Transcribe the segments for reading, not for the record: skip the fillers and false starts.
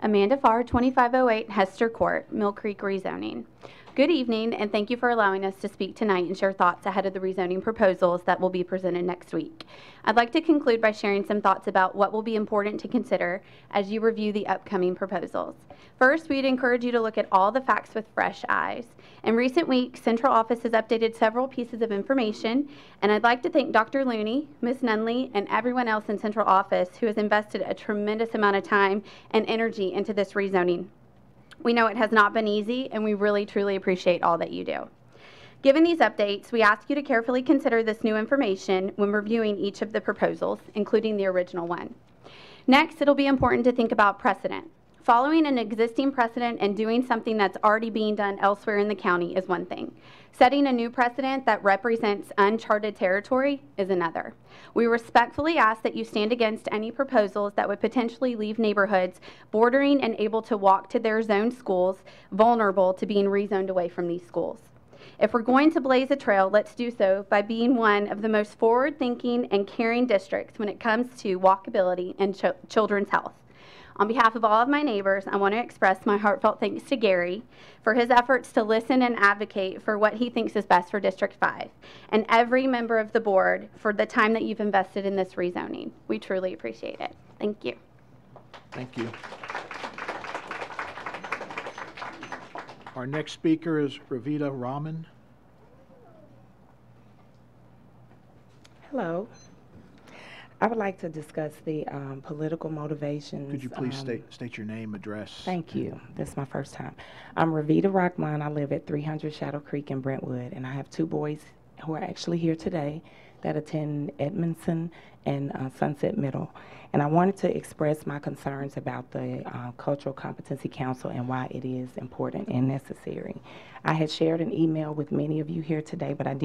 Amanda Farr, 2508 Hester Court, Mill Creek rezoning. Good evening, and thank you for allowing us to speak tonight and share thoughts ahead of the rezoning proposals that will be presented next week. I'd like to conclude by sharing some thoughts about what will be important to consider as you review the upcoming proposals. First, we'd encourage you to look at all the facts with fresh eyes. In recent weeks, Central Office has updated several pieces of information, and I'd like to thank Dr. Looney, Ms. Nunley, and everyone else in Central Office who has invested a tremendous amount of time and energy into this rezoning. We know it has not been easy, and we really, truly appreciate all that you do. Given these updates, we ask you to carefully consider this new information when reviewing each of the proposals, including the original one. Next, it'll be important to think about precedent. Following an existing precedent and doing something that's already being done elsewhere in the county is one thing. Setting a new precedent that represents uncharted territory is another. We respectfully ask that you stand against any proposals that would potentially leave neighborhoods bordering and able to walk to their zoned schools vulnerable to being rezoned away from these schools. If we're going to blaze a trail, let's do so by being one of the most forward-thinking and caring districts when it comes to walkability and children's health. On behalf of all of my neighbors, I want to express my heartfelt thanks to Gary for his efforts to listen and advocate for what he thinks is best for District 5, and every member of the board for the time that you've invested in this rezoning. We truly appreciate it. Thank you. Thank you. Our next speaker is Ravita Raman. Hello. I would like to discuss the political motivations. Could you please state your name, address? Thank you. This is my first time. I'm Ravita Rahman. I live at 300 Shadow Creek in Brentwood, and I have two boys who are actually here today that attend Edmondson and Sunset Middle. And I wanted to express my concerns about the Cultural Competency Council and why it is important and necessary. I had shared an email with many of you here today, but I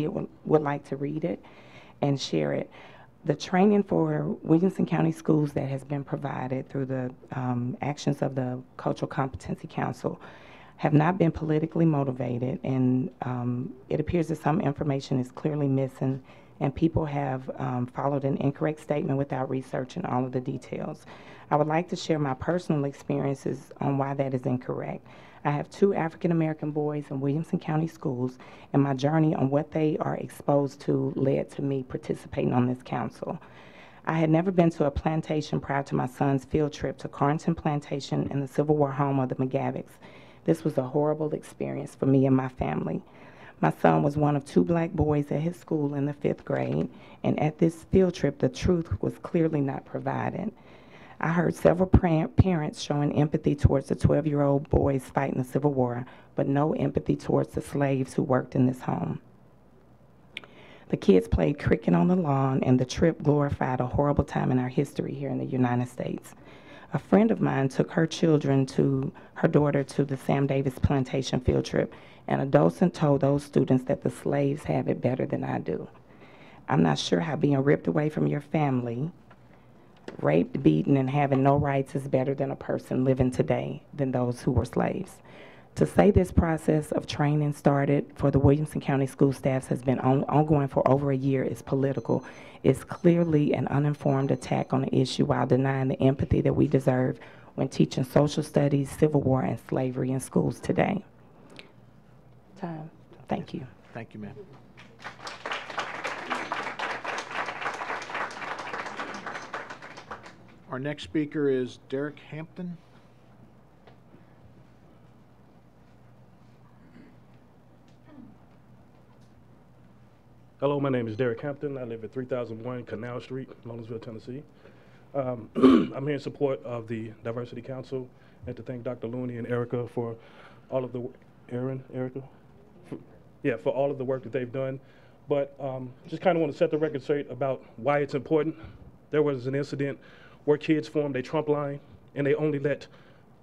would like to read it and share it. The training for Williamson County Schools that has been provided through the actions of the Cultural Competency Council have not been politically motivated, and it appears that some information is clearly missing, and people have followed an incorrect statement without researching all of the details. I would like to share my personal experiences on why that is incorrect. I have two African-American boys in Williamson County Schools, and my journey on what they are exposed to led to me participating on this council. I had never been to a plantation prior to my son's field trip to Carrington Plantation in the Civil War home of the McGavics. This was a horrible experience for me and my family. My son was one of two black boys at his school in the 5th grade, and at this field trip, the truth was clearly not provided. I heard several parents showing empathy towards the 12-year-old boys fighting the Civil War, but no empathy towards the slaves who worked in this home. The kids played cricket on the lawn, and the trip glorified a horrible time in our history here in the United States. A friend of mine took her daughter to the Sam Davis Plantation field trip, and a docent told those students that the slaves have it better than I do. I'm not sure how being ripped away from your family, raped, beaten, and having no rights is better than a person living today than those who were slaves. To say this process of training started for the Williamson County school staffs has been ongoing for over a year is political. It's clearly an uninformed attack on the issue while denying the empathy that we deserve when teaching social studies, Civil War, and slavery in schools today. Thank you. Thank you, ma'am. Our next speaker is Derek Hampton. Hello, my name is Derek Hampton. I live at 3001 Canal Street, Lawrenceville, Tennessee. I'm here in support of the Diversity Council and to thank Dr. Looney and Erica for all of the for all of the work that they've done. But just kind of want to set the record straight about why it's important. There was an incident where kids formed a Trump line and they only let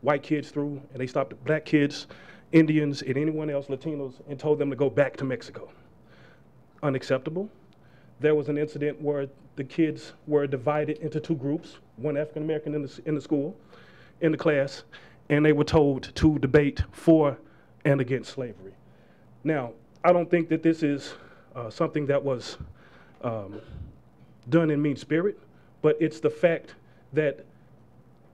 white kids through, and they stopped black kids, Indians, and anyone else, Latinos, and told them to go back to Mexico. Unacceptable. There was an incident where the kids were divided into two groups, one African American in the school, in the class, and they were told to debate for and against slavery. Now, I don't think that this is something that was done in mean spirit, but it's the fact that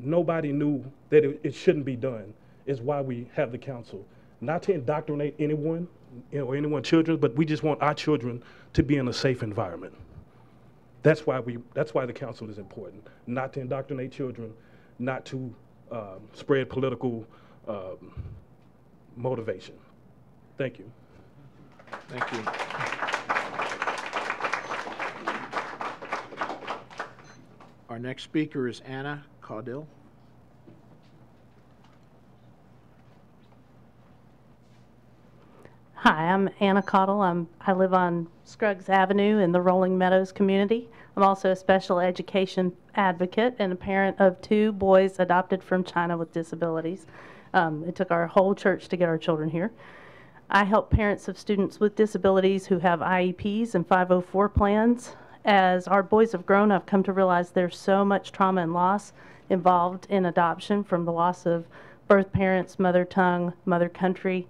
nobody knew that it shouldn't be done, is why we have the council. Not to indoctrinate anyone, or anyone's children, but we just want our children to be in a safe environment. That's why the council is important. Not to indoctrinate children, not to spread political motivation. Thank you. Thank you. Our next speaker is Anna Caudill. Hi, I'm Anna Caudill. I live on Scruggs Avenue in the Rolling Meadows community. I'm also a special education advocate and a parent of 2 boys adopted from China with disabilities. It took our whole church to get our children here. I help parents of students with disabilities who have IEPs and 504 plans. As our boys have grown, I've come to realize there's so much trauma and loss involved in adoption, from the loss of birth parents, mother tongue, mother country.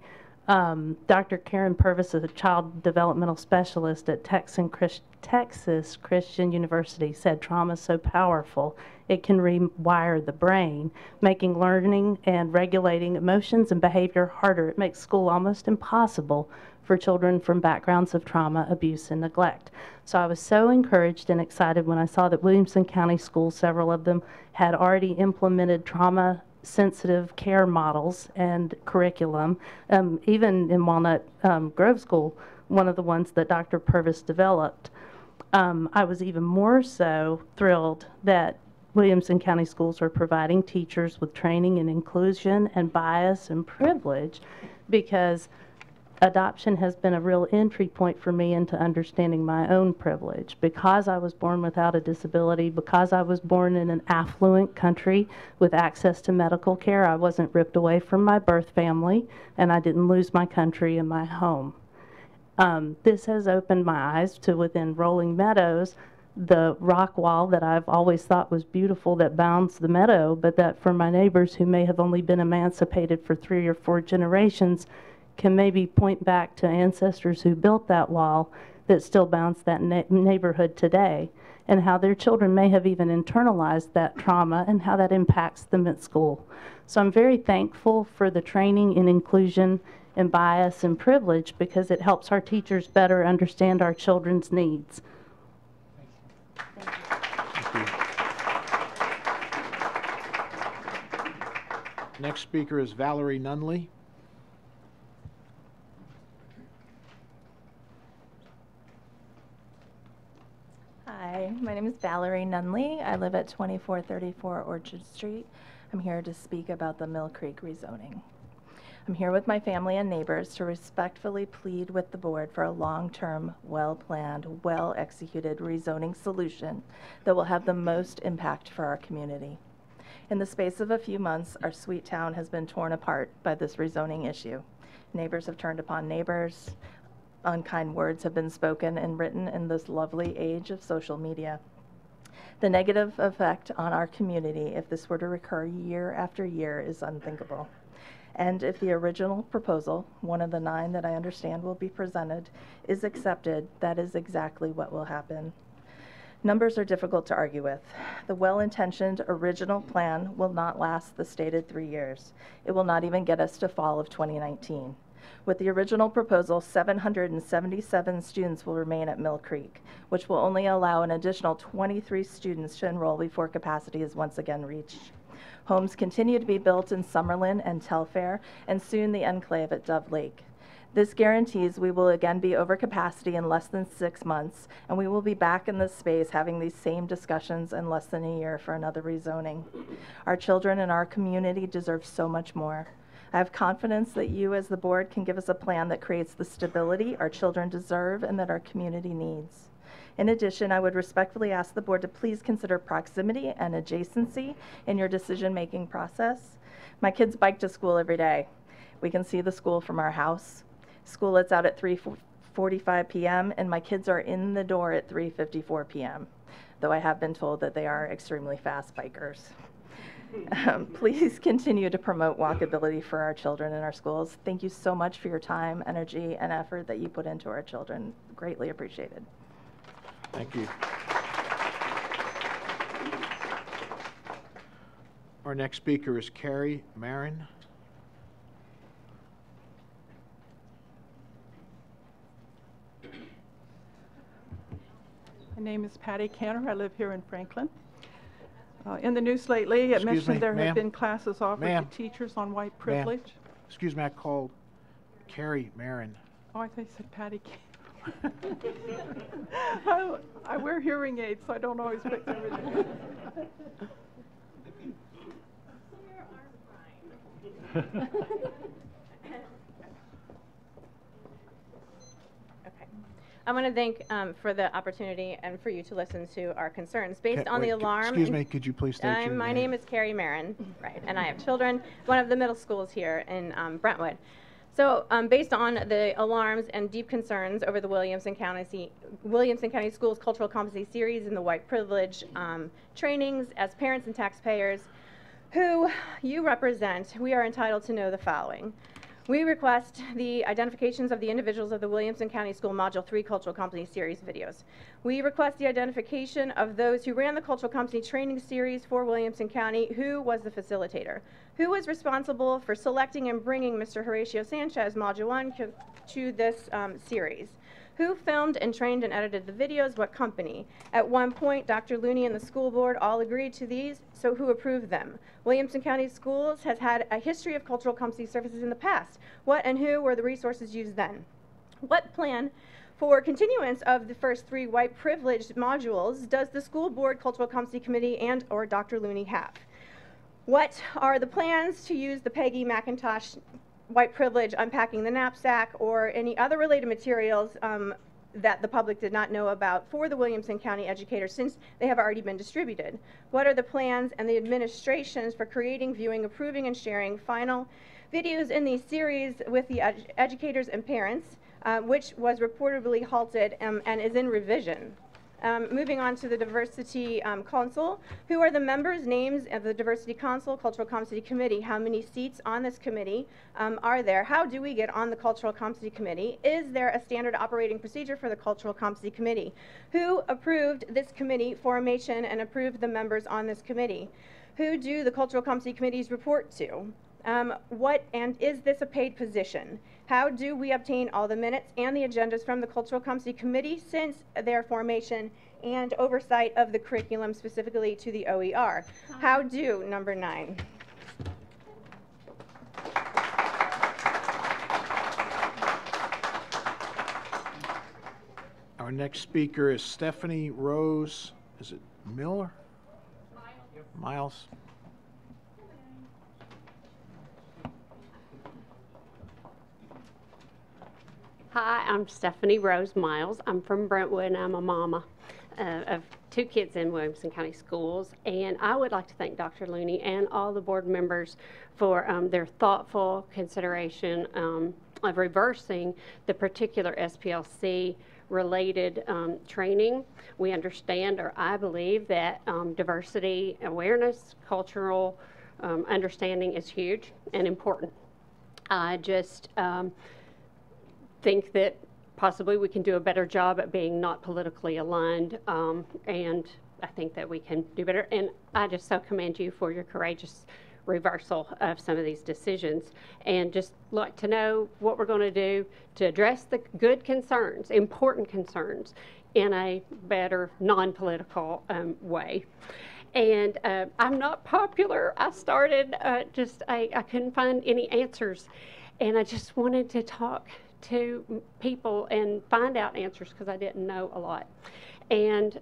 Dr. Karen Purvis is a child developmental specialist at Texas Christian University, said trauma is so powerful it can rewire the brain, making learning and regulating emotions and behavior harder. It makes school almost impossible for children from backgrounds of trauma, abuse, and neglect. So I was so encouraged and excited when I saw that Williamson County Schools, several of them, had already implemented trauma-sensitive care models and curriculum. Even in Walnut Grove School, one of the ones that Dr. Purvis developed. I was even more so thrilled that Williamson County Schools are providing teachers with training in inclusion and bias and privilege, because adoption has been a real entry point for me into understanding my own privilege. Because I was born without a disability, because I was born in an affluent country with access to medical care, I wasn't ripped away from my birth family, and I didn't lose my country and my home. This has opened my eyes to, within Rolling Meadows, the rock wall that I've always thought was beautiful that bounds the meadow, but that for my neighbors who may have only been emancipated for 3 or 4 generations can maybe point back to ancestors who built that wall that still bounds that neighborhood today, and how their children may have even internalized that trauma and how that impacts them at school. So I'm very thankful for the training in inclusion and bias and privilege, because it helps our teachers better understand our children's needs. Next speaker is Valerie Nunley. Hi, my name is Valerie Nunley. I live at 2434 Orchard Street. I'm here to speak about the Mill Creek rezoning. I'm here with my family and neighbors to respectfully plead with the board for a long-term, well-planned, well-executed rezoning solution that will have the most impact for our community. In the space of a few months, our sweet town has been torn apart by this rezoning issue. Neighbors have turned upon neighbors. Unkind words have been spoken and written in this lovely age of social media. The negative effect on our community, if this were to recur year after year, is unthinkable. And if the original proposal, one of the 9 that I understand will be presented, is accepted, that is exactly what will happen. Numbers are difficult to argue with. The well-intentioned original plan will not last the stated 3 years. It will not even get us to fall of 2019. With the original proposal, 777 students will remain at Mill Creek, which will only allow an additional 23 students to enroll before capacity is once again reached. Homes continue to be built in Summerlin and Telfair, and soon the enclave at Dove Lake. This guarantees we will again be over capacity in less than 6 months, and we will be back in this space having these same discussions in less than a year for another rezoning. Our children and our community deserve so much more. I have confidence that you as the board can give us a plan that creates the stability our children deserve and that our community needs. In addition, I would respectfully ask the board to please consider proximity and adjacency in your decision-making process. My kids bike to school every day. We can see the school from our house. School lets out at 3:45 p.m. and my kids are in the door at 3:54 p.m., though I have been told that they are extremely fast bikers. Please continue to promote walkability for our children in our schools. Thank you so much for your time, energy, and effort that you put into our children. Greatly appreciated. Thank you. Our Our next speaker is Carrie Marin. My name is Patty Cantor. I live here in Franklin. In the news lately, it mentioned there have been classes offered to teachers on white privilege. Excuse me, I called Carrie Marin. Oh, I thought you said Patty Cantor. I wear hearing aids, so I don't always pick everything. Okay. I want to thank for the opportunity and for you to listen to our concerns. Based on the alarm... Excuse me, could you please state your My name is Carrie Marin, right, and I have children, one of the middle schools here in Brentwood. So based on the alarms and deep concerns over the Williamson County Schools Cultural Competency Series and the white privilege trainings, as parents and taxpayers who you represent, we are entitled to know the following. We request the identifications of the individuals of the Williamson County School Module 3 Cultural Competency Series videos. We request the identification of those who ran the Cultural Competency Training Series for Williamson County, who was the facilitator, who was responsible for selecting and bringing Mr. Horatio Sanchez, Module 1, to this series, who filmed and trained and edited the videos, what company. At one point, Dr. Looney and the school board all agreed to these, so who approved them? Williamson County Schools has had a history of cultural competency services in the past. What and who were the resources used then? What plan for continuance of the first 3 white privileged modules does the school board, cultural competency committee, and or Dr. Looney have? What are the plans to use the Peggy McIntosh white privilege unpacking the knapsack or any other related materials that the public did not know about for the Williamson County educators, since they have already been distributed? What are the plans and the administrations for creating, viewing, approving, and sharing final videos in these series with the educators and parents, which was reportedly halted and is in revision? Moving on to the Diversity Council. Who are the members, names of the Diversity Council, Cultural Competency Committee? How many seats on this committee are there? How do we get on the Cultural Competency Committee? Is there a standard operating procedure for the Cultural Competency Committee? Who approved this committee formation and approved the members on this committee? Who do the Cultural Competency Committees report to? And is this a paid position? How do we obtain all the minutes and the agendas from the Cultural Competency Committee since their formation and oversight of the curriculum, specifically to the OER? How do, number 9. Our next speaker is Stephanie Rose. Is it Miller? Miles. Hi, I'm Stephanie Rose Miles. I'm from Brentwood, and I'm a mama of 2 kids in Williamson County Schools. And I would like to thank Dr. Looney and all the board members for their thoughtful consideration of reversing the particular SPLC related training. We understand, or I believe, that diversity awareness, cultural understanding is huge and important. I just think that possibly we can do a better job at being not politically aligned, and I think that we can do better. And I just so commend you for your courageous reversal of some of these decisions, and just like to know what we're going to do to address the good concerns, important concerns, in a better non-political way. And I'm not popular. I started I couldn't find any answers, and I just wanted to talk to people and find out answers because I didn't know a lot. And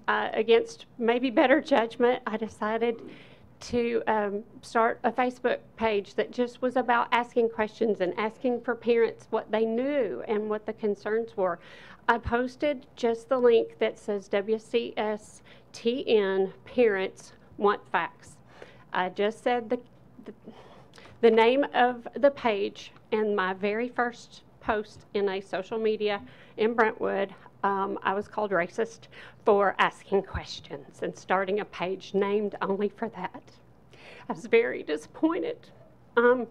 against maybe better judgment, I decided to start a Facebook page that just was about asking questions and asking for parents what they knew and what the concerns were. I posted just the link that says WCSTN Parents Want Facts. I just said the name of the page, and my very first post in a social media in Brentwood, I was called racist for asking questions and starting a page named only for that. I was very disappointed. I'm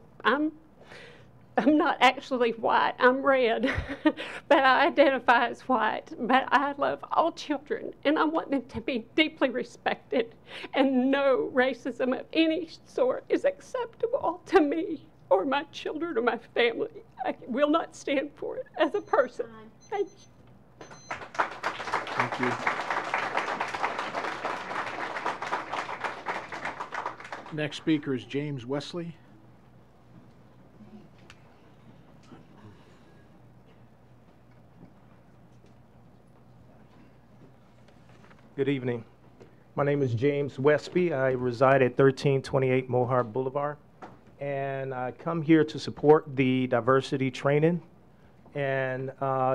I'm not actually white, I'm red, but I identify as white. But I love all children, and I want them to be deeply respected, and no racism of any sort is acceptable to me or my children or my family. I will not stand for it as a person. Thank you. Thank you. Next speaker is James Wesley. Good evening. My name is James Westby. I reside at 1328 Mohart Boulevard, and I come here to support the diversity training. And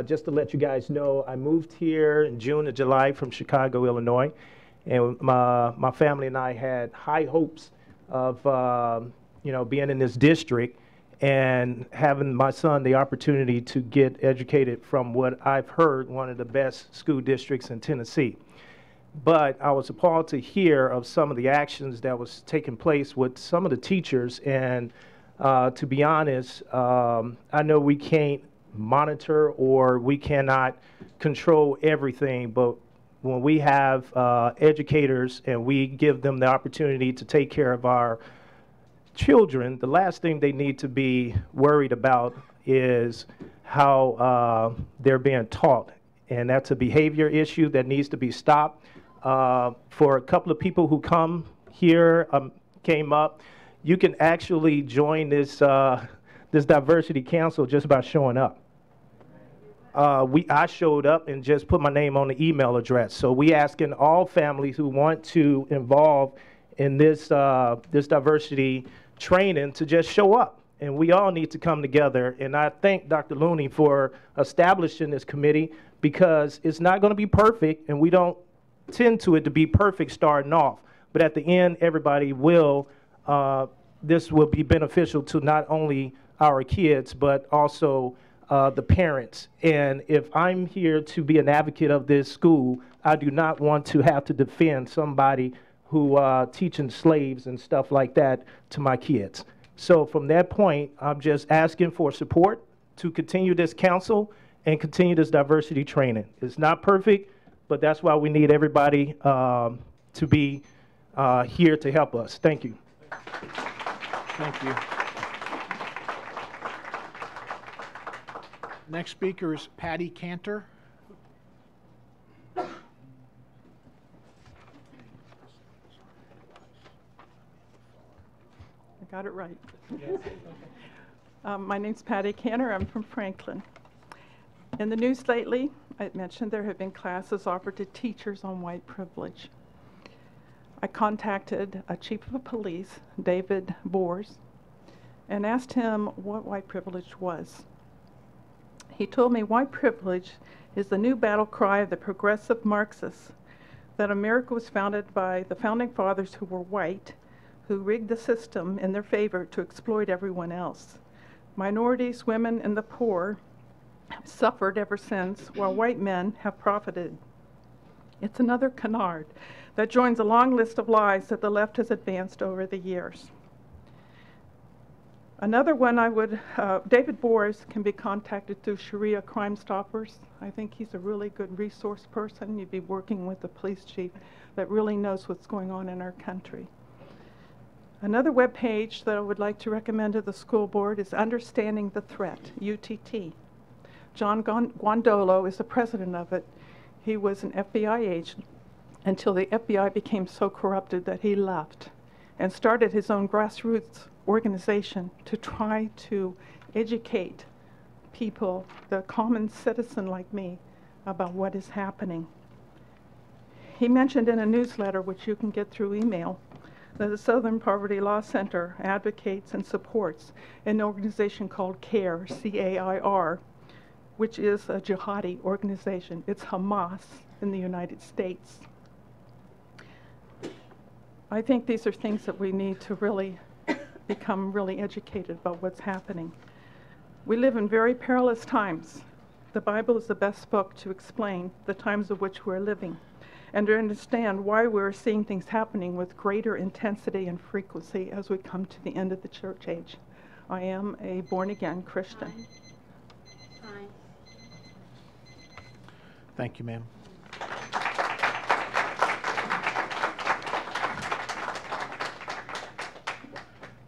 just to let you guys know, I moved here in June or July from Chicago, Illinois, and my family and I had high hopes of being in this district and having my son the opportunity to get educated from what I've heard one of the best school districts in Tennessee. But I was appalled to hear of some of the actions that was taking place with some of the teachers. And to be honest, I know we can't monitor or we cannot control everything, but when we have educators and we give them the opportunity to take care of our children, the last thing they need to be worried about is how they're being taught. And that's a behavior issue that needs to be stopped. For a couple of people who came up, you can actually join this diversity council just by showing up. I showed up and just put my name on the email address. So we asking all families who want to involve in this diversity training to just show up. And we all need to come together. And I thank Dr. Looney for establishing this committee, because it's not going to be perfect, and we don't tend to it to be perfect starting off. But at the end, everybody will, this will be beneficial to not only our kids, but also the parents. And if I'm here to be an advocate of this school, I do not want to have to defend somebody who teaching slaves and stuff like that to my kids. So from that point, I'm just asking for support to continue this council and continue this diversity training. It's not perfect, but that's why we need everybody to be here to help us. Thank you. Thank you. Next speaker is Patty Cantor. I got it right. My name's Patty Cantor. I'm from Franklin. In the news lately, I mentioned there have been classes offered to teachers on white privilege. I contacted a chief of police, David Bors, and asked him what white privilege was. He told me white privilege is the new battle cry of the progressive Marxists, that America was founded by the founding fathers who were white, who rigged the system in their favor to exploit everyone else. Minorities, women, and the poor have suffered ever since, while white men have profited. It's another canard that joins a long list of lies that the left has advanced over the years. Another one David Bors can be contacted through Sharia Crime Stoppers. I think he's a really good resource person. You'd be working with the police chief that really knows what's going on in our country. Another web page that I would like to recommend to the school board is Understanding the Threat, UTT. John Guandolo is the president of it. He was an FBI agent until the FBI became so corrupted that he left and started his own grassroots organization to try to educate people, the common citizen like me, about what is happening. He mentioned in a newsletter, which you can get through email, that the Southern Poverty Law Center advocates and supports an organization called CAIR, C-A-I-R, which is a jihadi organization. It's Hamas in the United States. I think these are things that we need to really become really educated about what's happening. We live in very perilous times. The Bible is the best book to explain the times of which we're living and to understand why we're seeing things happening with greater intensity and frequency as we come to the end of the church age. I am a born-again Christian. Aye. Thank you, ma'am.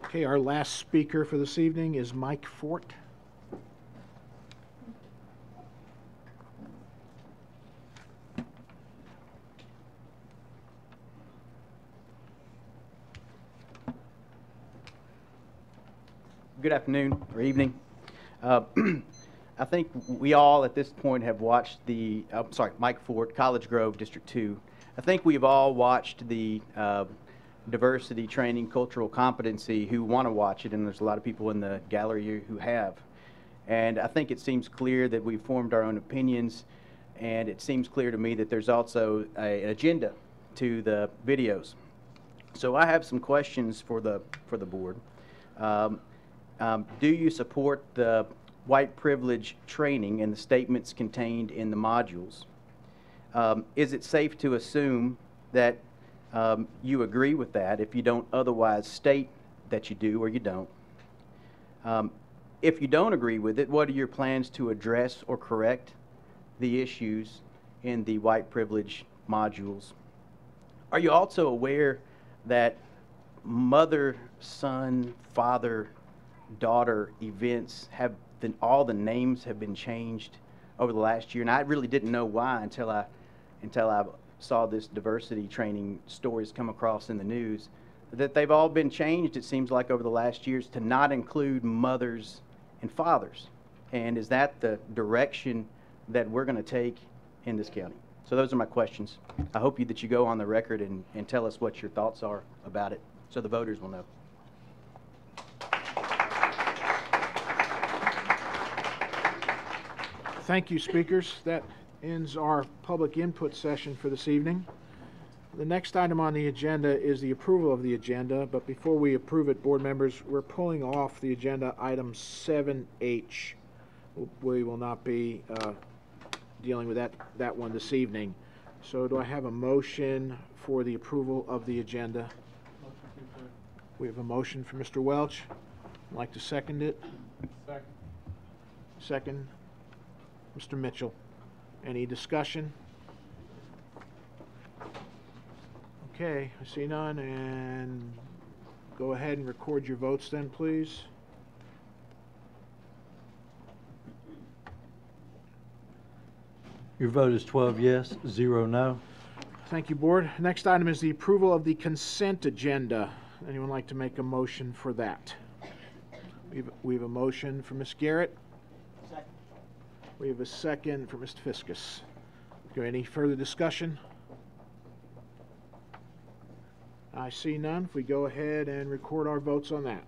Okay, our last speaker for this evening is Mike Fort. Good afternoon or evening. I think we all at this point have watched the, Mike Fort, College Grove, District 2. I think we've all watched the diversity training, cultural competency who want to watch it, and there's a lot of people in the gallery who have. And I think it seems clear that we've formed our own opinions, and it seems clear to me that there's also an agenda to the videos. So I have some questions for the board. Do you support the white privilege training and the statements contained in the modules? Is it safe to assume that you agree with that if you don't otherwise state that you do or you don't? If you don't agree with it, what are your plans to address or correct the issues in the white privilege modules? Are you also aware that mother, son, father, daughter events have been, all the names have been changed over the last year, and I really didn't know why until I saw this diversity training stories come across in the news, that they've all been changed, it seems like, over the last years to not include mothers and fathers. And is that the direction that we're going to take in this county? So those are my questions. I hope that you go on the record and tell us what your thoughts are about it so the voters will know. Thank you, speakers. That ends our public input session for this evening. The next item on the agenda is the approval of the agenda, but before we approve it, board members, we're pulling off the agenda item 7H. We will not be dealing with that one this evening. So do I have a motion for the approval of the agenda? We have a motion from Mr. Welch. I'd like to second it. Second. Mr. Mitchell. Any discussion? Okay, I see none, and go ahead and record your votes then, please. Your vote is 12 yes, 0 no. Thank you, board. Next item is the approval of the consent agenda. Anyone like to make a motion for that? We have a motion for Ms. Garrett. Second. We have a second for Mr. Fiskus. Okay, any further discussion? I see none. If we go ahead and record our votes on that.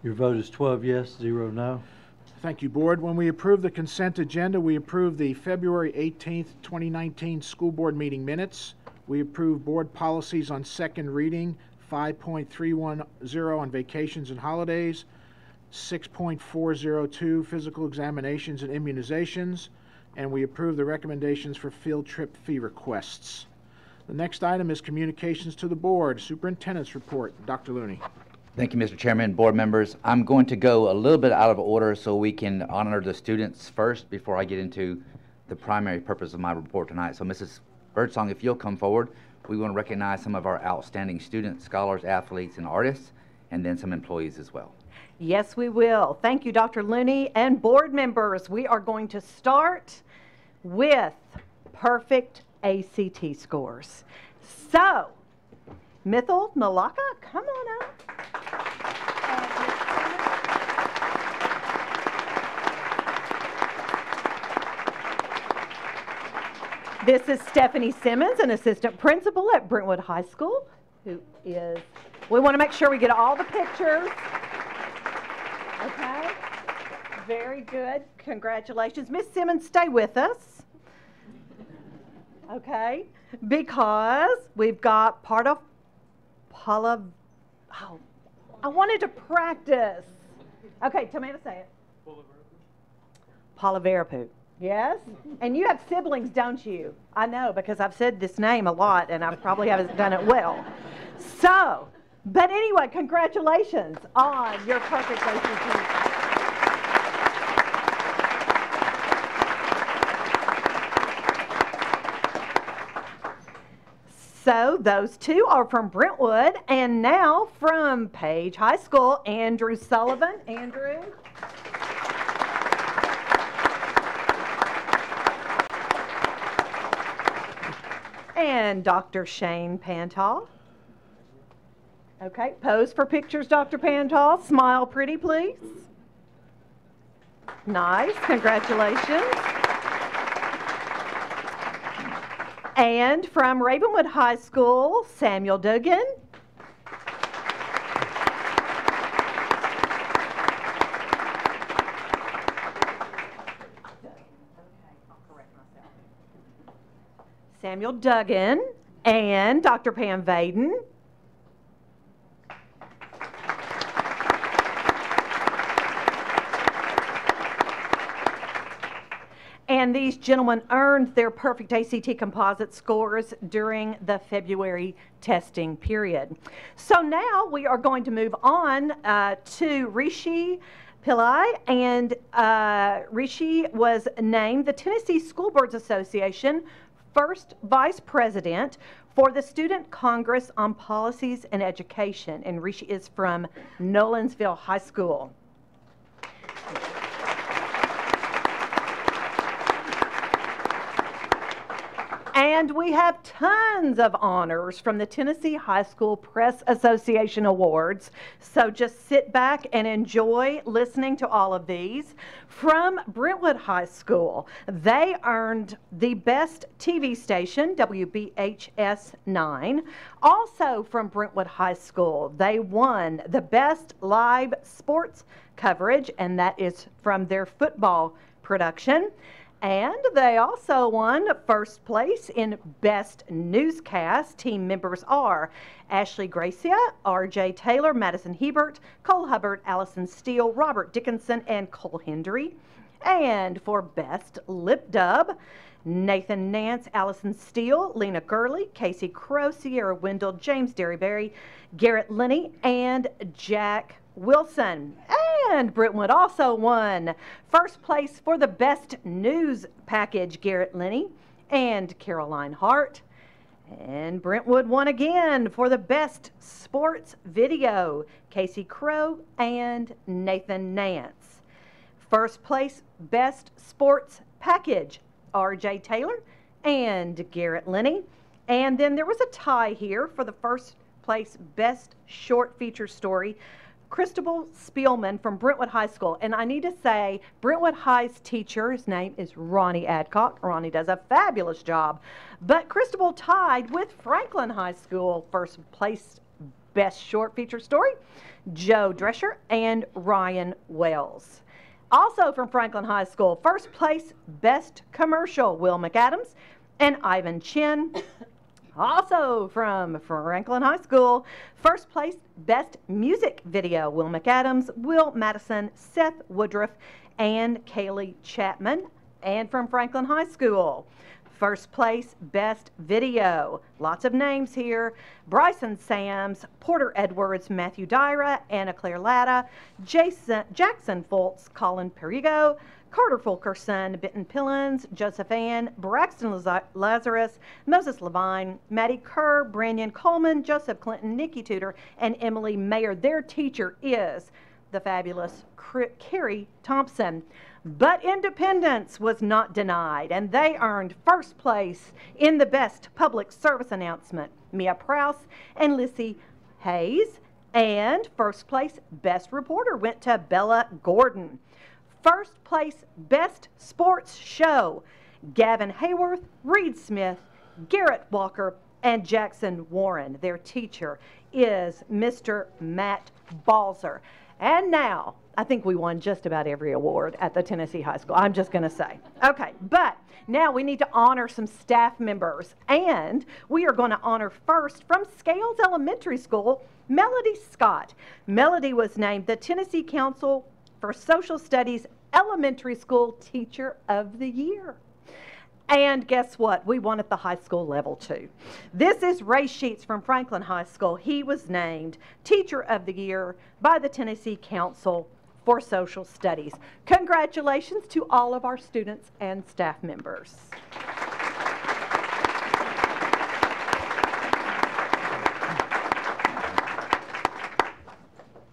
Your vote is 12 yes, 0 no. Thank you, board. When we approve the consent agenda, we approve the February 18th, 2019 school board meeting minutes. We approve board policies on second reading, 5.310 on vacations and holidays, 6.402 physical examinations and immunizations, and we approve the recommendations for field trip fee requests. The next item is communications to the board. Superintendent's report. Dr. Looney. Thank you, Mr. Chairman, board members. I'm going to go a little bit out of order so we can honor the students first before I get into the primary purpose of my report tonight. So Mrs. Birdsong, if you'll come forward, we want to recognize some of our outstanding students, scholars, athletes, and artists, and then some employees as well. Yes, we will. Thank you, Dr. Looney, and board members. We are going to start with perfect ACT scores. So, Mithil Nalaka, come on up. This is Stephanie Simmons, an assistant principal at Brentwood High School, who is, we want to make sure we get all the pictures. Okay, very good. Congratulations. Miss Simmons, stay with us. Okay, because we've got part of I wanted to practice. Okay, tell me how to say it. Palaverapu. Yes? And you have siblings, don't you? I know, because I've said this name a lot, and I probably haven't done it well. So, but anyway, congratulations on your perfect ACT. So those two are from Brentwood, and now from Page High School, Andrew Sullivan. Andrew. And Dr. Shane Pantal. Okay, pose for pictures, Dr. Pantal. Smile pretty, please. Nice, congratulations. And from Ravenwood High School, Samuel Duggan. Samuel Duggan and Dr. Pam Vaden. And these gentlemen earned their perfect ACT composite scores during the February testing period. So now we are going to move on to Rishi Pillai, and Rishi was named the Tennessee School Boards Association first vice president for the Student Congress on Policies and Education, and Rishi is from Nolensville High School. And we have tons of honors from the Tennessee High School Press Association Awards. So just sit back and enjoy listening to all of these. From Brentwood High School, they earned the Best TV Station, WBHS 9. Also from Brentwood High School, they won the Best Live Sports Coverage, and that is from their football production. And they also won first place in Best Newscast. Team members are Ashley Gracia, R.J. Taylor, Madison Hebert, Cole Hubbard, Allison Steele, Robert Dickinson, and Cole Hendry. And for Best Lip Dub, Nathan Nance, Allison Steele, Lena Gurley, Casey Crow, Sierra Wendell, James Derryberry, Garrett Linney, and Jack Wilson. And Brentwood also won first place for the Best News Package, Garrett Linney and Caroline Hart. And Brentwood won again for the Best Sports Video, Casey Crow and Nathan Nance. First place, Best Sports Package, R.J. Taylor and Garrett Linney. And then there was a tie here for the first place, Best Short Feature Story, Christabel Spielman from Brentwood High School. And I need to say, Brentwood High's teacher, his name is Ronnie Adcock. Ronnie does a fabulous job. But Christabel tied with Franklin High School, first place Best Short Feature Story, Joe Drescher and Ryan Wells. Also from Franklin High School, first place Best Commercial, Will McAdams and Ivan Chin. Also from Franklin High School, first place Best Music Video, Will McAdams, Will Madison, Seth Woodruff, and Kaylee Chapman. And from Franklin High School, first place Best Video, lots of names here, Bryson Sams, Porter Edwards, Matthew Dyra, Anna Claire Latta, Jackson Fultz, Colin Perigo, Carter Fulkerson, Benton Pillins, Joseph Ann, Braxton Lazarus, Moses Levine, Maddie Kerr, Brandon Coleman, Joseph Clinton, Nikki Tudor, and Emily Mayer. Their teacher is the fabulous Carrie Thompson. But Independence was not denied, and they earned first place in the Best Public Service Announcement, Mia Prouse and Lissy Hayes. And first place Best Reporter went to Bella Gordon. First place Best Sports Show, Gavin Hayworth, Reed Smith, Garrett Walker, and Jackson Warren. Their teacher is Mr. Matt Balzer. And now, I think we won just about every award at the Tennessee High School. I'm just going to say. Okay, but now we need to honor some staff members. And we are going to honor first from Scales Elementary School, Melody Scott. Melody was named the Tennessee Counsel for Social Studies Elementary School Teacher of the Year. And guess what? We won at the high school level too. This is Ray Sheets from Franklin High School. He was named Teacher of the Year by the Tennessee Council for Social Studies. Congratulations to all of our students and staff members.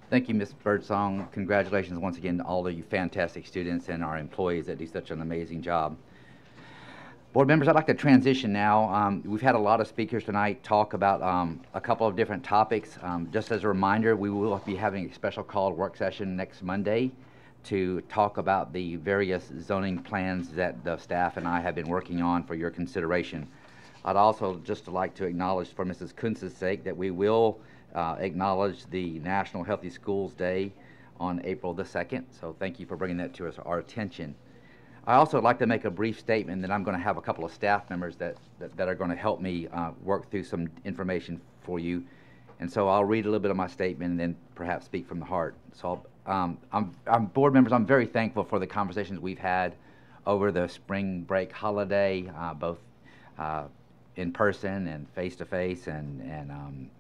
Thank you, Ms. Birdsong. Congratulations once again to all of you fantastic students and our employees that do such an amazing job. Board members, I'd like to transition now. We've had a lot of speakers tonight talk about a couple of different topics. Just as a reminder, we will be having a special called work session next Monday to talk about the various zoning plans that the staff and I have been working on for your consideration. I'd also just like to acknowledge for Mrs. Kuntz's sake that we will acknowledge the National Healthy Schools Day on April the 2nd, so thank you for bringing that to our attention. I also would like to make a brief statement that I'm going to have a couple of staff members that are going to help me work through some information for you. And so I'll read a little bit of my statement and then perhaps speak from the heart. So board members, I'm very thankful for the conversations we've had over the spring break holiday, both in person and face-to-face and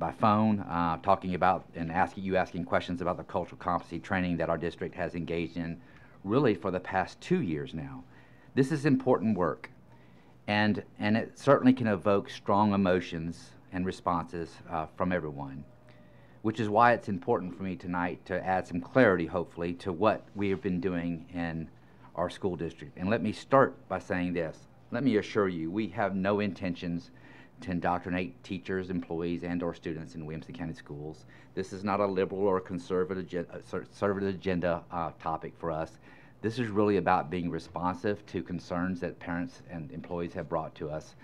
by phone, talking about and asking questions about the cultural competency training that our district has engaged in really for the past 2 years now. This is important work, and it certainly can evoke strong emotions and responses from everyone, which is why it's important for me tonight to add some clarity, hopefully, to what we have been doing in our school district. And let me start by saying this. Let me assure you, we have no intentions to indoctrinate teachers, employees, and/or students in Williamson County Schools. This is not a liberal or conservative agenda topic for us. This is really about being responsive to concerns that parents and employees have brought to us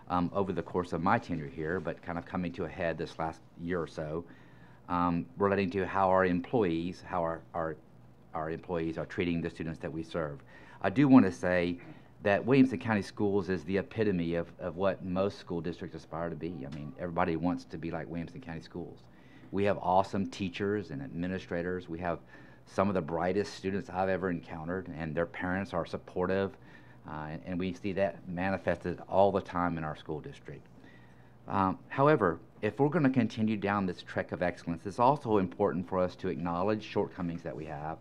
over the course of my tenure here, but kind of coming to a head this last year or so, relating to how our employees are treating the students that we serve. I do want to say that Williamson County Schools is the epitome of what most school districts aspire to be. I mean, everybody wants to be like Williamson County Schools. We have awesome teachers and administrators. We have some of the brightest students I've ever encountered, and their parents are supportive, and we see that manifested all the time in our school district. However, if we're going to continue down this trek of excellence, it's also important for us to acknowledge shortcomings that we have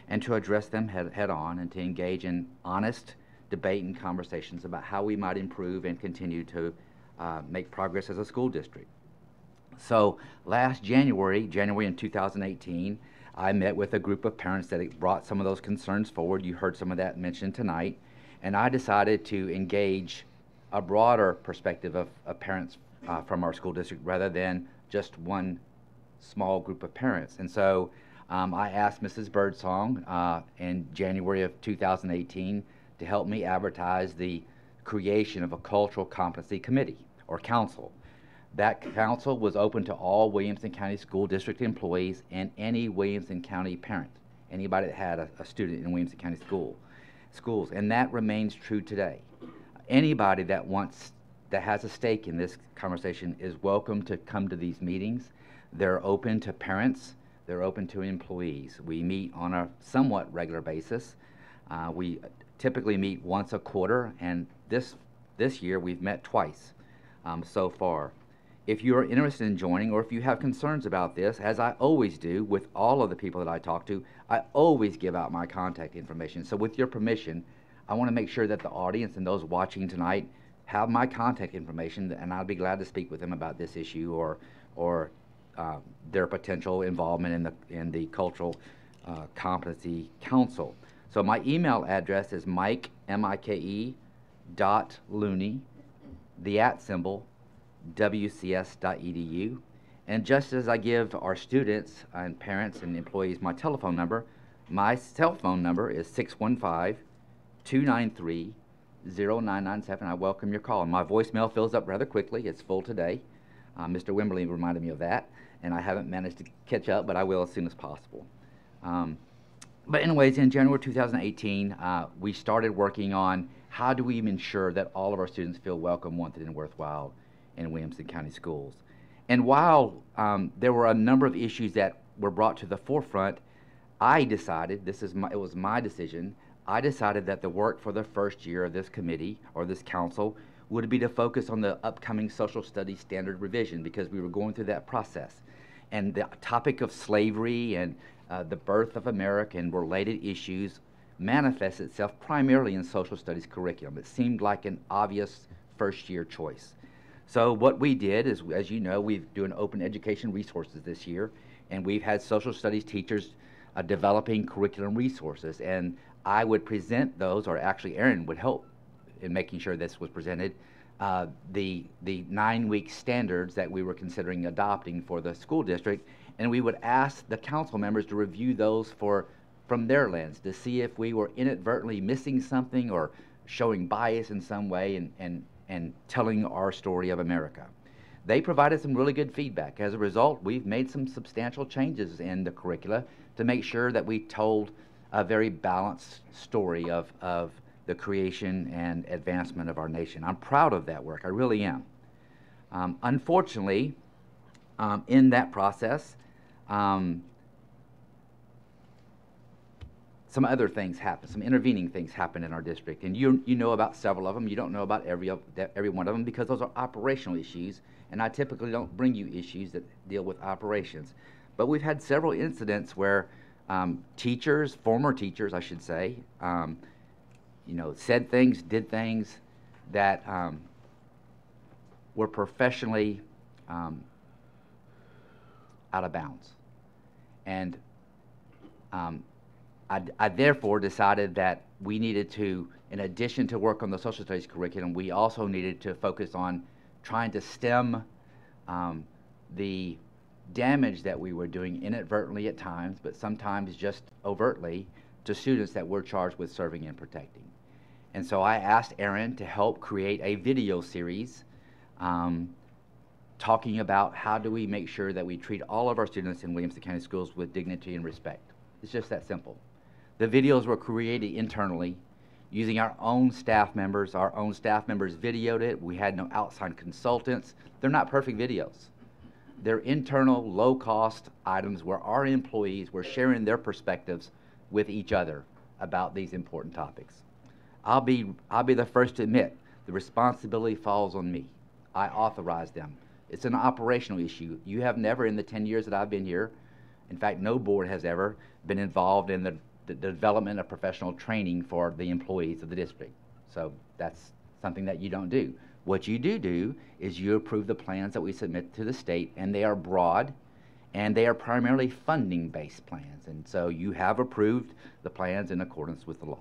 and to address them head on and to engage in honest debate and conversations about how we might improve and continue to make progress as a school district. So last January in 2018, I met with a group of parents that brought some of those concerns forward. You heard some of that mentioned tonight. And I decided to engage a broader perspective of parents from our school district rather than just one small group of parents. And so I asked Mrs. Birdsong in January of 2018 to help me advertise the creation of a Cultural Competency Committee, or Council. That council was open to all Williamson County School District employees and any Williamson County parent, anybody that had a student in Williamson County schools, and that remains true today. Anybody that has a stake in this conversation is welcome to come to these meetings. They're open to parents, they're open to employees. We meet on a somewhat regular basis. We typically meet once a quarter, and this year we've met twice so far. If you're interested in joining, or if you have concerns about this, as I always do with all of the people that I talk to, I always give out my contact information. So with your permission, I want to make sure that the audience and those watching tonight have my contact information, and I'll be glad to speak with them about this issue or their potential involvement in the Cultural Competency Council. So my email address is Mike, M-I-K-E, .Looney, the @ WCS.edu. And just as I give our students and parents and employees my telephone number, my cell phone number is 615-293-0997. I welcome your call. And my voicemail fills up rather quickly. It's full today. Mr. Wimberly reminded me of that, and I haven't managed to catch up, but I will as soon as possible. But anyways, in January 2018, we started working on how do we ensure that all of our students feel welcome, wanted, and worthwhile in Williamson County Schools. And while there were a number of issues that were brought to the forefront, I decided, it was my decision, I decided that the work for the first year of this committee or this council would be to focus on the upcoming social studies standard revision, because we were going through that process. And the topic of slavery and the birth of America and related issues manifests itself primarily in social studies curriculum. It seemed like an obvious first year choice. So what we did is, as you know, we've doing open education resources this year, and we've had social studies teachers developing curriculum resources, and I would present those, or actually Aaron would help in making sure this was presented, the 9-week standards that we were considering adopting for the school district, and we would ask the council members to review those from their lens to see if we were inadvertently missing something or showing bias in some way and telling our story of America. They provided some really good feedback. As a result, we've made some substantial changes in the curricula to make sure that we told a very balanced story of the creation and advancement of our nation. I'm proud of that work, I really am. Unfortunately, in that process, some other things happen, some intervening things happen in our district, and you know about several of them. You don't know about every one of them, because those are operational issues, and I typically don't bring you issues that deal with operations. But we've had several incidents where teachers, former teachers, I should say, said things, did things that were professionally out of bounds. And I therefore decided that we needed to, in addition to work on the social studies curriculum, we also needed to focus on trying to stem the damage that we were doing inadvertently at times, but sometimes just overtly, to students that we're charged with serving and protecting. And so I asked Aaron to help create a video series talking about how do we make sure that we treat all of our students in Williamson County Schools with dignity and respect. It's just that simple. The videos were created internally using our own staff members. Our own staff members videoed it. We had no outside consultants. They're not perfect videos. They're internal, low-cost items where our employees were sharing their perspectives with each other about these important topics. I'll be the first to admit the responsibility falls on me. I authorized them. It's an operational issue. You have never, in the 10 years that I've been here, in fact, no board has ever been involved in the development of professional training for the employees of the district. So that's something that you don't do. What you do is you approve the plans that we submit to the state, and they are broad, and they are primarily funding-based plans. And so you have approved the plans in accordance with the law.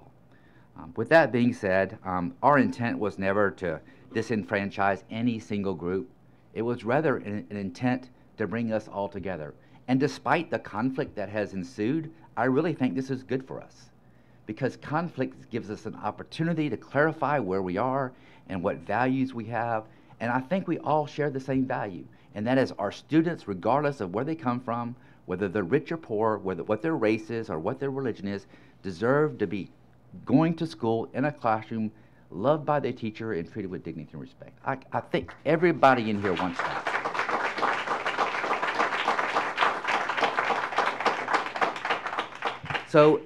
With that being said, our intent was never to disenfranchise any single group. It was rather an intent to bring us all together. And despite the conflict that has ensued, I really think this is good for us, because conflict gives us an opportunity to clarify where we are and what values we have. And I think we all share the same value, and that is our students, regardless of where they come from, whether they're rich or poor, what their race is or what their religion is, deserve to be going to school in a classroom, loved by their teacher and treated with dignity and respect. I think everybody in here wants that. So,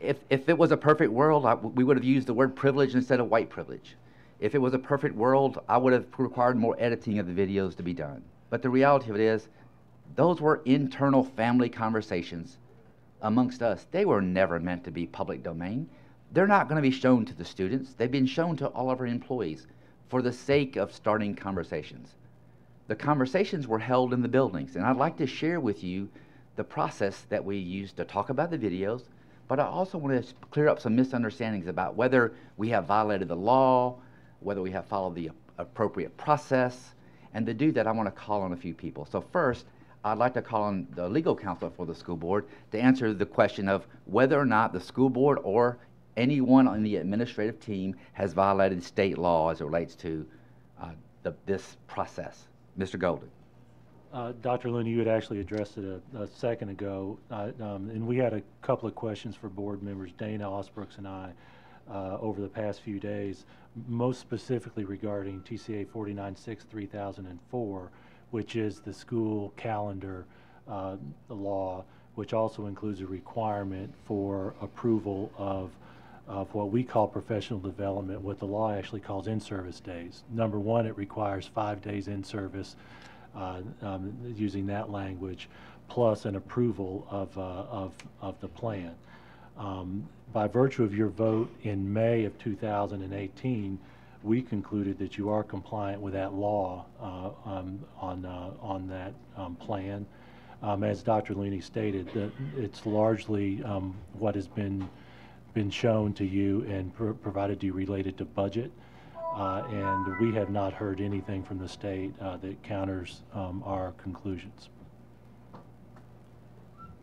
if it was a perfect world, we would have used the word privilege instead of white privilege. If it was a perfect world, I would have required more editing of the videos to be done. But the reality of it is, those were internal family conversations amongst us. They were never meant to be public domain. They're not going to be shown to the students. They've been shown to all of our employees for the sake of starting conversations. The conversations were held in the buildings, and I'd like to share with you the process that we used to talk about the videos, but I also want to clear up some misunderstandings about whether we have violated the law, whether we have followed the appropriate process. And to do that, I want to call on a few people. So first, I'd like to call on the legal counsel for the school board to answer the question of whether or not the school board or anyone on the administrative team has violated state law as it relates to this process. Mr. Golden. Dr. Looney, you had actually addressed it a second ago, and we had a couple of questions for board members, Dana Osbrooks and I, over the past few days, most specifically regarding TCA 49-6-3004, which is the school calendar law, which also includes a requirement for approval of what we call professional development, what the law actually calls in-service days. Number one, it requires 5 days in service, using that language, plus an approval of the plan. By virtue of your vote in May of 2018, we concluded that you are compliant with that law on that plan. As Dr. Looney stated, that it's largely what has been shown to you and provided to you related to budget, and we have not heard anything from the state that counters our conclusions.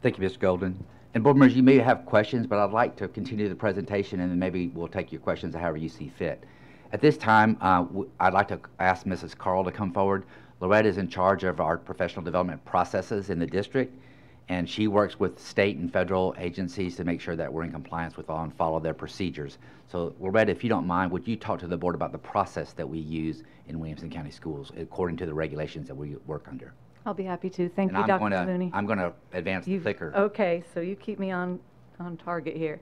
Thank you, Mr. Golden. And board members, you may have questions, but I'd like to continue the presentation, and then maybe we'll take your questions however you see fit. At this time, I'd like to ask Mrs. Carl to come forward. Loretta is in charge of our professional development processes in the district, and she works with state and federal agencies to make sure that we're in compliance with all and follow their procedures. So Loretta, if you don't mind, would you talk to the board about the process that we use in Williamson County Schools according to the regulations that we work under? I'll be happy to. Thank And you, Dr. Looney. I'm going to advance the clicker. Okay, so you keep me on target here.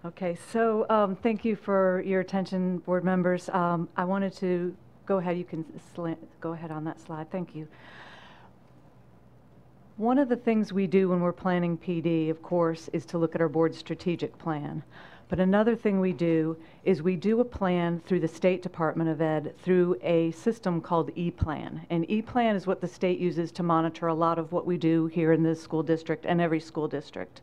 Okay, so thank you for your attention, board members. I wanted to go ahead. You can go ahead on that slide. Thank you. One of the things we do when we're planning PD, of course, is to look at our board's strategic plan. But another thing we do is we do a plan through the State Department of Ed through a system called E-Plan. And E-Plan is what the state uses to monitor a lot of what we do here in this school district and every school district.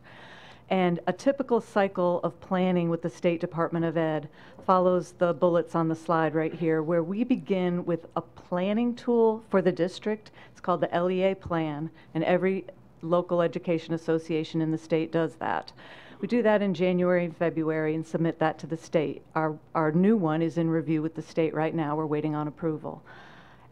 And a typical cycle of planning with the State Department of Ed follows the bullets on the slide right here, where we begin with a planning tool for the district. It's called the LEA plan, and every local education association in the state does that. We do that in January and February and submit that to the state. Our new one is in review with the state right now. We're waiting on approval.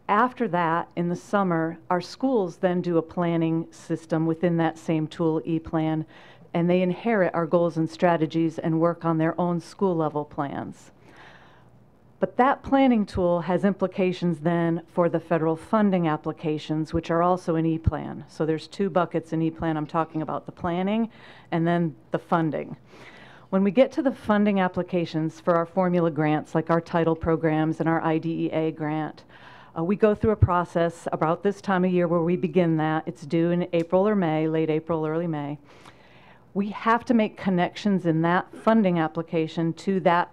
After that, in the summer, our schools then do a planning system within that same tool, E-Plan, and they inherit our goals and strategies and work on their own school level plans. But that planning tool has implications then for the federal funding applications, which are also in E-Plan. So there's 2 buckets in E-Plan I'm talking about, the planning and then the funding. When we get to the funding applications for our formula grants, like our title programs and our IDEA grant, we go through a process about this time of year where we begin that. It's due in April or May, late April, early May. We have to make connections in that funding application to that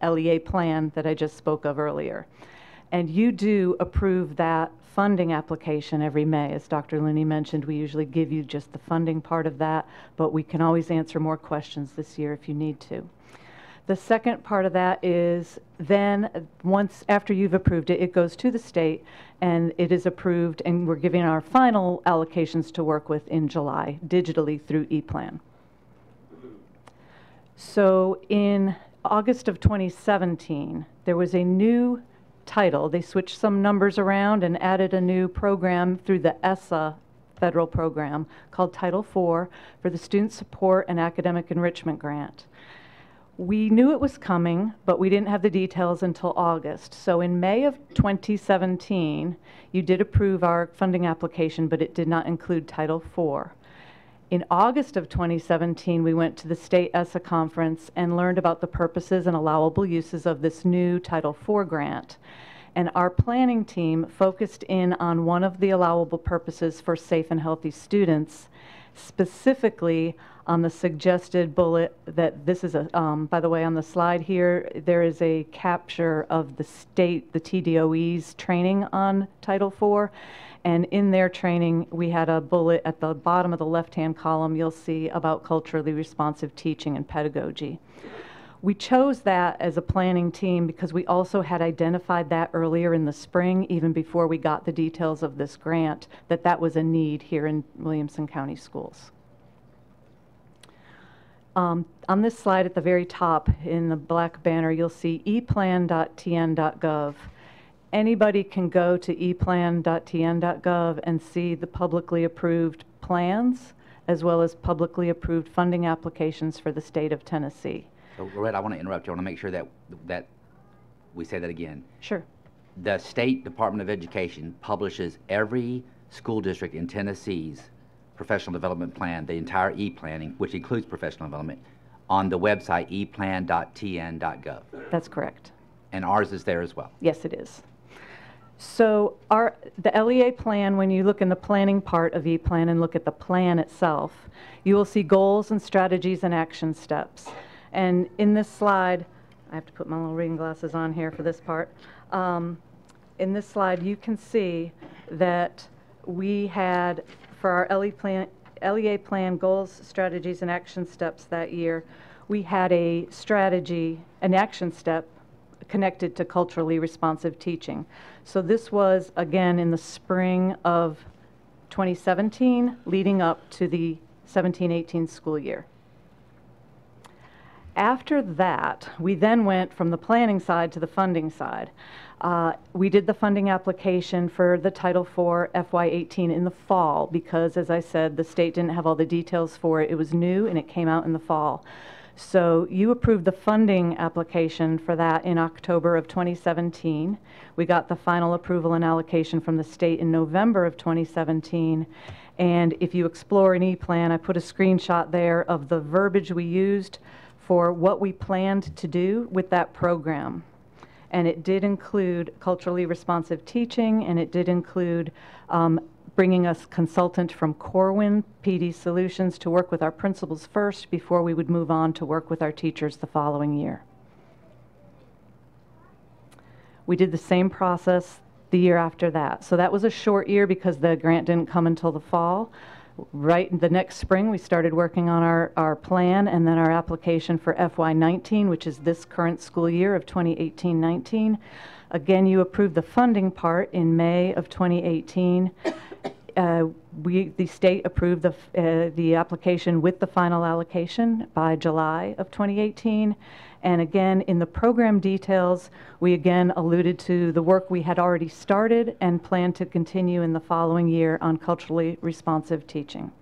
LEA plan that I just spoke of earlier. And you do approve that funding application every May. As Dr. Looney mentioned, we usually give you just the funding part of that, but we can always answer more questions this year if you need to. The second part of that is then once after you've approved it, it goes to the state and it is approved, and we're giving our final allocations to work with in July digitally through E-Plan. So in August of 2017, there was a new title. They switched some numbers around and added a new program through the ESSA federal program called Title IV for the Student Support and Academic Enrichment Grant. We knew it was coming, but we didn't have the details until August. So in May of 2017, you did approve our funding application, but it did not include Title IV. In August of 2017, we went to the state ESSA conference and learned about the purposes and allowable uses of this new Title IV grant. And our planning team focused in on one of the allowable purposes for safe and healthy students, specifically on the suggested bullet that this is a, by the way, on the slide here, there is a capture of the state, the TDOE's training on Title IV. And in their training, we had a bullet at the bottom of the left-hand column, you'll see about culturally responsive teaching and pedagogy. We chose that as a planning team because we also had identified that earlier in the spring, even before we got the details of this grant, that was a need here in Williamson County Schools. On this slide at the very top in the black banner, you'll see eplan.tn.gov. Anybody can go to eplan.tn.gov and see the publicly approved plans as well as publicly approved funding applications for the state of Tennessee. So, Loretta, I want to interrupt you. I want to make sure that we say that again. Sure. The State Department of Education publishes every school district in Tennessee's professional development plan, the entire e-planning, which includes professional development, on the website eplan.tn.gov. That's correct. And ours is there as well. Yes, it is. So the LEA plan, when you look in the planning part of ePlan and look at the plan itself, you will see goals and strategies and action steps. And in this slide, I have to put my little reading glasses on here for this part. In this slide, you can see that we had, for our LEA plan goals, strategies, and action steps that year, we had a strategy, an action step connected to culturally responsive teaching. So this was, again, in the spring of 2017, leading up to the 17-18 school year. After that, we then went from the planning side to the funding side. We did the funding application for the Title IV FY18 in the fall because, as I said, the state didn't have all the details for it. It was new and it came out in the fall. So you approved the funding application for that in October of 2017. We got the final approval and allocation from the state in November of 2017. And if you explore an e-plan, I put a screenshot there of the verbiage we used for what we planned to do with that program. And it did include culturally responsive teaching, and it did include bringing us consultant from Corwin PD Solutions to work with our principals first before we would move on to work with our teachers the following year. We did the same process the year after that. So that was a short year because the grant didn't come until the fall. Right the next spring, we started working on our plan and then our application for FY19, which is this current school year of 2018-19. Again, you approved the funding part in May of 2018. The state approved the application with the final allocation by July of 2018. And again, in the program details, we again alluded to the work we had already started and plan to continue in the following year on culturally responsive teaching.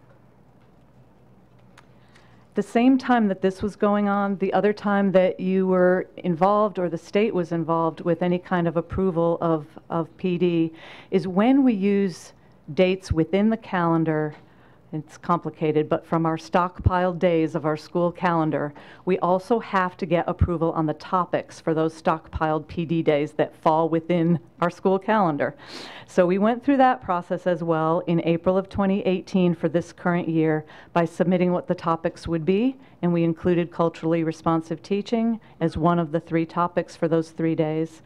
The same time that this was going on, the other time that you were involved or the state was involved with any kind of approval of PD is when we use dates within the calendar. It's complicated, but from our stockpiled days of our school calendar, we also have to get approval on the topics for those stockpiled PD days that fall within our school calendar. So we went through that process as well in April of 2018 for this current year by submitting what the topics would be, and we included culturally responsive teaching as one of the 3 topics for those 3 days.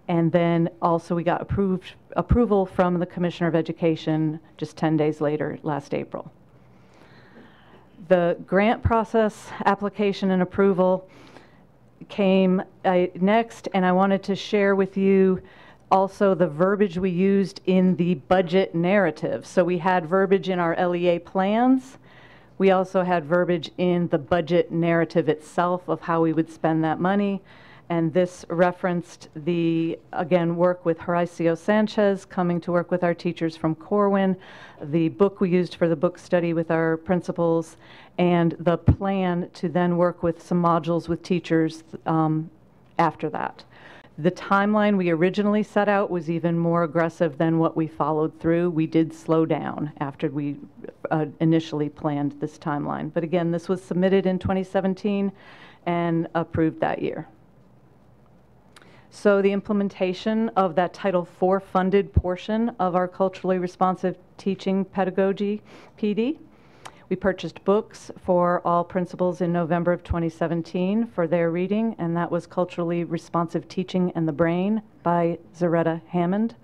And then also we got approval from the Commissioner of Education just 10 days later, last April. The grant process, application and approval came next, and I wanted to share with you also the verbiage we used in the budget narrative. So we had verbiage in our LEA plans. We also had verbiage in the budget narrative itself of how we would spend that money. And this referenced the, again, work with Horacio Sanchez, coming to work with our teachers from Corwin, the book we used for the book study with our principals, and the plan to then work with some modules with teachers after that. The timeline we originally set out was even more aggressive than what we followed through. We did slow down after we initially planned this timeline. But again, this was submitted in 2017 and approved that year. So the implementation of that Title IV funded portion of our culturally responsive teaching pedagogy PD. We purchased books for all principals in November of 2017 for their reading, and that was Culturally Responsive Teaching and the Brain by Zaretta Hammond.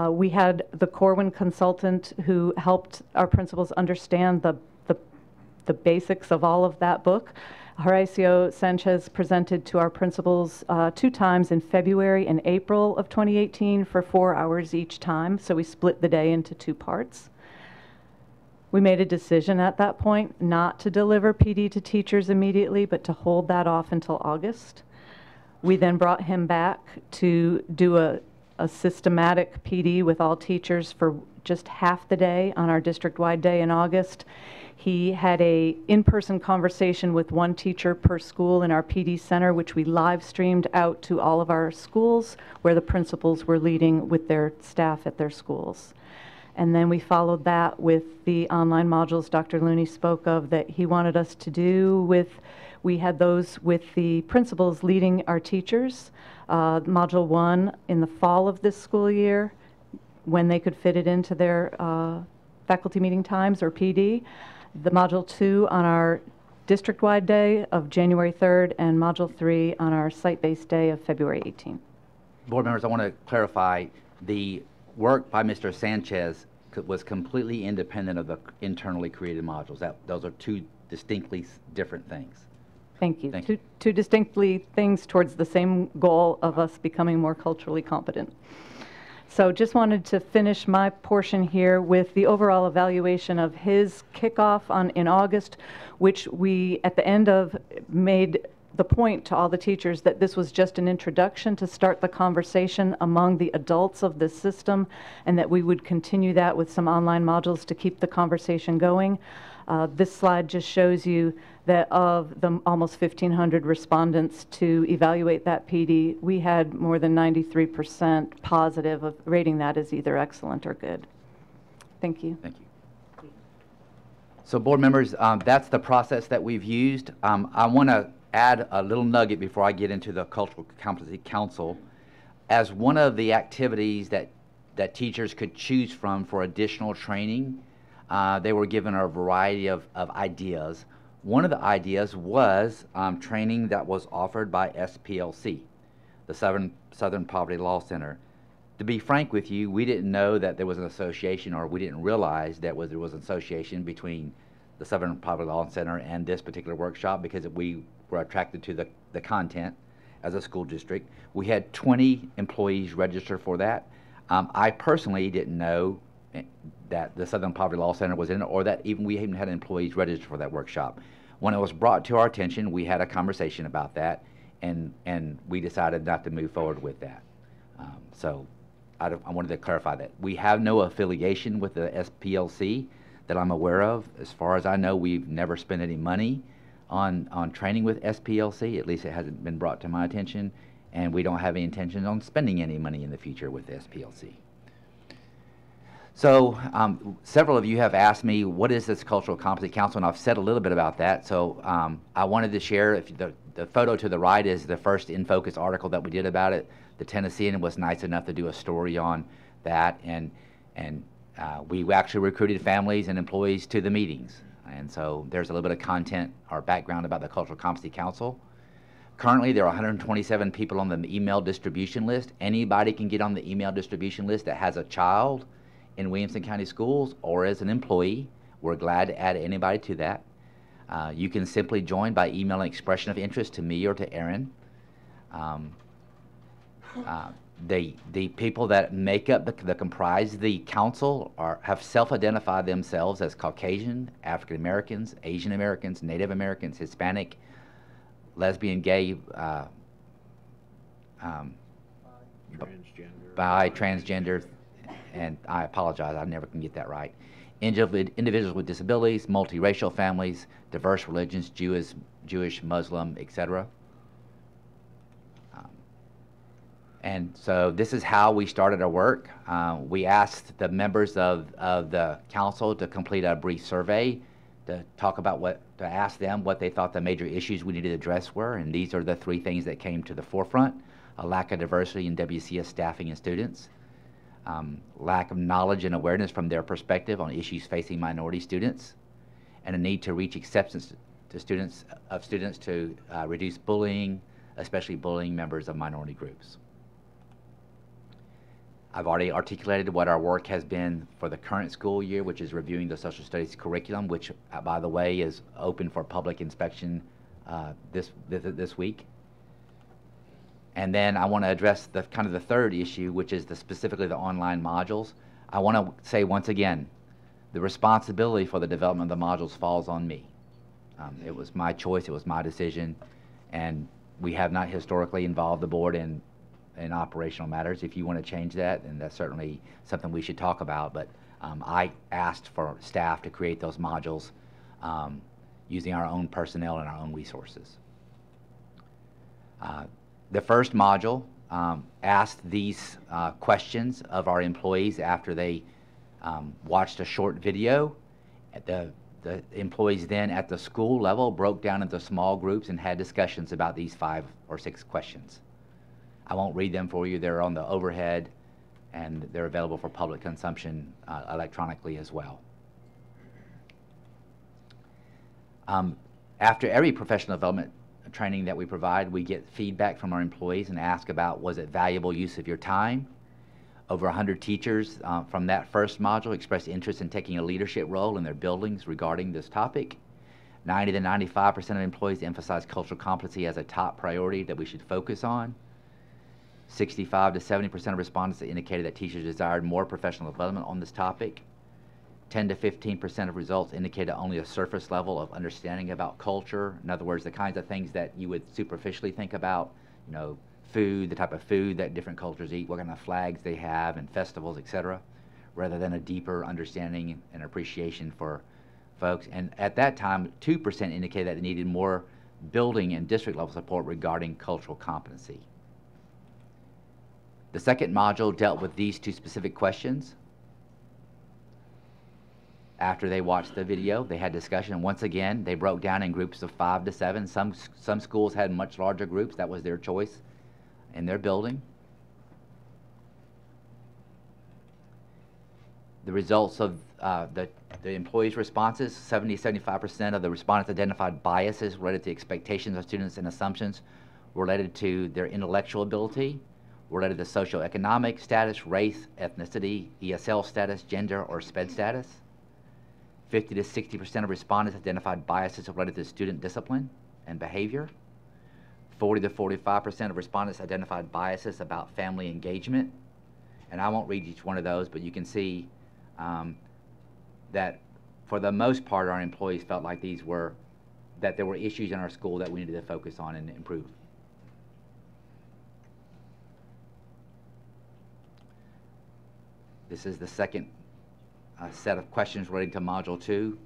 We had the Corwin consultant who helped our principals understand the basics of all of that book. Horacio Sanchez presented to our principals 2 times in February and April of 2018 for 4 hours each time, so we split the day into 2 parts. We made a decision at that point not to deliver PD to teachers immediately, but to hold that off until August. We then brought him back to do a systematic PD with all teachers for just half the day on our district-wide day in August. He had a in-person conversation with 1 teacher per school in our PD center, which we live streamed out to all of our schools where the principals were leading with their staff at their schools. And then we followed that with the online modules Dr. Looney spoke of that he wanted us to do with, we had those with the principals leading our teachers. Module 1 in the fall of this school year, when they could fit it into their faculty meeting times or PD. The Module 2 on our district-wide day of January 3rd, and Module 3 on our site-based day of February 18th. Board members, I want to clarify, the work by Mr. Sanchez was completely independent of the internally created modules. Those are two distinctly different things. Thank you. Thank you. Two distinctly things towards the same goal of us becoming more culturally competent. So just wanted to finish my portion here with the overall evaluation of his kickoff in August, which we at the end of made the point to all the teachers that this was just an introduction to start the conversation among the adults of this system, and that we would continue that with some online modules to keep the conversation going. This slide just shows you that of the almost 1,500 respondents to evaluate that PD, we had more than 93% positive of rating that as either excellent or good. Thank you. Thank you. So board members, that's the process that we've used. I want to add a little nugget before I get into the Cultural Competency Council. As one of the activities that teachers could choose from for additional training, they were given a variety of ideas. One of the ideas was training that was offered by SPLC, the Southern Poverty Law Center. To be frank with you, we didn't know that there was an association, or we didn't realize that there was an association between the Southern Poverty Law Center and this particular workshop, because we were attracted to the content as a school district. We had 20 employees register for that. I personally didn't know that the Southern Poverty Law Center was in it, or that we even had employees register for that workshop. When it was brought to our attention, we had a conversation about that, and we decided not to move forward with that. So I wanted to clarify that. We have no affiliation with the SPLC that I'm aware of. As far as I know, we've never spent any money on training with SPLC. At least it hasn't been brought to my attention, and we don't have any intention on spending any money in the future with SPLC. So several of you have asked me, what is this Cultural Competency Council? And I've said a little bit about that. So I wanted to share, if the photo to the right is the first In Focus article that we did about it. The Tennessean was nice enough to do a story on that, and we actually recruited families and employees to the meetings. And so there's a little bit of content or background about the Cultural Competency Council. Currently, there are 127 people on the email distribution list. Anybody can get on the email distribution list that has a child in Williamson County Schools or as an employee. We're glad to add anybody to that. You can simply join by emailing expression of interest to me or to Aaron. The people that make up that comprise the council have self-identified themselves as Caucasian, African Americans, Asian Americans, Native Americans, Hispanic, lesbian, gay, transgender, and I apologize, I never can get that right. Individuals with disabilities, multiracial families, diverse religions, Jewish, Muslim, etc. And so this is how we started our work. We asked the members of the council to complete a brief survey to talk about to ask them what they thought the major issues we needed to address were, and these are the three things that came to the forefront: a lack of diversity in WCS staffing and students, lack of knowledge and awareness from their perspective on issues facing minority students, and a need to reach acceptance to students to reduce bullying, especially bullying members of minority groups. I've already articulated what our work has been for the current school year, which is reviewing the social studies curriculum, which, by the way, is open for public inspection this week. And then I want to address the third issue, which is specifically the online modules. I want to say once again, the responsibility for the development of the modules falls on me. It was my choice, it was my decision, and we have not historically involved the board in operational matters. If you want to change that, then that's certainly something we should talk about. But I asked for staff to create those modules using our own personnel and our own resources. The first module asked these questions of our employees after they watched a short video. The employees then at the school level broke down into small groups and had discussions about these 5 or 6 questions. I won't read them for you. They're on the overhead, and they're available for public consumption electronically as well. After every professional development training that we provide, we get feedback from our employees and ask about, was it valuable use of your time? Over 100 teachers from that first module expressed interest in taking a leadership role in their buildings regarding this topic. 90 to 95% of employees emphasize cultural competency as a top priority that we should focus on. 65 to 70% of respondents indicated that teachers desired more professional development on this topic. 10 to 15% of results indicated only a surface level of understanding about culture. In other words, the kinds of things that you would superficially think about, you know, food, the type of food that different cultures eat, what kind of flags they have and festivals, etc., rather than a deeper understanding and appreciation for folks. And at that time, 2% indicated that they needed more building and district level support regarding cultural competency. The second module dealt with these 2 specific questions. After they watched the video, they had discussion. Once again, they broke down in groups of 5 to 7. Some schools had much larger groups. That was their choice in their building. The results of the employees' responses, 70-75% of the respondents identified biases related to expectations of students and assumptions related to their intellectual ability, related to socioeconomic status, race, ethnicity, ESL status, gender, or SPED status. 50 to 60% of respondents identified biases related to student discipline and behavior. 40 to 45% of respondents identified biases about family engagement. And I won't read each one of those, but you can see that for the most part, our employees felt like that there were issues in our school that we needed to focus on and improve. This is the second set of questions relating to Module 2.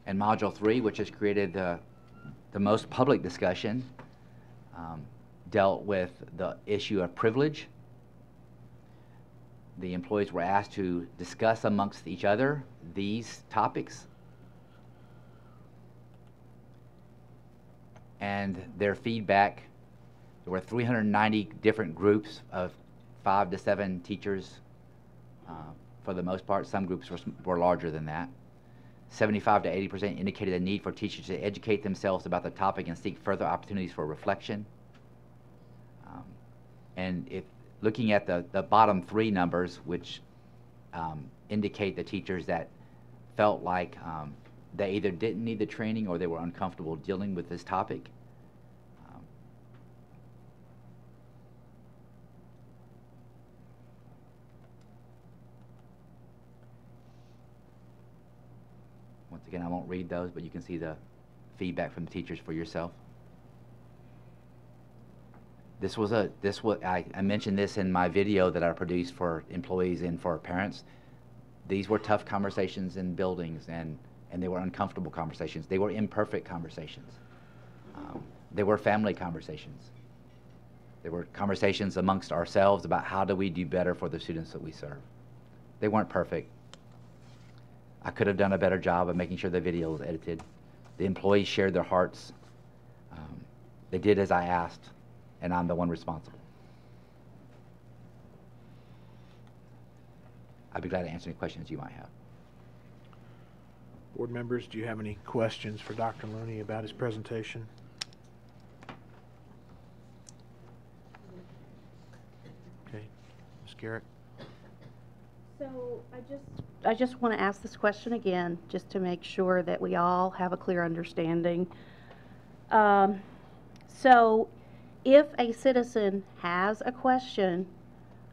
And Module 3, which has created the most public discussion, dealt with the issue of privilege. The employees were asked to discuss amongst each other these topics and their feedback. There were 390 different groups of 5 to 7 teachers for the most part. Some groups were larger than that. 75 to 80% indicated a need for teachers to educate themselves about the topic and seek further opportunities for reflection. And if looking at the bottom 3 numbers, which indicate the teachers that felt like they either didn't need the training or they were uncomfortable dealing with this topic. Once again, I won't read those, but you can see the feedback from the teachers for yourself. I mentioned this in my video that I produced for employees and for parents. These were tough conversations in buildings, and they were uncomfortable conversations. They were imperfect conversations. They were family conversations. They were conversations amongst ourselves about how do we do better for the students that we serve. They weren't perfect. I could have done a better job of making sure the video was edited. The employees shared their hearts. They did as I asked, and I'm the one responsible. I'd be glad to answer any questions you might have. Board members, do you have any questions for Dr. Looney about his presentation? Okay, Ms. Garrett. So I just want to ask this question again, just to make sure that we all have a clear understanding. So if a citizen has a question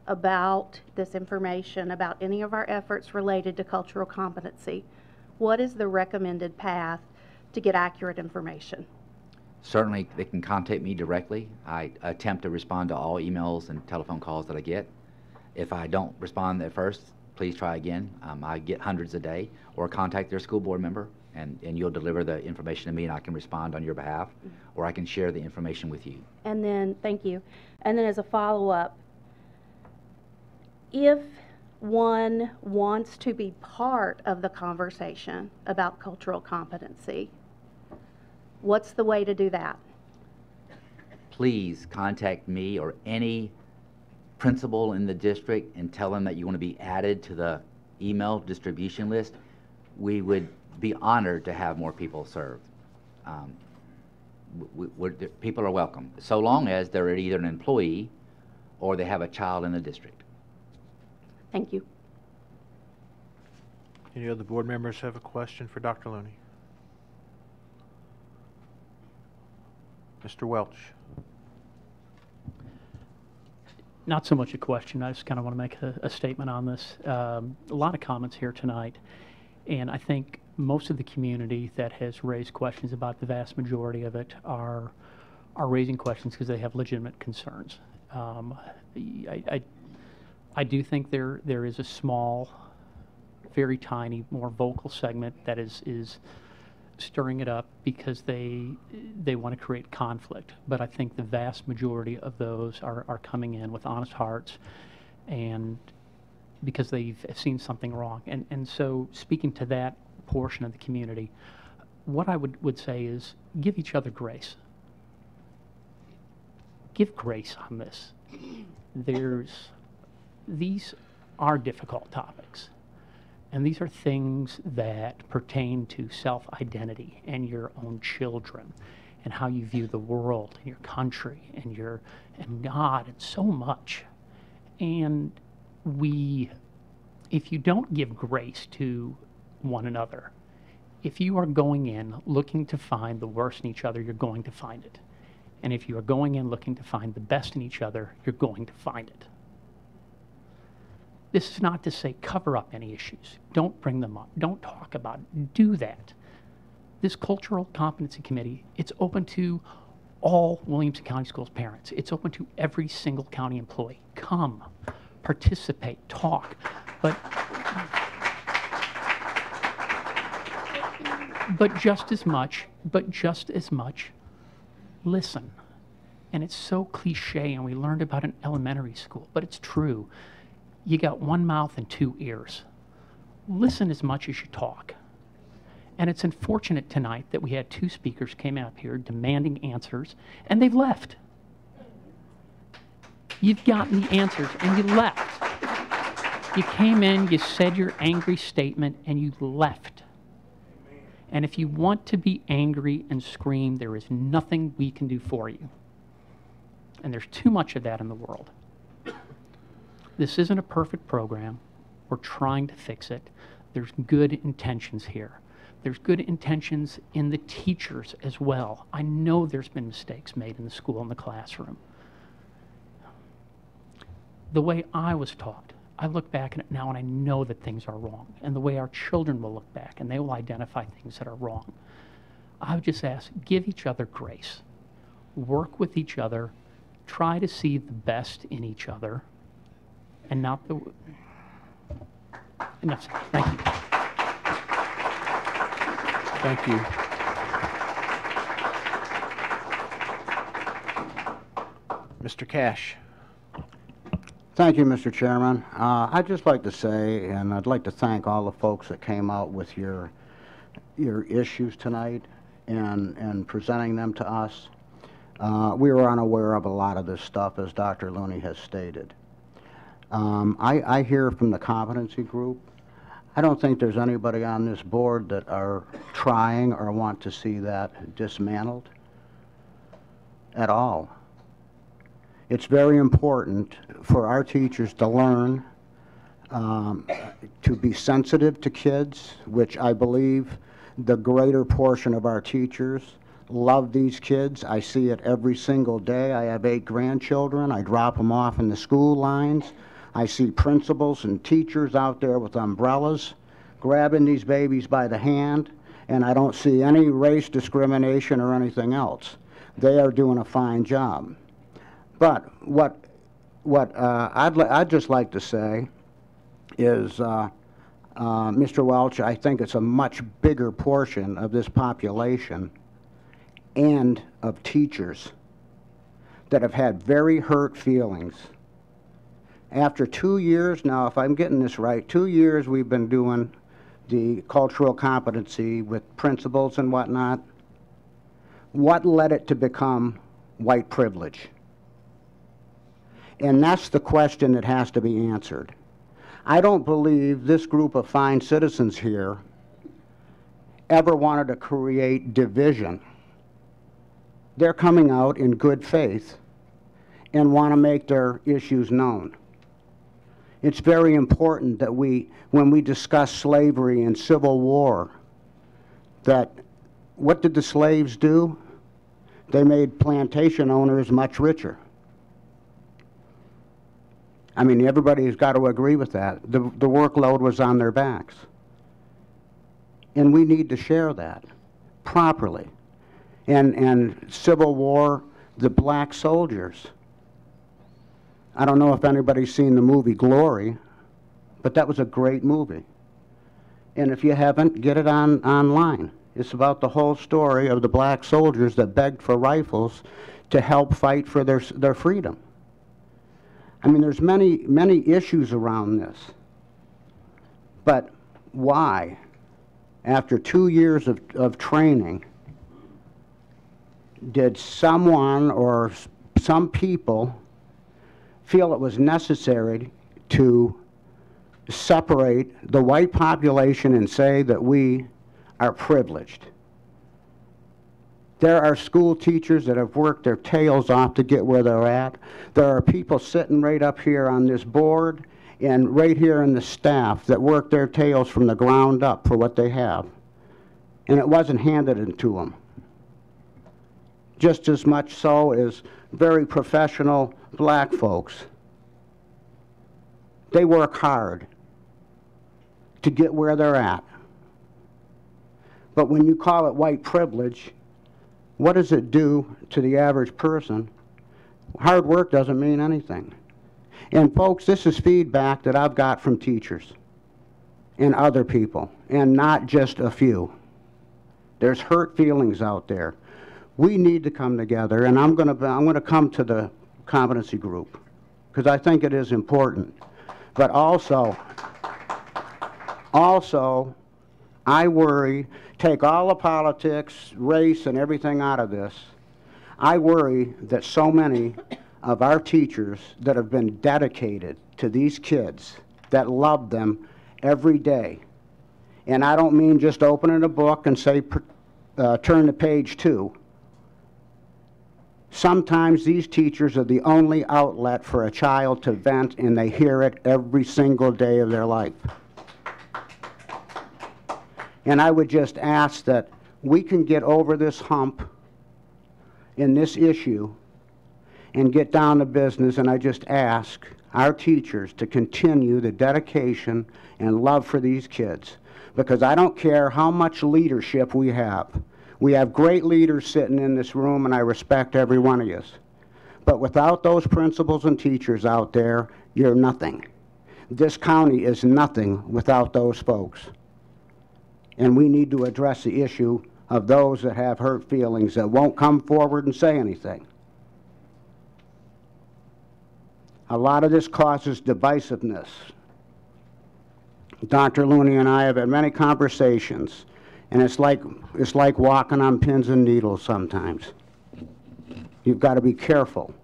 about this information, about any of our efforts related to cultural competency, what is the recommended path to get accurate information? Certainly, they can contact me directly. I attempt to respond to all emails and telephone calls that I get. If I don't respond at first, please try again. I get hundreds a day, or contact their school board member, and you'll deliver the information to me, and I can respond on your behalf, or I can share the information with you. And then, thank you. And then as a follow-up, if one wants to be part of the conversation about cultural competency, what's the way to do that? Please contact me or any principal in the district and tell them that you want to be added to the email distribution list. We would be honored to have more people served. People are welcome, so long as they're either an employee or they have a child in the district. Thank you. Any other board members have a question for Dr. Looney? Mr. Welch. Not so much a question. I just kind of want to make a statement on this. A lot of comments here tonight, and I think most of the community that has raised questions about the vast majority of it are raising questions because they have legitimate concerns. I do think there is a small, very tiny, more vocal segment that is stirring it up because they want to create conflict. But I think the vast majority of those are coming in with honest hearts and because they've seen something wrong. And so speaking to that portion of the community, what I would say is give each other grace. Give grace on this. These are difficult topics. And these are things that pertain to self-identity and your own children and how you view the world and your country and God and so much. And if you don't give grace to one another, if you are going in looking to find the worst in each other, you're going to find it. And if you are going in looking to find the best in each other, you're going to find it. This is not to say cover up any issues. Don't bring them up. Don't talk about it. Do that. This Cultural Competency Committee, it's open to all Williamson County Schools parents. It's open to every single county employee. Come, participate, talk. But just as much, listen. And it's so cliche, and we learned about it in elementary school, but it's true. You got one mouth and two ears. Listen as much as you talk. And it's unfortunate tonight that we had two speakers came up here demanding answers, and they've left. You've gotten the answers, and you left. You came in, you said your angry statement, and you left. And if you want to be angry and scream, there is nothing we can do for you. And there's too much of that in the world. This isn't a perfect program. We're trying to fix it. There's good intentions here. There's good intentions in the teachers as well. I know there's been mistakes made in the school and the classroom. The way I was taught, I look back at it now and I know that things are wrong. And the way our children will look back and they will identify things that are wrong. I would just ask, give each other grace. Work with each other. Try to see the best in each other. And not the... Enough. Thank you. Thank you. Mr. Cash. Thank you, Mr. Chairman. I'd just like to say, and I'd like to thank all the folks that came out with your issues tonight and presenting them to us. We were unaware of a lot of this stuff, as Dr. Looney has stated. I hear from the competency group, I don't think there's anybody on this board that are trying or want to see that dismantled at all. It's very important for our teachers to learn to be sensitive to kids, which I believe the greater portion of our teachers love these kids. I see it every single day. I have 8 grandchildren. I drop them off in the school lines. I see principals and teachers out there with umbrellas grabbing these babies by the hand, and I don't see any race discrimination or anything else. They are doing a fine job. But what I'd just like to say is, Mr. Welch, I think it's a much bigger portion of this population and of teachers that have had very hurt feelings. After 2 years now, if I'm getting this right, 2 years we've been doing the cultural competency with principals and whatnot. What led it to become white privilege? And that's the question that has to be answered. I don't believe this group of fine citizens here ever wanted to create division. They're coming out in good faith and want to make their issues known. It's very important that when we discuss slavery and Civil War, that what did the slaves do? They made plantation owners much richer. I mean, everybody's got to agree with that. The workload was on their backs. And we need to share that properly. And Civil War, the black soldiers. I don't know if anybody's seen the movie Glory, but that was a great movie. And if you haven't, get it online. It's about the whole story of the black soldiers that begged for rifles to help fight for their freedom. I mean, there's many issues around this. But why, after 2 years of training, did someone or some people feel it was necessary to separate the white population and say that we are privileged? There are school teachers that have worked their tails off to get where they're at. There are people sitting right up here on this board and right here in the staff that work their tails from the ground up for what they have. And it wasn't handed to them. Just as much so as very professional black folks. They work hard to get where they're at. But when you call it white privilege, what does it do to the average person? Hard work doesn't mean anything. And folks, this is feedback that I've got from teachers and other people, and not just a few. There's hurt feelings out there. We need to come together, and I'm going to come to the competency group because I think it is important. But also, I worry, take all the politics, race, and everything out of this. I worry that so many of our teachers that have been dedicated to these kids, that love them every day, and I don't mean just opening a book and say, turn to page 2. Sometimes these teachers are the only outlet for a child to vent, and they hear it every single day of their life. And I would just ask that we can get over this hump in this issue and get down to business, and I just ask our teachers to continue the dedication and love for these kids, because I don't care how much leadership we have. We have great leaders sitting in this room, and I respect every one of you. But without those principals and teachers out there, you're nothing. This county is nothing without those folks. And we need to address the issue of those that have hurt feelings that won't come forward and say anything. A lot of this causes divisiveness. Dr. Looney and I have had many conversations, and it's like walking on pins and needles sometimes. You've got to be careful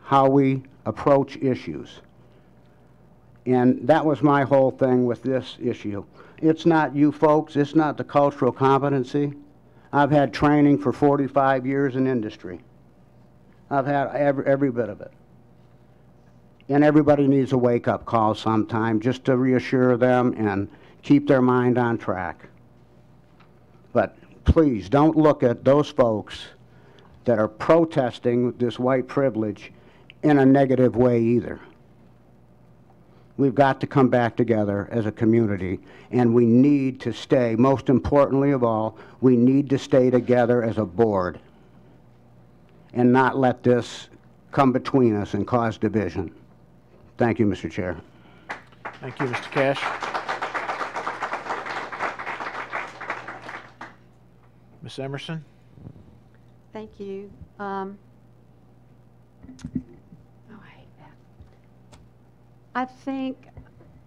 how we approach issues. And that was my whole thing with this issue. It's not you folks, it's not the cultural competency. I've had training for 45 years in industry. I've had every bit of it. And everybody needs a wake-up call sometime just to reassure them and keep their mind on track. But please don't look at those folks that are protesting this white privilege in a negative way either. We've got to come back together as a community, and we need to stay, most importantly of all, we need to stay together as a board and not let this come between us and cause division. Thank you, Mr. Chair. Thank you, Mr. Cash. Ms. Emerson? Thank you. I think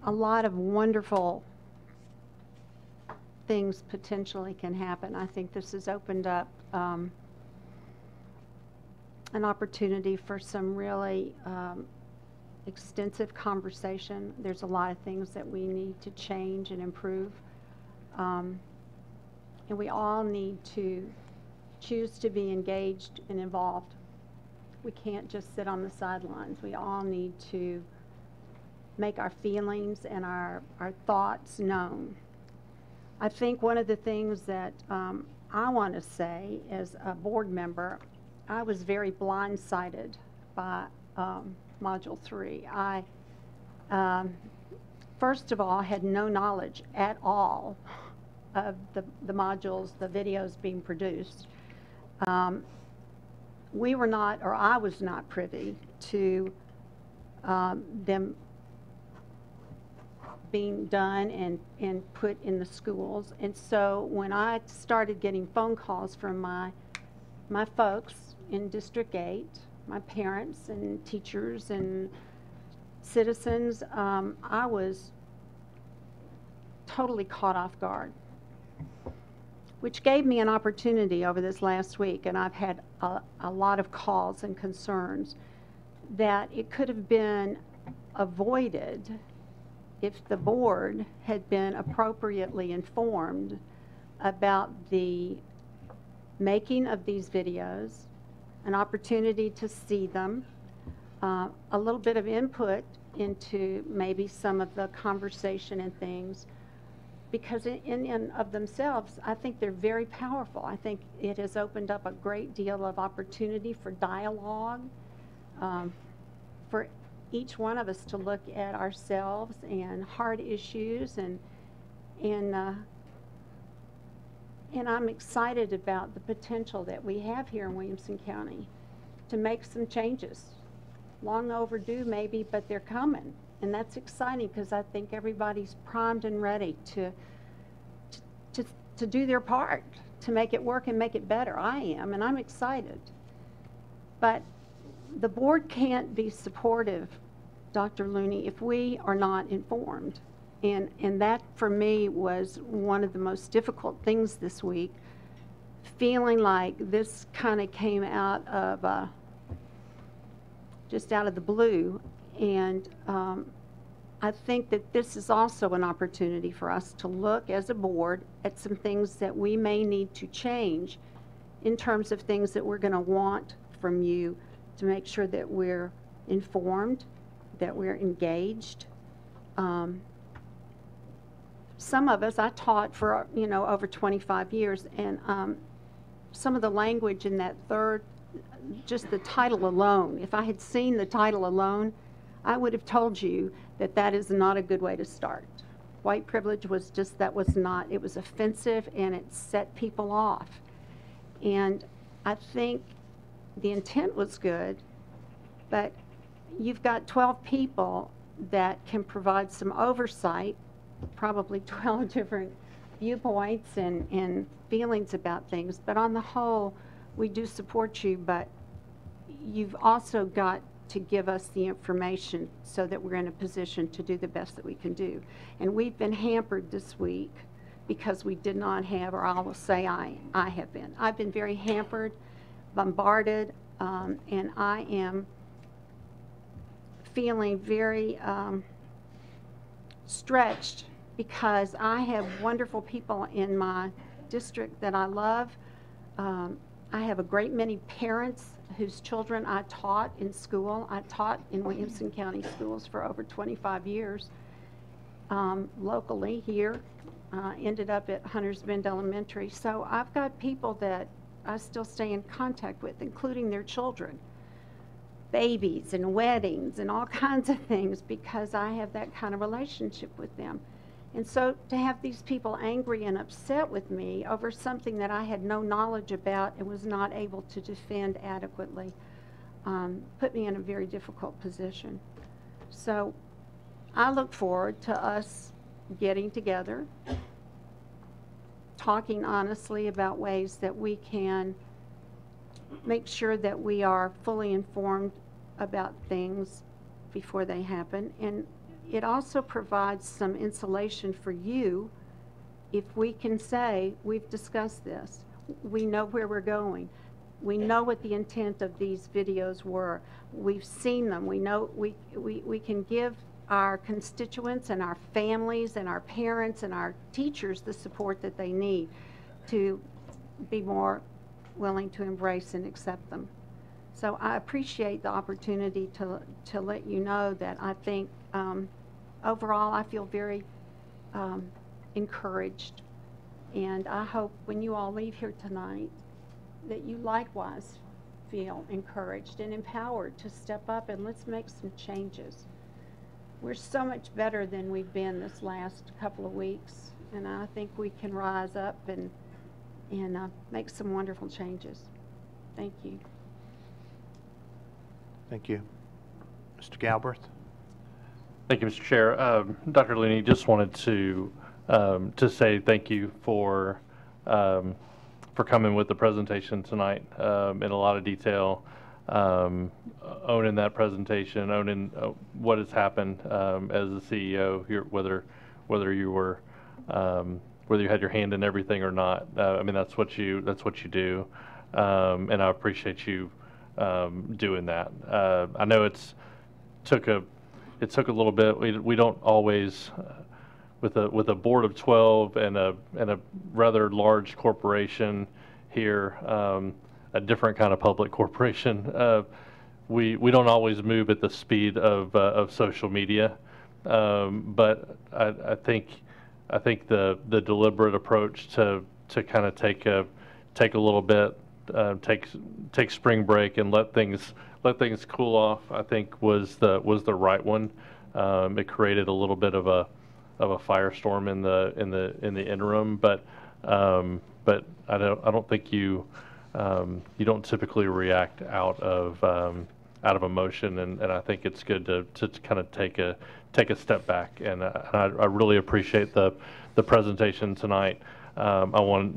a lot of wonderful things potentially can happen. I think this has opened up an opportunity for some really extensive conversation. There's a lot of things that we need to change and improve. And we all need to choose to be engaged and involved. We can't just sit on the sidelines. We all need to make our feelings and our thoughts known. I think one of the things that I want to say as a board member, I was very blindsided by Module 3. I, first of all, had no knowledge at all of the modules, the videos being produced. We were not, or I was not privy to them being done and put in the schools. And so when I started getting phone calls from my folks in District 8, my parents and teachers and citizens, I was totally caught off guard, which gave me an opportunity over this last week, and I've had a lot of calls and concerns that it could have been avoided if the board had been appropriately informed about the making of these videos, an opportunity to see them, a little bit of input into maybe some of the conversation and things, because in and of themselves, I think they're very powerful. I think it has opened up a great deal of opportunity for dialogue, for each one of us to look at ourselves and hard issues, and I'm excited about the potential that we have here in Williamson County to make some changes. Long overdue maybe, but they're coming. And that's exciting because I think everybody's primed and ready to do their part, to make it work and make it better. I am, and I'm excited. But the board can't be supportive, Dr. Looney, if we are not informed. And that, for me, was one of the most difficult things this week, feeling like this kind of came out of, just out of the blue. And I think that this is also an opportunity for us to look as a board at some things that we may need to change in terms of things that we're going to want from you to make sure that we're informed, that we're engaged. Some of us, I taught for, over 25 years, and some of the language in that third, just the title alone, if I had seen the title alone, I would have told you that that is not a good way to start. White privilege was just, that was not, it was offensive and it set people off. And I think the intent was good, but you've got 12 people that can provide some oversight, probably 12 different viewpoints and feelings about things. But on the whole, we do support you, but you've also got to give us the information so that we're in a position to do the best that we can do. And we've been hampered this week because we did not have, or I will say I have been. I've been very hampered, bombarded, and I am feeling very stretched because I have wonderful people in my district that I love. I have a great many parents whose children I taught in school. I taught in Williamson County schools for over 25 years, locally here. Ended up at Hunters Bend Elementary. So I've got people that I still stay in contact with, including their children, babies and weddings and all kinds of things, because I have that kind of relationship with them. And so to have these people angry and upset with me over something that I had no knowledge about and was not able to defend adequately put me in a very difficult position. So I look forward to us getting together, talking honestly about ways that we can make sure that we are fully informed about things before they happen. And it also provides some insulation for you if we can say, we've discussed this, we know where we're going, we know what the intent of these videos were, we've seen them, we know we can give our constituents and our families and our parents and our teachers the support that they need to be more willing to embrace and accept them. So I appreciate the opportunity to let you know that I think overall I feel very encouraged, and I hope when you all leave here tonight that you likewise feel encouraged and empowered to step up and let's make some changes. We're so much better than we've been this last couple of weeks, and I think we can rise up and make some wonderful changes. Thank you. Thank you. Mr. Galbraith? Thank you, Mr. Chair. Dr. Looney, just wanted to say thank you for coming with the presentation tonight in a lot of detail, owning that presentation, owning what has happened as the CEO here, whether you had your hand in everything or not. I mean, that's what you do, and I appreciate you doing that. I know it took a little bit. We don't always, with a board of 12 and a rather large corporation here, a different kind of public corporation, we don't always move at the speed of social media. But I think the deliberate approach to kind of take a little bit, take spring break and let things cool off, I think was the right one. It created a little bit of a firestorm in the interim, but I don't think you don't typically react out of emotion, and I think it's good to kind of take a step back, and I really appreciate the presentation tonight. I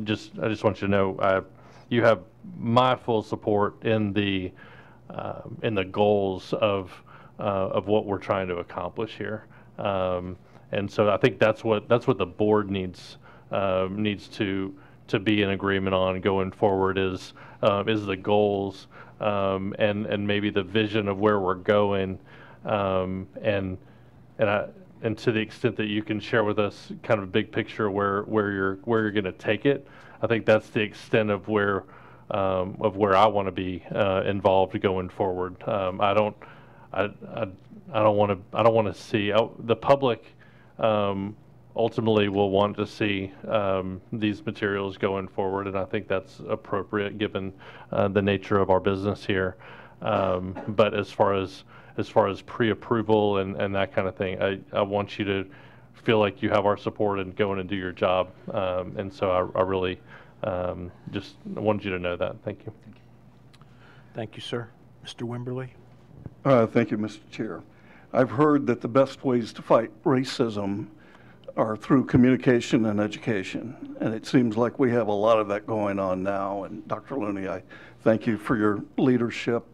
just want you to know you have my full support in the goals of what we're trying to accomplish here, and so I think that's what the board needs to be in agreement on going forward is the goals and maybe the vision of where we're going, and to the extent that you can share with us kind of a big picture where you're going to take it. I think that's the extent of where I want to be involved going forward. I don't want to see the public ultimately will want to see these materials going forward, and I think that's appropriate given the nature of our business here. But as far as pre-approval and that kind of thing, I want you to feel like you have our support and go in and do your job. And so I really just wanted you to know that. Thank you. Thank you, sir. Mr. Wimberly? Thank you, Mr. Chair. I've heard that the best ways to fight racism are through communication and education, and it seems like we have a lot of that going on now. And Dr. Looney, I thank you for your leadership.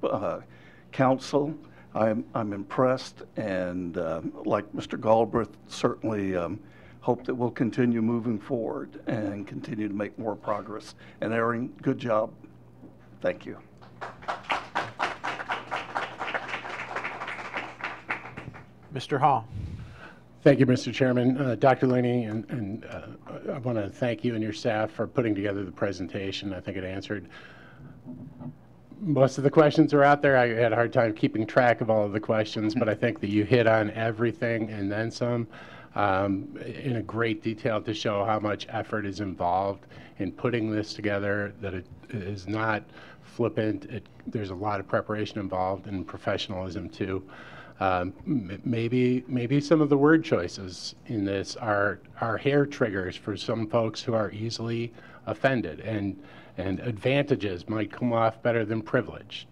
Counsel, I'm impressed, and like Mr. Galbraith, certainly hope that we'll continue moving forward and continue to make more progress. And Erin, good job. Thank you. Mr. Hall. Thank you, Mr. Chairman. Dr. Looney, and I want to thank you and your staff for putting together the presentation. I think it answered most of the questions are out there. I had a hard time keeping track of all of the questions, but I think that you hit on everything and then some in a great detail to show how much effort is involved in putting this together, that it is not flippant. There's a lot of preparation involved and professionalism too. Maybe some of the word choices in this are hair triggers for some folks who are easily offended, and advantages might come off better than privilege.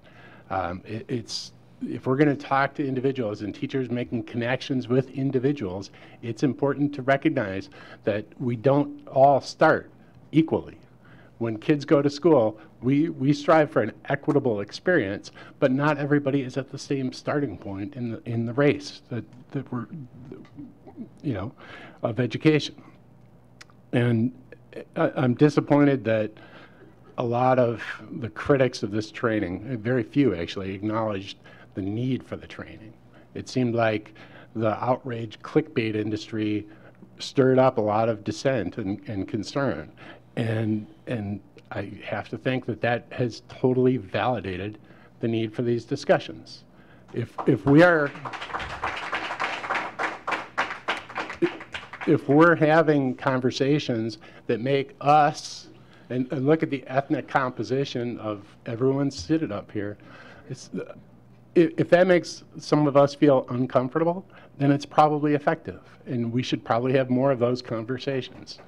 It's if we're going to talk to individuals and teachers making connections with individuals, it's important to recognize that we don't all start equally. When kids go to school, we strive for an equitable experience, but not everybody is at the same starting point in the race that we're, you know, of education. And I'm disappointed that a lot of the critics of this training, very few actually, acknowledged the need for the training. It seemed like the outrage clickbait industry stirred up a lot of dissent and concern. And I have to think that that has totally validated the need for these discussions. If we're having conversations that make us, and look at the ethnic composition of everyone sitting up here, if that makes some of us feel uncomfortable, then it's probably effective, and we should probably have more of those conversations.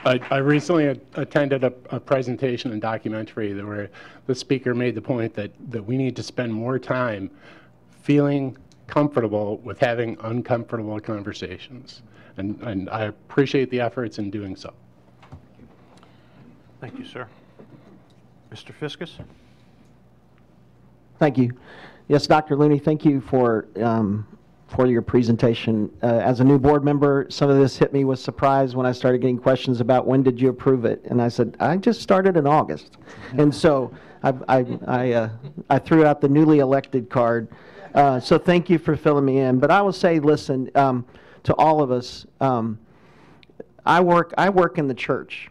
I recently attended a presentation and documentary where the speaker made the point that we need to spend more time feeling comfortable with having uncomfortable conversations. And I appreciate the efforts in doing so. Thank you, sir. Mr. Fiskus? Thank you. Yes, Dr. Looney, thank you for your presentation. As a new board member, some of this hit me with surprise when I started getting questions about when did you approve it, and I said I just started in August, and so I threw out the newly elected card. So thank you for filling me in. But I will say, listen, to all of us, I work in the church,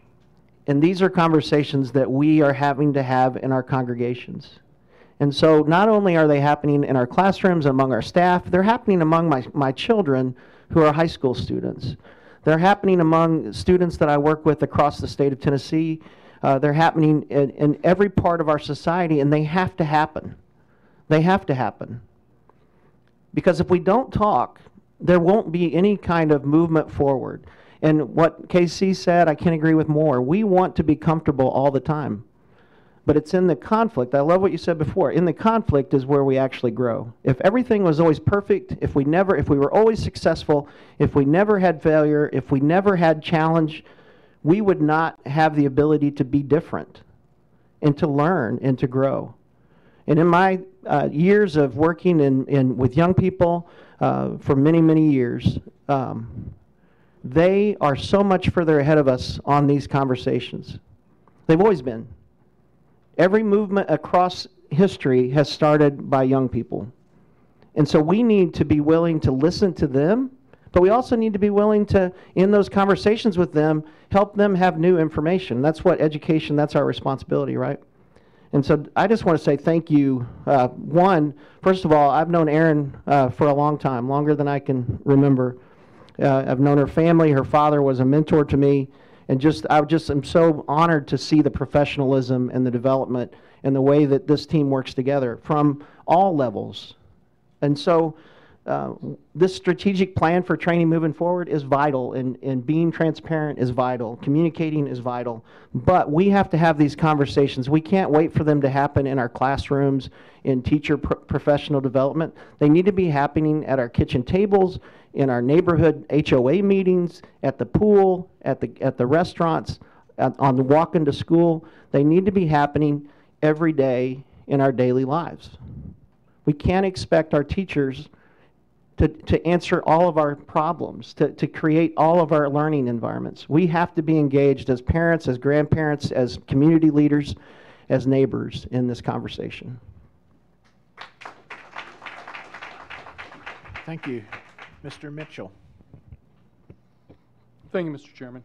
and these are conversations that we are having to have in our congregations. And so not only are they happening in our classrooms, among our staff, they're happening among my children who are high school students. They're happening among students that I work with across the state of Tennessee. They're happening in every part of our society, and they have to happen. They have to happen. Because if we don't talk, there won't be any kind of movement forward. And what KC said, I can't agree with more. We want to be comfortable all the time. But it's in the conflict. I love what you said before. In the conflict is where we actually grow. If everything was always perfect, if we were always successful, if we never had failure, if we never had challenge, we would not have the ability to be different and to learn and to grow. And in my years of working with young people for many, many years, they are so much further ahead of us on these conversations. They've always been. Every movement across history has started by young people. And so we need to be willing to listen to them, but we also need to be willing to, in those conversations with them, help them have new information. That's what education, that's our responsibility, right? And so I just want to say thank you. First of all, I've known Erin for a long time, longer than I can remember. I've known her family. Her father was a mentor to me. And I am so honored to see the professionalism and the development and the way that this team works together from all levels. And so this strategic plan for training moving forward is vital, and being transparent is vital. Communicating is vital. But we have to have these conversations. We can't wait for them to happen in our classrooms, in teacher professional development. They need to be happening at our kitchen tables, in our neighborhood HOA meetings, at the pool, at the restaurants, on the walk into school. They need to be happening every day in our daily lives. We can't expect our teachers to answer all of our problems, to create all of our learning environments. We have to be engaged as parents, as grandparents, as community leaders, as neighbors in this conversation. Thank you. Mr. Mitchell. Thank you, Mr. Chairman.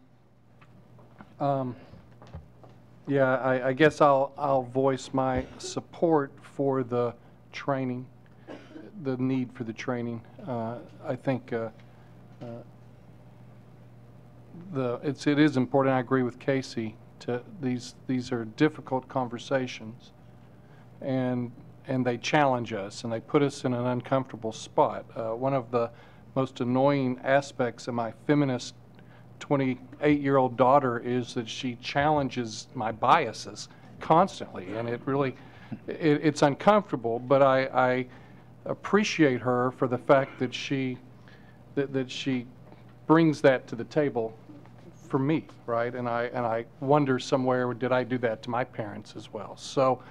I guess I'll voice my support for the training, the need for the training. I think it is important. I agree with Casey. These are difficult conversations, and they challenge us, and they put us in an uncomfortable spot. One of the most annoying aspects of my feminist 28-year-old daughter is that she challenges my biases constantly, and it really it's uncomfortable, but I appreciate her for the fact that she brings that to the table for me, right? And I wonder somewhere, did I do that to my parents as well? So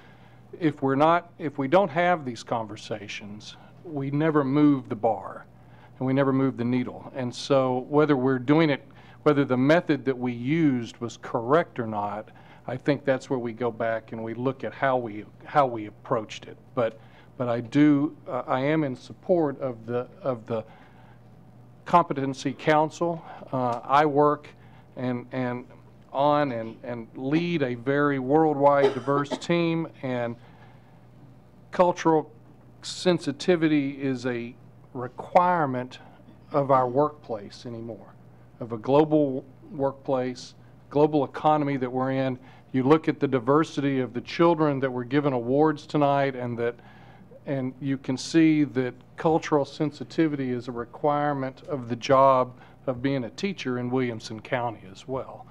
if we don't have these conversations, we never move the bar and we never move the needle. And so whether we're doing it, whether the method that we used was correct or not, I think that's where we go back and we look at how we approached it. But I am in support of the Competency Council. I work and lead a very worldwide diverse team, and cultural sensitivity is a requirement of our workplace anymore, of a global workplace, global economy that we're in. You look at the diversity of the children that were given awards tonight, and you can see that cultural sensitivity is a requirement of the job of being a teacher in Williamson County as well.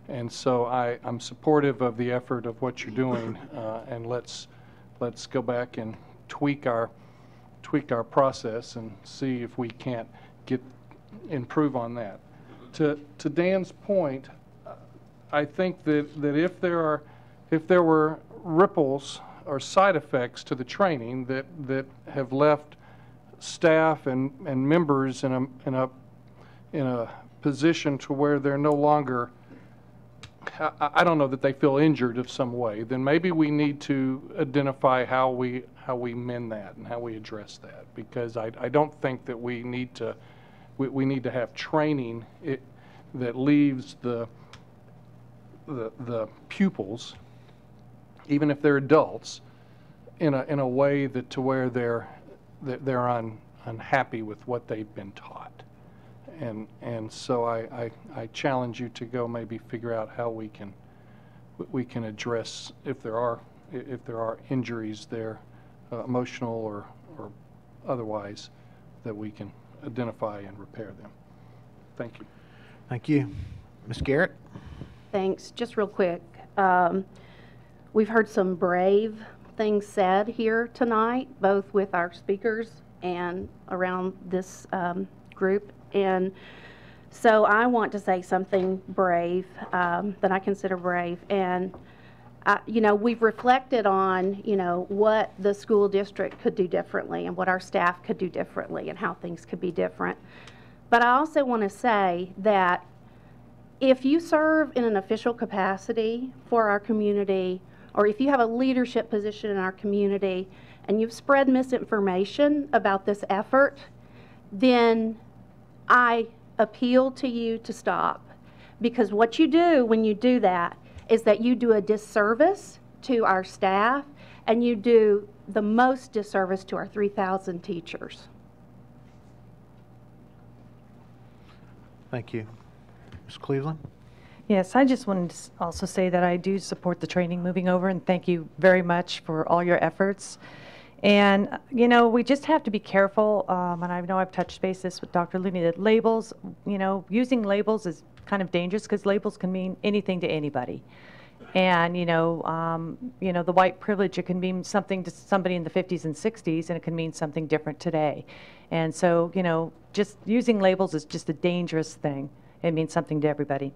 And so I'm supportive of the effort of what you're doing, and let's go back and tweak our process and see if we can't improve on that. To Dan's point, I think that if there were ripples or side effects to the training that have left staff and members in a position to where they're no longer, I don't know, that they feel injured of some way, then maybe we need to identify how we mend that and how we address that, because I don't think that we need to have training that leaves the pupils, even if they're adults, in a way that to where they're unhappy with what they've been taught. And so I challenge you to go maybe figure out how we can address if there are injuries there, emotional or otherwise, that we can identify and repair them. Thank you. Thank you. Ms. Garrett? Thanks. Just real quick. We've heard some brave things said here tonight, both with our speakers and around this group. And so I want to say something brave that I consider brave. And, we've reflected on, what the school district could do differently and what our staff could do differently and how things could be different. But I also want to say that if you serve in an official capacity for our community, or if you have a leadership position in our community and you've spread misinformation about this effort, then I appeal to you to stop. Because what you do when you do that is that you do a disservice to our staff, and you do the most disservice to our 3,000 teachers. Thank you. Ms. Cleveland? Yes, I just wanted to also say that I do support the training moving over, and thank you very much for all your efforts. And, we just have to be careful, and I know I've touched base this with Dr. Looney, that labels, using labels is kind of dangerous because labels can mean anything to anybody. And, the white privilege, it can mean something to somebody in the 50s and 60s, and it can mean something different today. And so, just using labels is just a dangerous thing. It means something to everybody.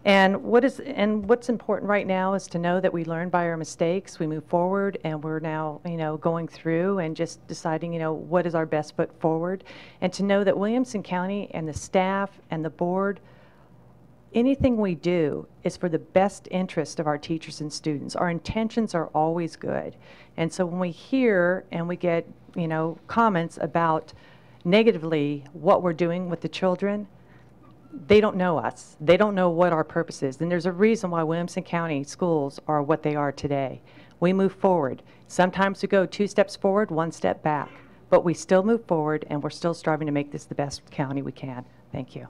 And what's important right now is to know that we learn by our mistakes, we move forward, and we're now, going through and just deciding, what is our best foot forward. And to know that Williamson County and the staff and the board, anything we do is for the best interest of our teachers and students. Our intentions are always good. And so when we hear and we get, comments about negatively what we're doing with the children, they don't know us. They don't know what our purpose is. And there's a reason why Williamson County schools are what they are today. We move forward. Sometimes we go 2 steps forward, 1 step back. But we still move forward, and we're still striving to make this the best county we can. Thank you.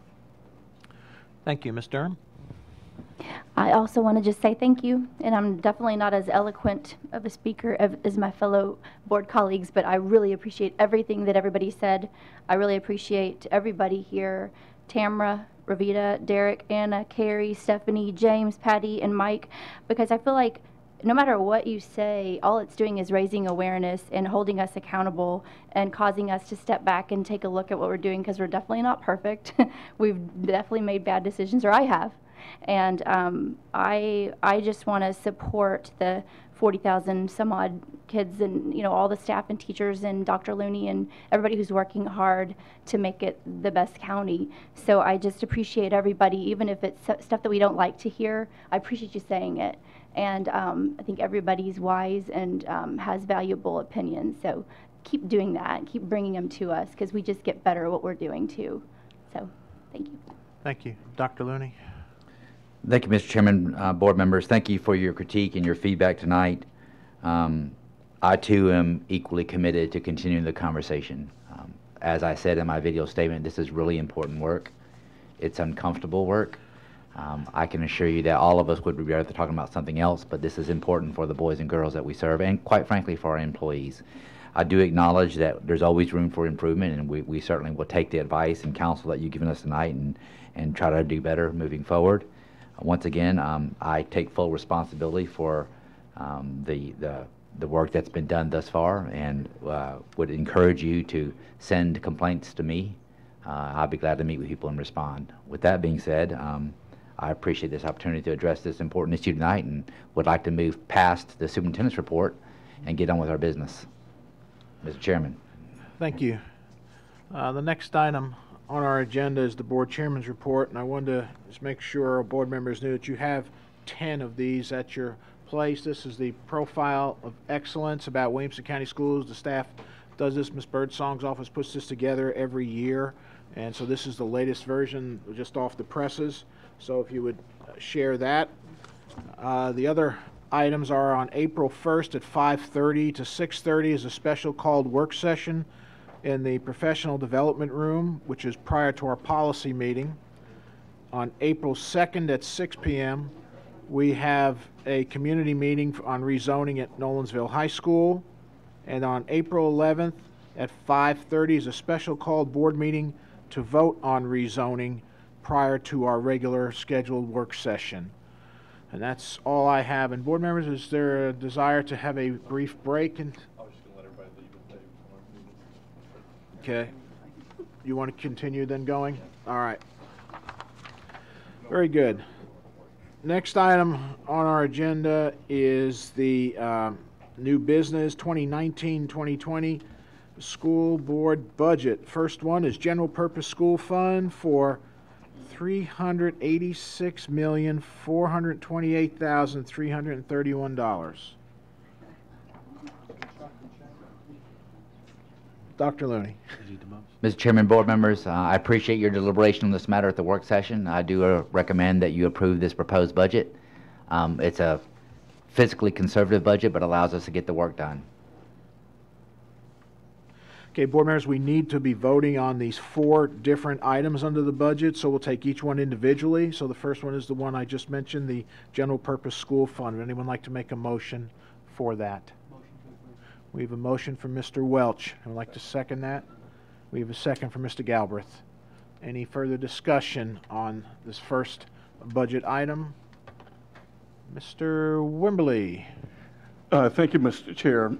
Thank you. Ms. Durham? I also want to just say thank you, and I'm definitely not as eloquent of a speaker as my fellow board colleagues, but I really appreciate everything that everybody said. I really appreciate everybody here, Tamara, Ravita, Derek, Anna, Carrie, Stephanie, James, Patty, and Mike, because I feel like no matter what you say, all it's doing is raising awareness and holding us accountable and causing us to step back and take a look at what we're doing, because we're definitely not perfect. We've definitely made bad decisions, or I have. And I just want to support the 40,000 some odd kids and, you know, all the staff and teachers and Dr. Looney and everybody who's working hard to make it the best county. So I just appreciate everybody, even if it's stuff that we don't like to hear. I appreciate you saying it. And I think everybody's wise and has valuable opinions. So keep doing that. Keep bringing them to us, because we just get better at what we're doing too. So thank you. Thank you. Dr. Looney? Thank you, Mr. Chairman, board members. Thank you for your critique and your feedback tonight. I too am equally committed to continuing the conversation. As I said in my video statement, this is really important work. It's uncomfortable work. I can assure you that all of us would be rather talking about something else, but this is important for the boys and girls that we serve, and quite frankly for our employees. I do acknowledge that there's always room for improvement, and we certainly will take the advice and counsel that you've given us tonight and try to do better moving forward. Once again, I take full responsibility for the work that's been done thus far, and would encourage you to send complaints to me. I'll be glad to meet with people and respond. With that being said, I appreciate this opportunity to address this important issue tonight, and would like to move past the superintendent's report and get on with our business. Mr. Chairman. Thank you. The next item on our agenda is the board chairman's report, and I wanted to just make sure our board members knew that you have 10 of these at your place. This is the profile of excellence about Williamson County Schools. The staff does this. Ms. Birdsong's office puts this together every year, and so this is the latest version just off the presses. So if you would share that. The other items are on April 1st at 5:30 to 6:30 is a special called work session in the professional development room, which is prior to our policy meeting. On April 2nd at 6 p.m., we have a community meeting on rezoning at Nolensville High School. And on April 11th at 5:30 is a special called board meeting to vote on rezoning prior to our regular scheduled work session. And that's all I have. And board members, is there a desire to have a brief break? And I was just going to let everybody leave and okay. You want to continue then going? All right. Very good. Next item on our agenda is the new business 2019-2020 school board budget. First one is general purpose school fund for $386,428,331. Dr. Looney. Mr. Chairman, board members, I appreciate your deliberation on this matter at the work session. I do recommend that you approve this proposed budget. It's a fiscally conservative budget, but allows us to get the work done. Okay, board members, we need to be voting on these 4 different items under the budget, so we'll take each one individually. So the first one is the one I just mentioned, the general purpose school fund. Would anyone like to make a motion for that? We have a motion from Mr. Welch. I would like to second that. We have a second from Mr. Galbraith. Any further discussion on this first budget item? Mr. Wimberly. Thank you, Mr. Chair.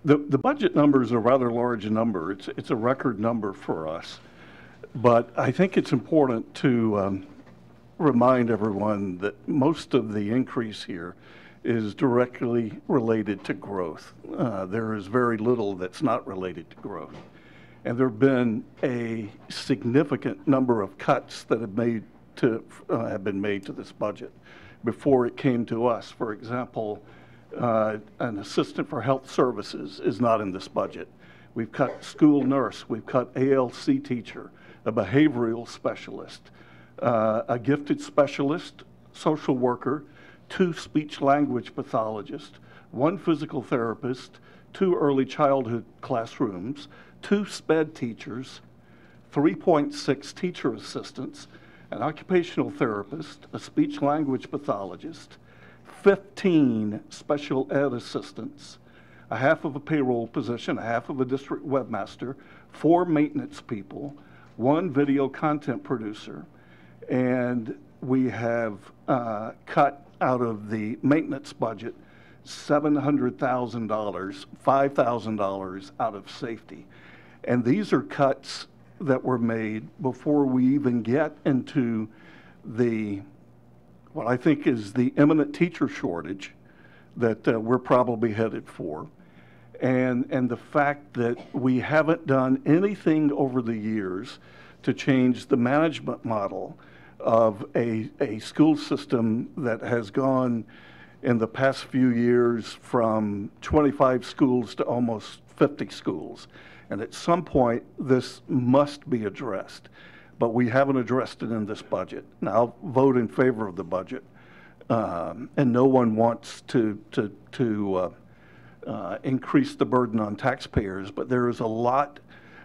The budget number is a rather large number. It's a record number for us. But I think it's important to remind everyone that most of the increase here is directly related to growth. There is very little that's not related to growth. And there have been a significant number of cuts that have been made to this budget before it came to us. For example, an assistant for health services is not in this budget. We've cut school nurse, we've cut ALC teacher, a behavioral specialist, a gifted specialist, social worker, 2 speech language pathologists, 1 physical therapist, 2 early childhood classrooms, 2 SPED teachers, 3.6 teacher assistants, an occupational therapist, a speech language pathologist, 15 special ed assistants, a half of a payroll position, a half of a district webmaster, 4 maintenance people, 1 video content producer, and we have cut out of the maintenance budget, $700,000, $5,000 out of safety. And these are cuts that were made before we even get into what I think is the imminent teacher shortage that we're probably headed for. And the fact that we haven't done anything over the years to change the management model of a school system that has gone in the past few years from 25 schools to almost 50 schools. And at some point, this must be addressed, but we haven't addressed it in this budget. Now, I'll vote in favor of the budget, and no one wants to increase the burden on taxpayers, but there is a lot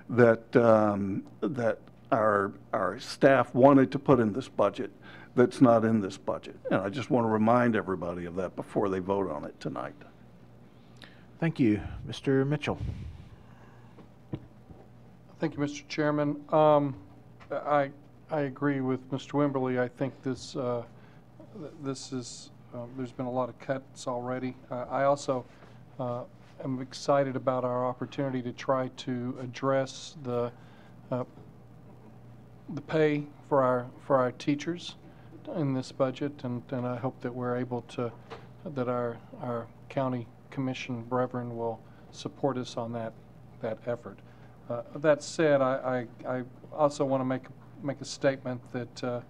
that that our staff wanted to put in this budget that's not in this budget. And I just want to remind everybody of that before they vote on it tonight. Thank you. Mr. Mitchell. Thank you, Mr. Chairman. I agree with Mr. Wimberly. I think this is there's been a lot of cuts already. I also am excited about our opportunity to try to address the pay for our teachers in this budget, and I hope that we're able to, that our county commission brethren will support us on that effort. That said, I also want to make a statement that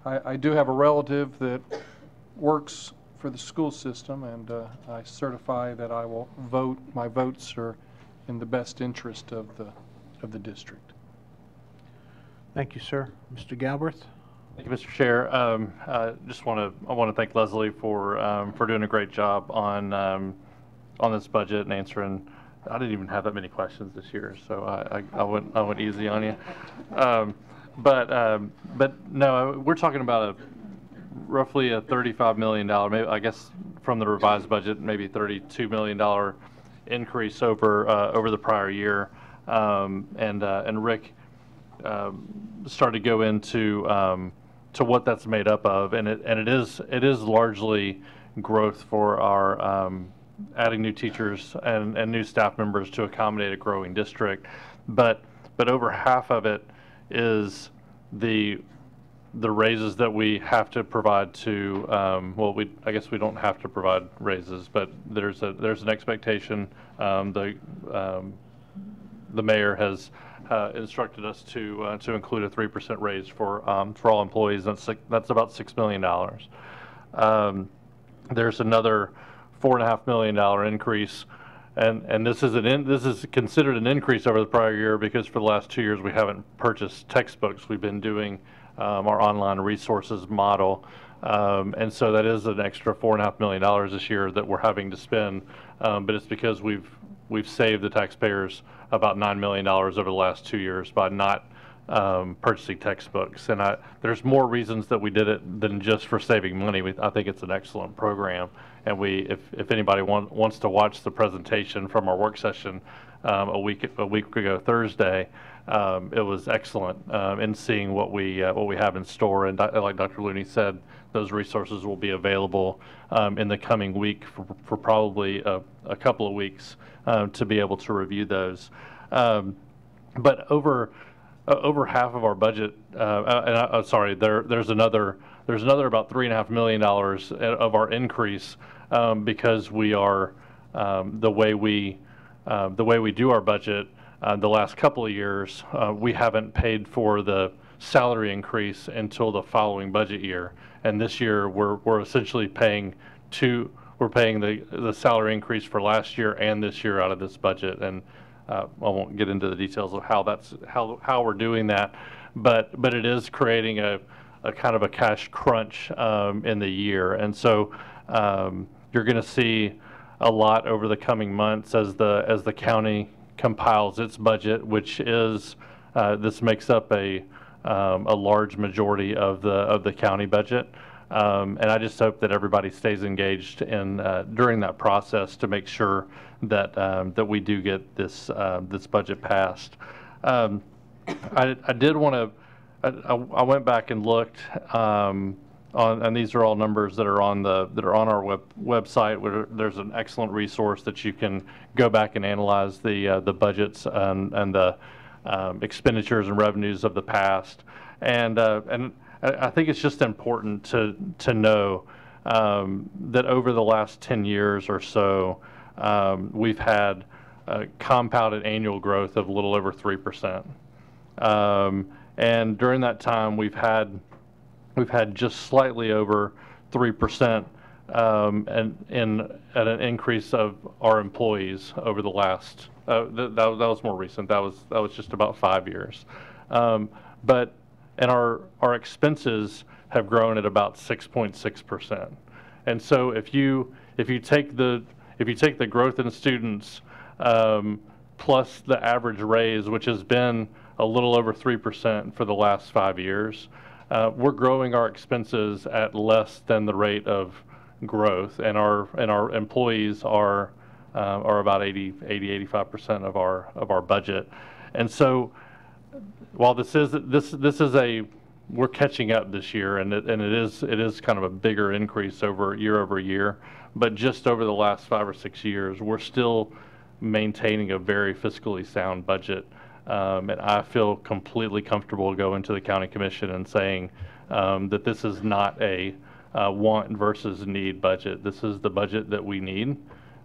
I do have a relative that works for the school system, and I certify that I will vote. My votes are in the best interest of the district. Thank you, sir. Mr. Galbraith. Thank you, Mr. Chair. I want to thank Leslie for doing a great job on this budget and answering. I didn't even have that many questions this year, so I went easy on you. But no, we're talking about roughly a $35 million, maybe I guess from the revised budget, maybe $32 million increase over the prior year. And Rick started to go into to what that's made up of, and it is largely growth for our adding new teachers and new staff members to accommodate a growing district, but over half of it is the raises that we have to provide to I guess we don't have to provide raises, but there's an expectation. The mayor has instructed us to include a 3% raise for all employees. That's about $6 million. There's another $4.5 million increase, and this is considered an increase over the prior year because for the last 2 years we haven't purchased textbooks. We've been doing our online resources model, and so that is an extra $4.5 million this year that we're having to spend, but it's because we've saved the taxpayers about $9 million over the last 2 years by not purchasing textbooks. And there's more reasons that we did it than just for saving money. I think it's an excellent program. And if anybody wants to watch the presentation from our work session a week ago Thursday, it was excellent in seeing what we have in store. And like Dr. Looney said, those resources will be available in the coming week for probably a couple of weeks to be able to review those. But over half of our budget, and sorry, there's another about $3.5 million of our increase because we are the way we do our budget. The last couple of years, we haven't paid for the salary increase until the following budget year, and this year we're essentially paying the salary increase for last year and this year out of this budget. And I won't get into the details of how we're doing that, but it is creating a kind of a cash crunch in the year, and so you're going to see a lot over the coming months as the county compiles its budget, which is this makes up a large majority of the county budget, and I just hope that everybody stays engaged during that process to make sure that we do get this budget passed. I did want to. I went back and looked and these are all numbers that are on our website, where there's an excellent resource that you can go back and analyze the budgets and the expenditures and revenues of the past. And I think it's just important to know that over the last 10 years or so, we've had compounded annual growth of a little over 3%. And during that time, we've had just slightly over 3% at an increase of our employees over the last. That was more recent. That was just about 5 years. And our expenses have grown at about 6.6%. And so if you take the growth in students plus the average raise, which has been a little over 3% for the last 5 years, we're growing our expenses at less than the rate of growth, and our employees are about 85% of our budget. And so while we're catching up this year, and it is kind of a bigger increase over year, but just over the last 5 or 6 years, we're still maintaining a very fiscally sound budget. And I feel completely comfortable going to the county commission and saying that this is not a want versus need budget. This is the budget that we need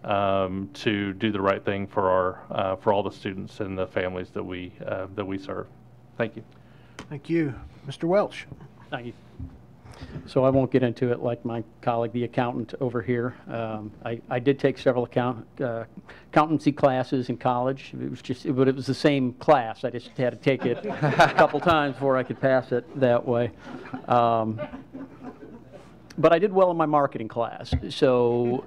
to do the right thing for all the students and the families that we serve. Thank you. Thank you. Mr. Welch. Thank you. So I won't get into it like my colleague, the accountant over here. I did take several accountancy classes in college. But it was the same class. I just had to take it a couple times before I could pass it that way. But I did well in my marketing class. So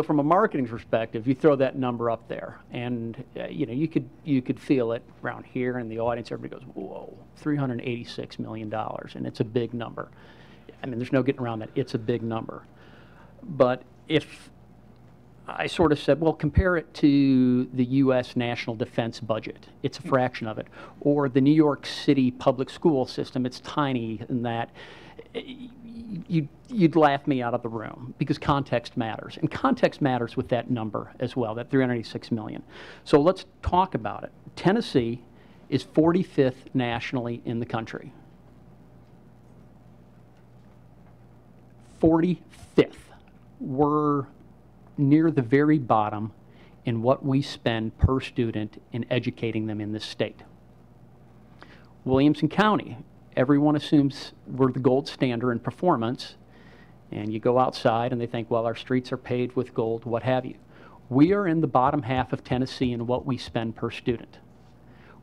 from a marketing perspective, you throw that number up there, and you could feel it around here in the audience. Everybody goes, "Whoa, $386 million," and it's a big number. I mean, there's no getting around that. It's a big number. But if I sort of said, well, compare it to the U.S. national defense budget. It's a fraction of it. Or the New York City public school system. It's tiny in that. You'd laugh me out of the room, because context matters. And context matters with that number as well, that $386 million. So let's talk about it. Tennessee is 45th nationally in the country. 45th. We're near the very bottom in what we spend per student in educating them in this state. Williamson County, everyone assumes we're the gold standard in performance, and you go outside and they think, well, our streets are paved with gold, what have you. We are in the bottom half of Tennessee in what we spend per student.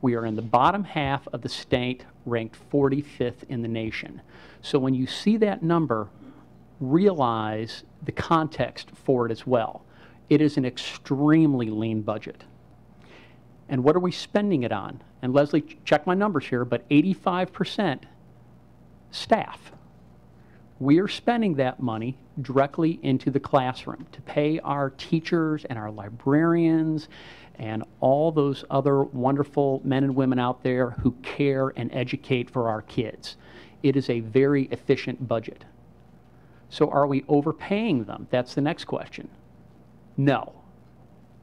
We are in the bottom half of the state, ranked 45th in the nation. So when you see that number, realize the context for it as well. It is an extremely lean budget. And what are we spending it on? And Leslie, check my numbers here, but 85% staff. We are spending that money directly into the classroom to pay our teachers and our librarians and all those other wonderful men and women out there who care and educate for our kids. It is a very efficient budget. So are we overpaying them? That's the next question. No,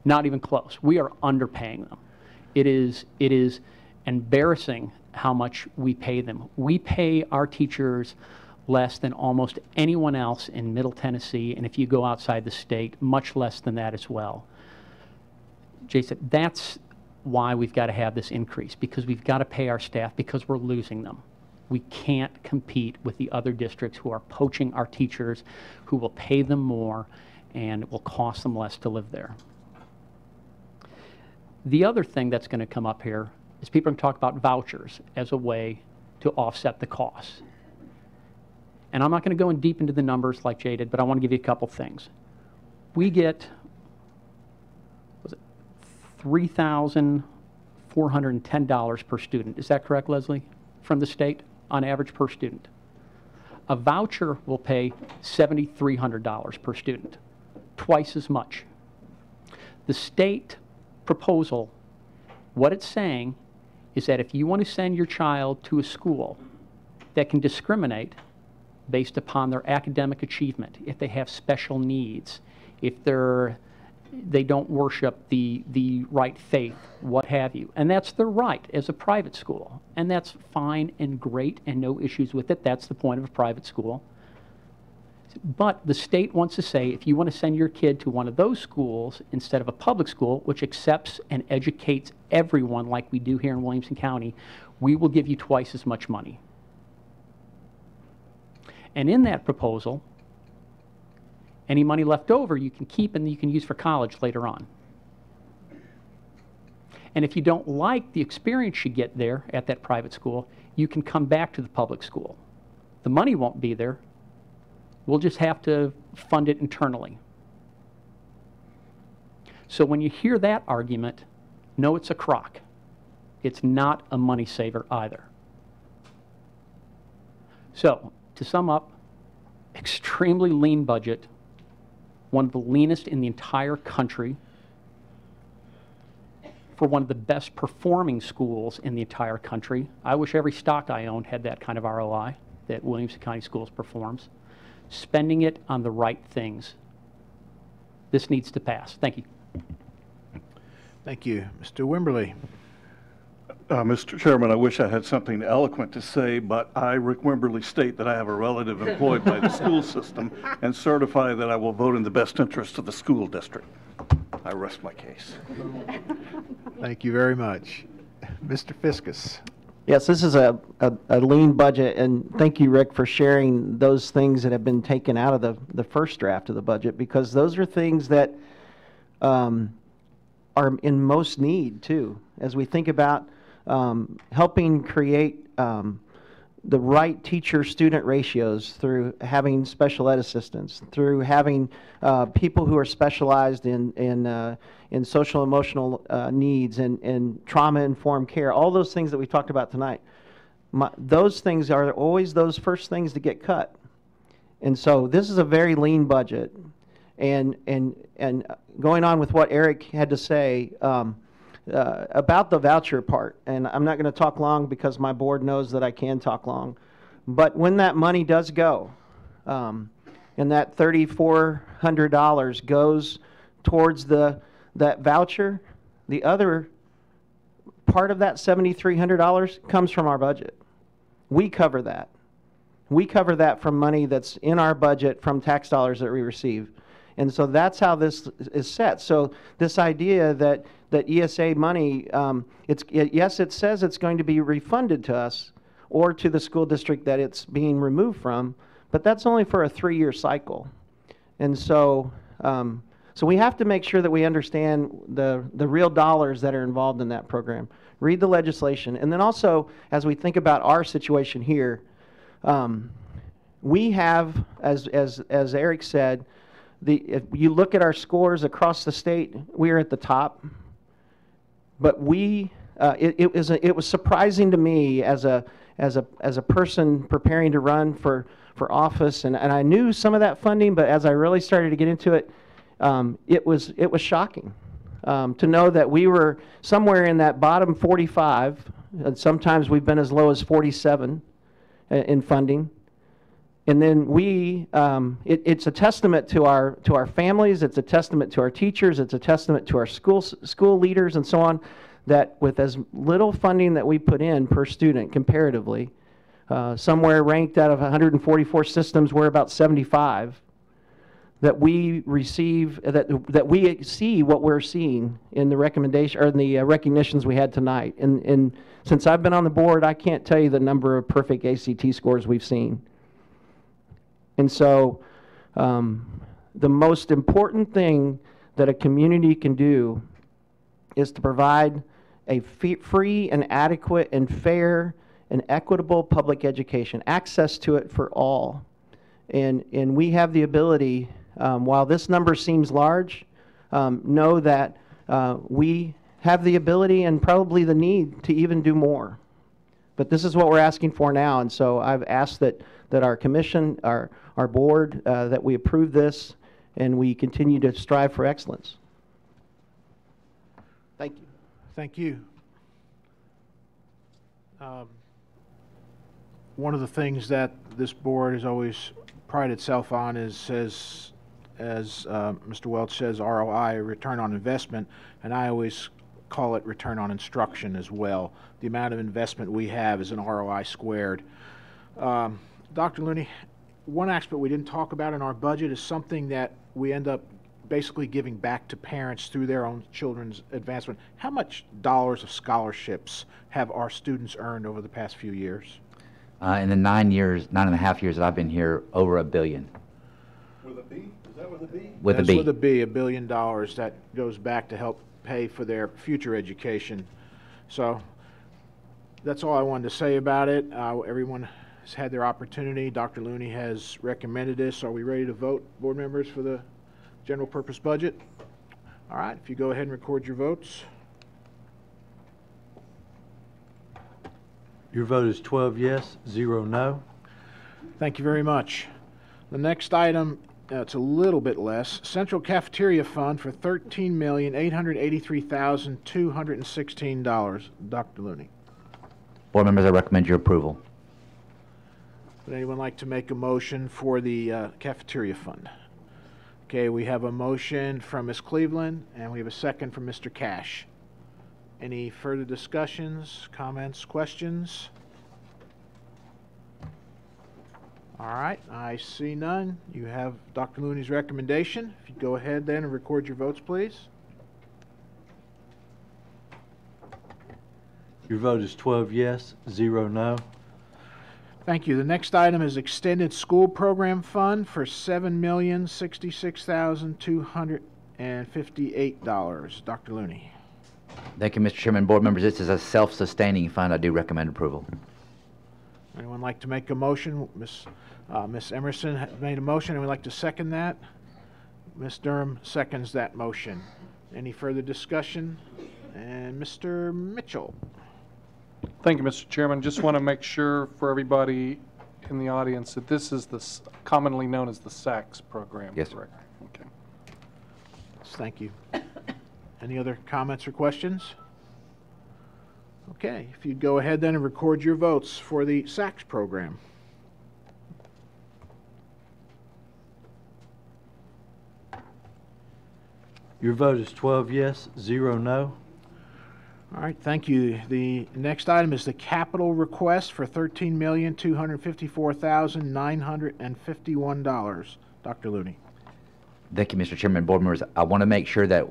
not even close. We are underpaying them. It is embarrassing how much we pay them. We pay our teachers less than almost anyone else in Middle Tennessee, and if you go outside the state, much less than that as well. Jason, that's why we've got to have this increase, because we've got to pay our staff, because we're losing them. We can't compete with the other districts who are poaching our teachers, who will pay them more, and it will cost them less to live there. The other thing that's going to come up here is people are going to talk about vouchers as a way to offset the costs. And I'm not going to go in deep into the numbers like Jay did, but I want to give you a couple things. We get, was it $3,410 per student. Is that correct, Leslie? From the state, on average per student. A voucher will pay $7,300 per student, twice as much. The state proposal, what it's saying is that if you want to send your child to a school that can discriminate based upon their academic achievement, if they have special needs, if they don't worship the right faith, what have you. And that's their right as a private school. And that's fine and great and no issues with it. That's the point of a private school. But the state wants to say, if you want to send your kid to one of those schools instead of a public school, which accepts and educates everyone like we do here in Williamson County, we will give you twice as much money. And in that proposal, any money left over you can keep and you can use for college later on. And if you don't like the experience you get there at that private school, you can come back to the public school. The money won't be there. We'll just have to fund it internally. So when you hear that argument, know it's a crock. It's not a money saver either. So, to sum up, extremely lean budget, one of the leanest in the entire country, for one of the best performing schools in the entire country. I wish every stock I owned had that kind of ROI that Williamson County Schools performs. Spending it on the right things. This needs to pass. Thank you. Thank you. Mr. Wimberly. Mr. Chairman, I wish I had something eloquent to say, but I, Rick Wimberly, state that I have a relative employed by the school system and certify that I will vote in the best interest of the school district. I rest my case. Thank you very much. Mr. Fiskus. Yes, this is a lean budget, and thank you, Rick, for sharing those things that have been taken out of the first draft of the budget, because those are things that are in most need, too, as we think about helping create the right teacher-student ratios through having special ed assistants, through having people who are specialized in social emotional needs and trauma-informed care, all those things that we talked about tonight. Those things are always those first things to get cut. And so this is a very lean budget. And going on with what Eric had to say, about the voucher part, and I'm not going to talk long because my board knows that I can talk long, but when that money does go, and that $3,400 goes towards that voucher, the other part of that $7,300 comes from our budget. We cover that. We cover that from money that's in our budget from tax dollars that we receive. And so that's how this is set. So this idea that ESA money, yes, it says it's going to be refunded to us or to the school district that it's being removed from, but that's only for a 3-year cycle. And so, so we have to make sure that we understand the real dollars that are involved in that program. Read the legislation. And then also, as we think about our situation here, we have, as Eric said, if you look at our scores across the state, we are at the top. But it was surprising to me as a person preparing to run for office, and I knew some of that funding, but as I really started to get into it, it was shocking to know that we were somewhere in that bottom 45, and sometimes we've been as low as 47 in funding. And then it's a testament to our families, it's a testament to our teachers, it's a testament to our school leaders and so on, that with as little funding that we put in per student comparatively, somewhere ranked out of 144 systems, we're about 75, that we receive, that we see what we're seeing in the recommendation or in the recognitions we had tonight. And since I've been on the board, I can't tell you the number of perfect ACT scores we've seen. And so the most important thing that a community can do is to provide a free and adequate and fair and equitable public education, access to it for all. And we have the ability, while this number seems large, know that we have the ability and probably the need to even do more. But this is what we're asking for now, and so I've asked that our commission, our board, that we approve this and we continue to strive for excellence. Thank you. Thank you. one of the things that this board has always prided itself on is, as Mr. Welch says, ROI, return on investment, and I always call it return on instruction as well. The amount of investment we have is an ROI squared. Dr. Looney, one aspect we didn't talk about in our budget is something that we end up basically giving back to parents through their own children's advancement. How much dollars of scholarships have our students earned over the past few years? In the 9.5 years that I've been here, over $1 billion. With a B? Is that with a B? With a That's B. with a B, $1 billion that goes back to help pay for their future education. So that's all I wanted to say about it. Everyone has had their opportunity. Dr. Looney has recommended this. Are we ready to vote, board members, for the general purpose budget? All right, if you go ahead and record your votes. Your vote is 12 yes, 0 no. Thank you very much. The next item, it's a little bit less. Central Cafeteria Fund for $13,883,216. Dr. Looney. Board members, I recommend your approval. Would anyone like to make a motion for the Cafeteria Fund? Okay, we have a motion from Ms. Cleveland, and we have a second from Mr. Cash. Any further discussions, comments, questions? All right, I see none. You have Dr. Looney's recommendation. If you go ahead then and record your votes, please. Your vote is 12 yes, 0 no. Thank you. The next item is Extended School Program Fund for $7,066,258. Dr. Looney. Thank you, Mr. Chairman. Board members, this is a self-sustaining fund. I do recommend approval. Anyone like to make a motion? Miss Emerson made a motion, and we'd like to second that. Ms. Durham seconds that motion. Any further discussion? And Mr. Mitchell. Thank you, Mr. Chairman. Just want to make sure for everybody in the audience that this is the commonly known as the SACS program. Yes, sir. Correct? Okay. Thank you. Any other comments or questions? Okay, if you'd go ahead then and record your votes for the SACS program. Your vote is 12 yes, 0 no. All right, thank you. The next item is the capital request for $13,254,951. Dr. Looney. Thank you, Mr. Chairman. Board members, I want to make sure that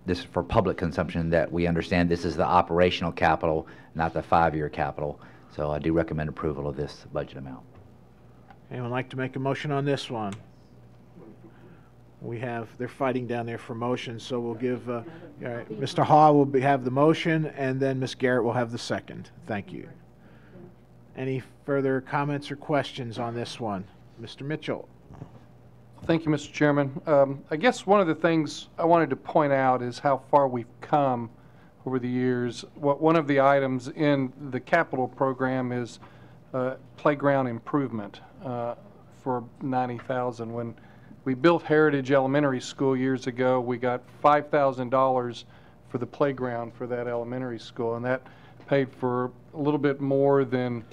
this is for public consumption, that we understand this is the operational capital, not the 5-year capital. So I do recommend approval of this budget amount. Anyone like to make a motion on this one? They're fighting down there for motion, so we'll give, all right, Mr. Haw will have the motion, and then Ms. Garrett will have the second. Thank you. Any further comments or questions on this one? Mr. Mitchell. Thank you, Mr. Chairman. I guess one of the things I wanted to point out is how far we've come over the years. One of the items in the capital program is playground improvement for $90,000. When we built Heritage Elementary School years ago, we got $5,000 for the playground for that elementary school, and that paid for a little bit more than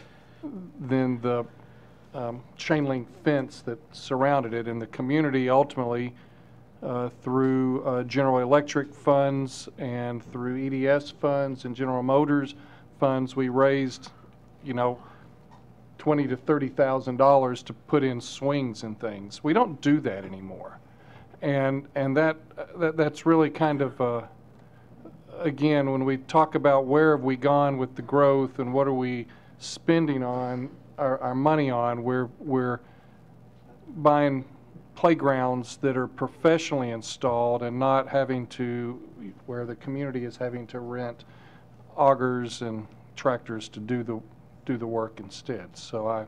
the chain link fence that surrounded it. And the community ultimately, through General Electric funds and through EDS funds and General Motors funds, we raised, $20,000 to $30,000 to put in swings and things. We don't do that anymore, and that's really kind of again, when we talk about where have we gone with the growth and what are we spending on our money on, we're buying playgrounds that are professionally installed and not having to, where the community is having to rent augers and tractors to do the work instead. So I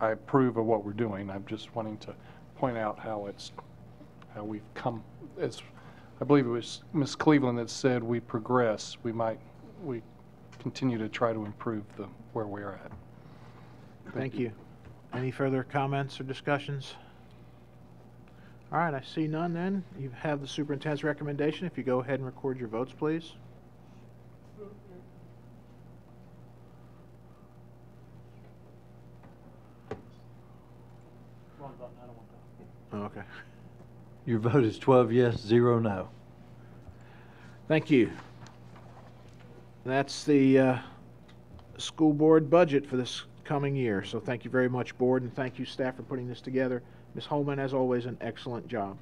approve of what we're doing. I'm just wanting to point out how we've come. As I believe it was Ms. Cleveland that said we progress. We continue to try to improve where we're at. Thank you. Any further comments or discussions? All right, I see none then. You have the superintendent's recommendation. If you go ahead and record your votes, please. Your vote is 12 yes, 0 no. All right, thank you. The next item is Extended School Program Fund for $7,000,254,951. Dr. Looney. Thank you, Mr. Chairman. Board members, I want to make sure for everybody in the audience that this is the commonly known as the SACS program. Thank you, Mr. Chairman. If you go ahead and record your votes, please. Your vote is 12 yes, 0 no. Thank you. That's the school board budget for this coming year. So thank you very much, board, and thank you, staff, for putting this together. Ms. Holman, as always, an excellent job.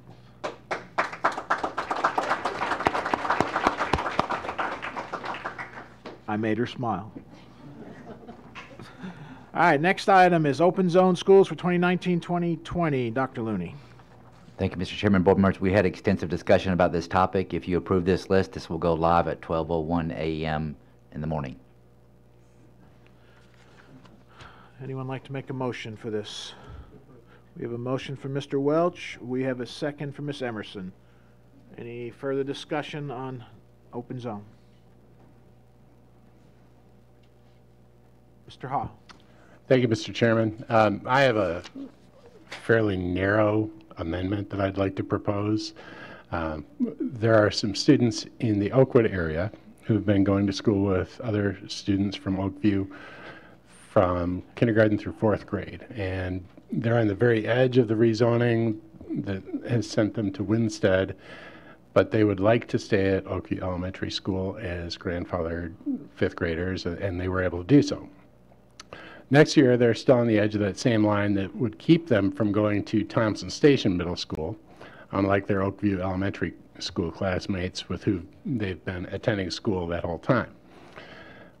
I made her smile. All right, next item is open zone schools for 2019-2020. Dr. Looney. Thank you, Mr. Chairman. Board members, we had extensive discussion about this topic. If you approve this list, this will go live at 12:01 a.m. in the morning. Anyone like to make a motion for this? We have a motion from Mr. Welch. We have a second from Ms. Emerson. Any further discussion on open zone? Mr. Ha. Thank you, Mr. Chairman. I have a fairly narrow amendment that I'd like to propose. There are some students in the Oakwood area who've been going to school with other students from Oakview from kindergarten through 4th grade, and they're on the very edge of the rezoning that has sent them to Winstead, but they would like to stay at Oakview Elementary School as grandfathered 5th graders, and they were able to do so. Next year, they're still on the edge of that same line that would keep them from going to Thompson Station Middle School, unlike their Oakview Elementary School classmates with who they've been attending school that whole time.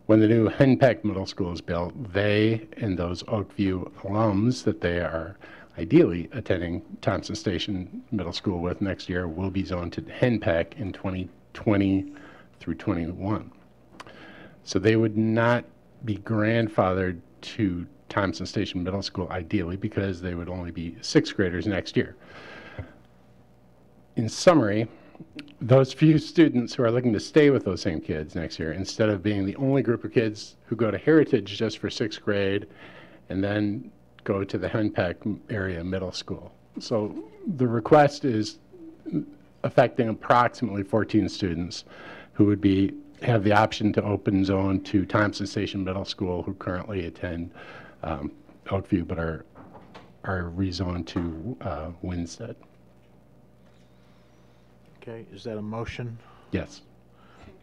When the new Henpeck Middle School is built, they and those Oakview alums that they are ideally attending Thompson Station Middle School with next year will be zoned to Henpeck in 2020 through 21. So they would not be grandfathered to Thompson Station Middle School ideally because they would only be 6th graders next year. In summary, those few students who are looking to stay with those same kids next year, instead of being the only group of kids who go to Heritage just for 6th grade and then go to the Henpeck area middle school. So the request is affecting approximately 14 students who would have the option to open zone to Thompson Station Middle School who currently attend Oakview but are rezoned to Winstead. Okay, is that a motion? Yes.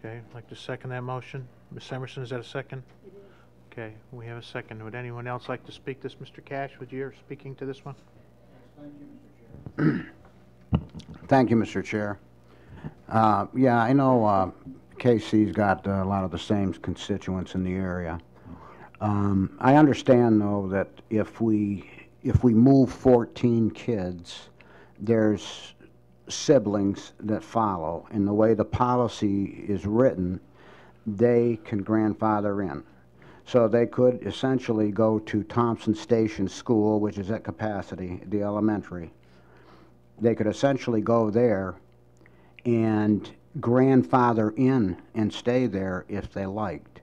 Okay, I'd like to second that motion. Ms. Emerson, is that a second? It is. Okay, we have a second. Would anyone else like to speak this? Mr. Cash, would you speaking to this one? Thank you, Mr. Chair. Thank you, Mr. Chair. Yeah, I know KC's got a lot of the same constituents in the area. I understand, though, that if we move 14 kids, there's siblings that follow. And the way the policy is written, they can grandfather in. So they could essentially go to Thompson Station School, which is at capacity, the elementary. They could essentially go there and grandfather in and stay there if they liked.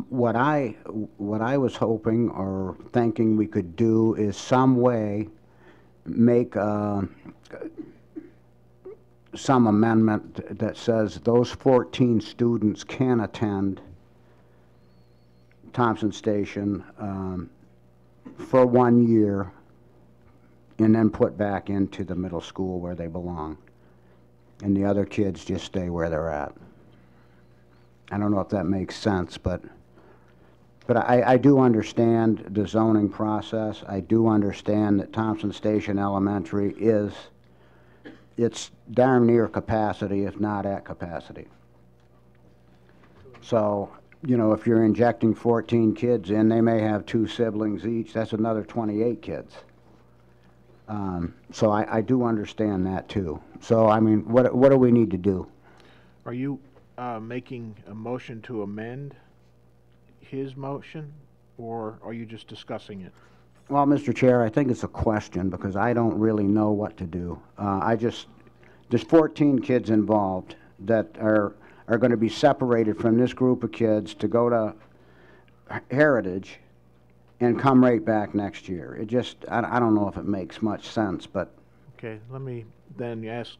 What I was hoping or thinking we could do is some way make some amendment that says those 14 students can attend Thompson Station for 1 year and then put back into the middle school where they belong. And the other kids just stay where they're at. I don't know if that makes sense, but I do understand the zoning process. I do understand that Thompson Station Elementary it's darn near capacity, if not at capacity. So, you know, if you're injecting 14 kids in, they may have 2 siblings each. That's another 28 kids. So I do understand that too. So, I mean, what do we need to do? Are you making a motion to amend his motion, or are you just discussing it? Well, Mr. Chair, I think it's a question because I don't really know what to do. There's 14 kids involved that are going to be separated from this group of kids to go to Heritage and come right back next year. It just, I don't know if it makes much sense, but. Okay, let me then ask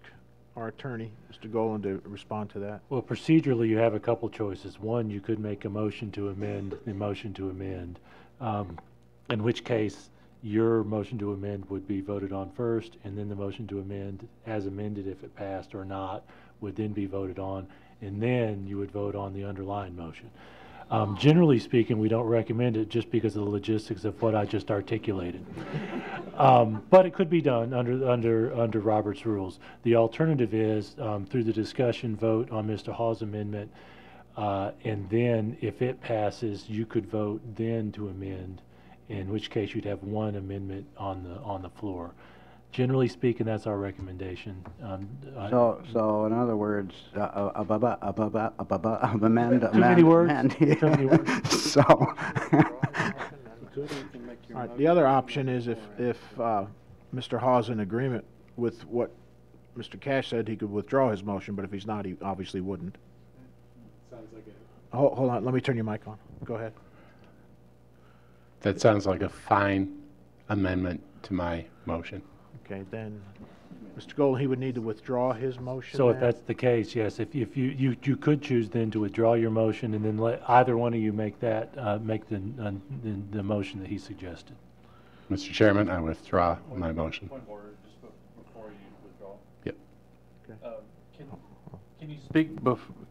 our attorney, Mr. Golan, to respond to that. Well, procedurally, you have a couple choices. One, you could make a motion to amend, in which case your motion to amend would be voted on first, and then the motion to amend as amended, if it passed or not, would then be voted on, and then you would vote on the underlying motion. Generally speaking, we don't recommend it just because of the logistics of what I just articulated. But it could be done under Robert's rules. The alternative is through the discussion vote on Mr. Hall's amendment, and then if it passes, you could vote then to amend, in which case you'd have one amendment on the floor. Generally speaking, that's our recommendation. So in other words, amend. Too many words. Amend. Too many words. So. All right, the other option is if Mr. Hawes in agreement with what Mr. Cash said, he could withdraw his motion, but if he's not, he obviously wouldn't. Sounds like it. Hold on, let me turn your mic on. Go ahead. That sounds like a fine amendment to my motion. Okay, then, Mr. Gold, he would need to withdraw his motion. So if then? that's the case, yes, if you could choose then to withdraw your motion and then let either one of you make that, make the motion that he suggested. Mr. Chairman, I withdraw my motion. Point of order, just before you withdraw. Yep.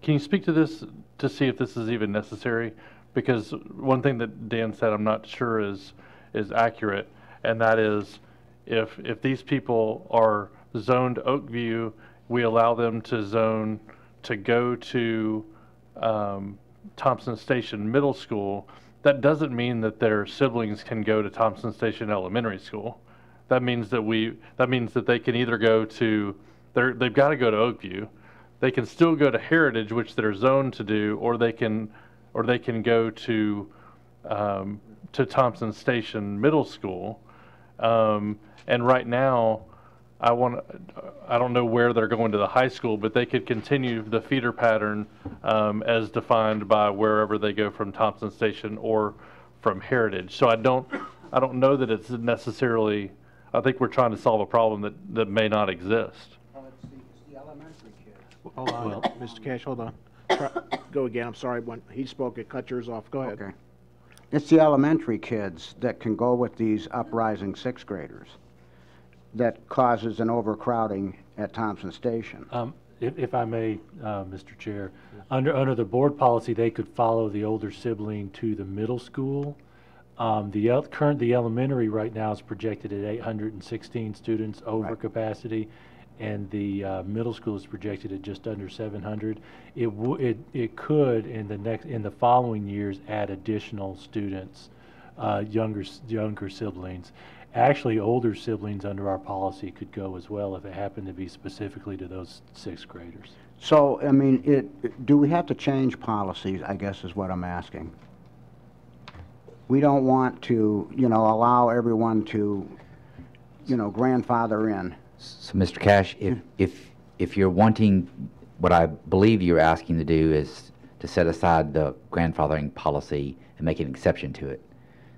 Can you speak to this to see if this is even necessary? Because one thing that Dan said I'm not sure is accurate, and that is if these people are zoned Oakview, we allow them to zone to go to Thompson Station Middle School. That doesn't mean that their siblings can go to Thompson Station Elementary School. That means that they can either go to they've got to go to Oakview. They can still go to Heritage, which they're zoned to do, or they can go to Thompson Station Middle School. And right now, I don't know where they're going to the high school, but they could continue the feeder pattern as defined by wherever they go from Thompson Station or from Heritage. So I don't know that it's necessarily. I think we're trying to solve a problem that may not exist. It's the elementary kids. Hold on, Mr. Cash, hold on. Go again. I'm sorry. When he spoke, it cut yours off. Go ahead. Okay. It's the elementary kids that can go with these uprising sixth graders that causes an overcrowding at Thompson Station. If I may, Mr. Chair, under the board policy, they could follow the older sibling to the middle school. The elementary right now is projected at 816 students over capacity, and the middle school is projected at just under 700. It could in the following years add additional students, younger siblings. Actually, older siblings under our policy could go as well if it happened to be specifically to those sixth graders. So, I mean, do we have to change policies, I guess is what I'm asking. We don't want to, allow everyone to, grandfather in. So, Mr. Cash, if you're wanting, what I believe you're asking to do is to set aside the grandfathering policy and make an exception to it.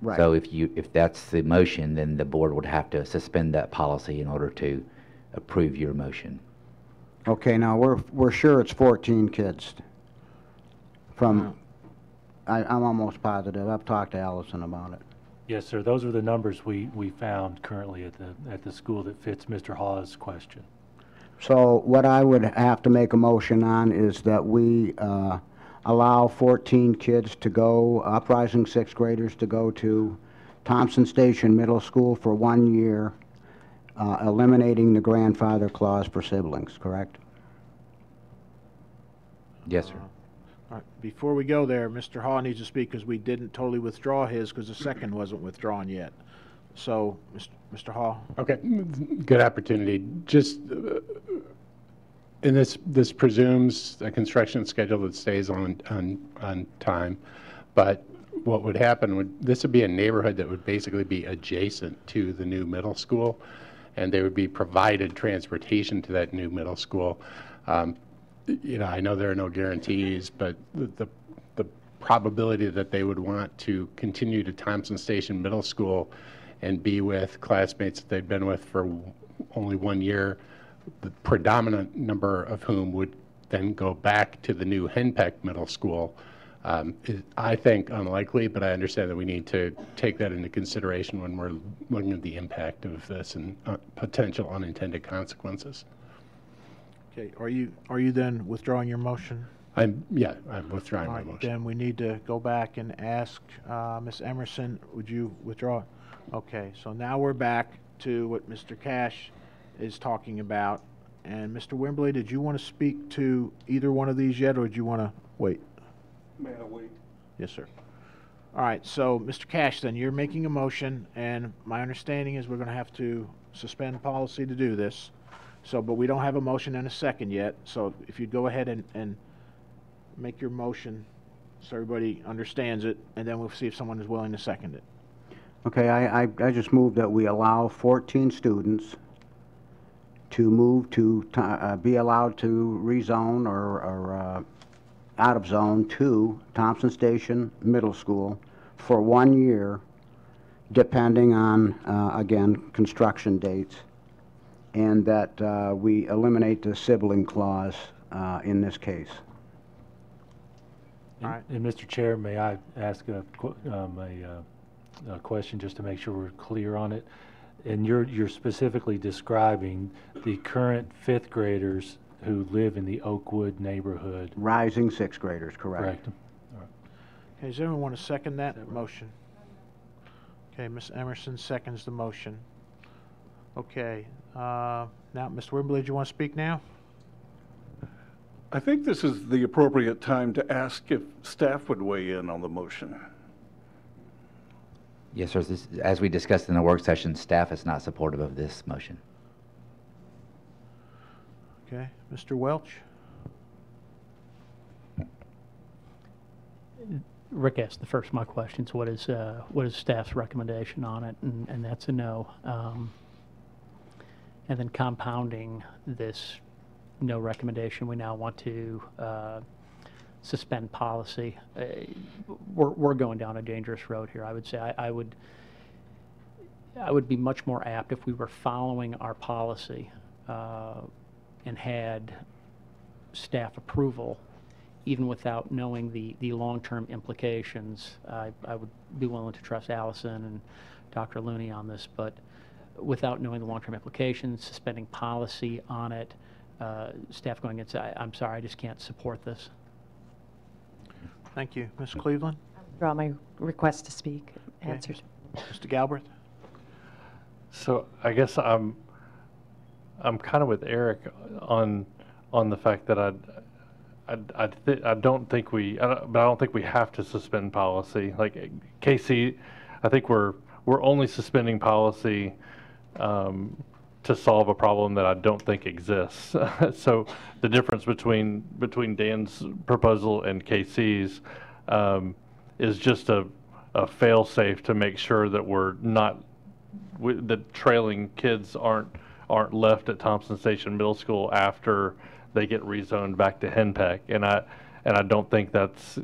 Right. So if that's the motion, then the board would have to suspend that policy in order to approve your motion. Okay, now we're sure it's 14 kids. I'm almost positive. I've talked to Allison about it. Yes, sir. Those are the numbers we found currently at the school that fits Mr. Hawes' question. So what I would have to make a motion on is that we allow 14 kids to go, uprising sixth graders to go to Thompson Station Middle School for 1 year, eliminating the grandfather clause for siblings, correct? Yes, sir. All right. Before we go there, Mr. Haw needs to speak because we didn't totally withdraw his because the second wasn't withdrawn yet. So, Mr. Haw. Okay, good opportunity. Just, and this presumes a construction schedule that stays on time, but what would happen this would be a neighborhood that would basically be adjacent to the new middle school, and they would be provided transportation to that new middle school. I know there are no guarantees, but the probability that they would want to continue to Thompson Station Middle School and be with classmates that they've been with for only 1 year, the predominant number of whom would then go back to the new Henpeck Middle School, I think unlikely, but I understand that we need to take that into consideration when we're looking at the impact of this and potential unintended consequences. Okay, are you then withdrawing your motion? I'm withdrawing my motion. Then we need to go back and ask Ms. Emerson, would you withdraw? Okay, so now we're back to what Mr. Cash is talking about. And Mr. Wimberly, did you want to speak to either one of these yet, or do you want to wait? May I wait? Yes, sir. All right, so Mr. Cash, then you're making a motion, and my understanding is we're going to have to suspend policy to do this. So, but we don't have a motion and a second yet. So if you'd go ahead and make your motion so everybody understands it, and then we'll see if someone is willing to second it. Okay, I just moved that we allow 14 students to move to, be allowed to rezone or out of zone to Thompson Station Middle School for 1 year, depending on, again, construction dates, and that we eliminate the sibling clause in this case. And Mr. Chair, may I ask a question just to make sure we're clear on it? And you're specifically describing the current 5th graders who live in the Oakwood neighborhood. Rising 6th graders, correct. Okay, does anyone want to second that motion? Okay, Ms. Emerson seconds the motion. Okay, now, Mr. Wimberly, do you want to speak now? I think this is the appropriate time to ask if staff would weigh in on the motion. Yes, sir. As we discussed in the work session, staff is not supportive of this motion. Okay, Mr. Welch? Rick asked the first of my questions, what is staff's recommendation on it, and that's a no. And then compounding this no recommendation, we now want to suspend policy. We're going down a dangerous road here. I would say I would be much more apt if we were following our policy and had staff approval, even without knowing the long-term implications. I would be willing to trust Allison and Dr. Looney on this, but without knowing the long-term implications, suspending policy on it, staff going and say, I'm sorry, I just can't support this. Thank you. Ms. Cleveland? I withdraw my request to speak. Okay. Answered. Mr. Galbraith? So I guess I'm kind of with Eric on the fact that I don't think we have to suspend policy. Like Casey, I think we're only suspending policy to solve a problem that I don't think exists. So the difference between Dan's proposal and KC's is just a fail-safe to make sure that we're not that trailing kids aren't left at Thompson Station Middle School after they get rezoned back to Henpeck. And I don't think that's,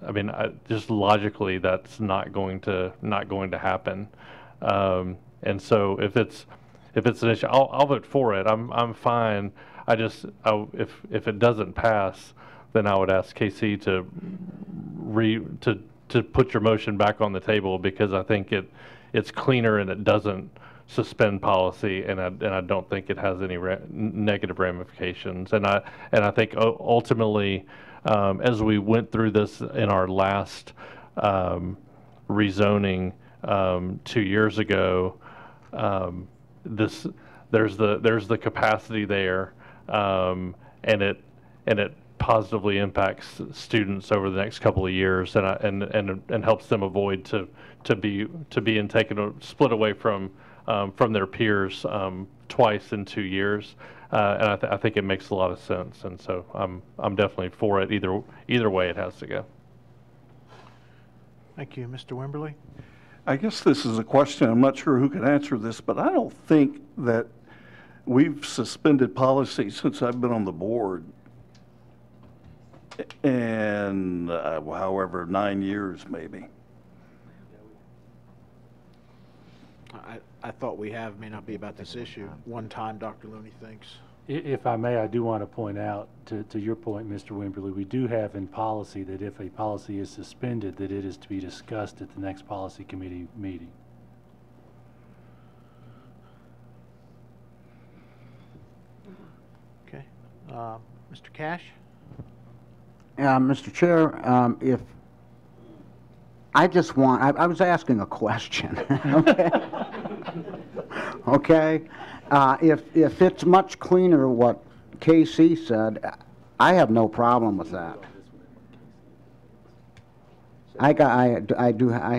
I mean, just logically that's not going to happen. And so if it's an issue, I'll vote for it. I'm fine. If it doesn't pass, then I would ask KC to put your motion back on the table, because I think it's cleaner and it doesn't suspend policy, and I don't think it has any negative ramifications. And I think ultimately, as we went through this in our last rezoning 2 years ago, there's the capacity there, and it positively impacts students over the next couple of years, and helps them avoid to being split away from their peers twice in 2 years, and I think it makes a lot of sense, and so I'm definitely for it. Either way, it has to go. Thank you, Mr. Wimberly. I guess this is a question, I'm not sure who can answer this, but I don't think that we've suspended policy since I've been on the board, and however, 9 years maybe. I thought we have, may not be about this issue. One time, Dr. Looney thinks. If I may, I do want to point out, to your point, Mr. Wimberly, we do have in policy that if a policy is suspended, that it is to be discussed at the next policy committee meeting. Okay. Mr. Cash? Mr. Chair, if I just want, I was asking a question, okay? Okay? If it's much cleaner what KC said, I have no problem with that. I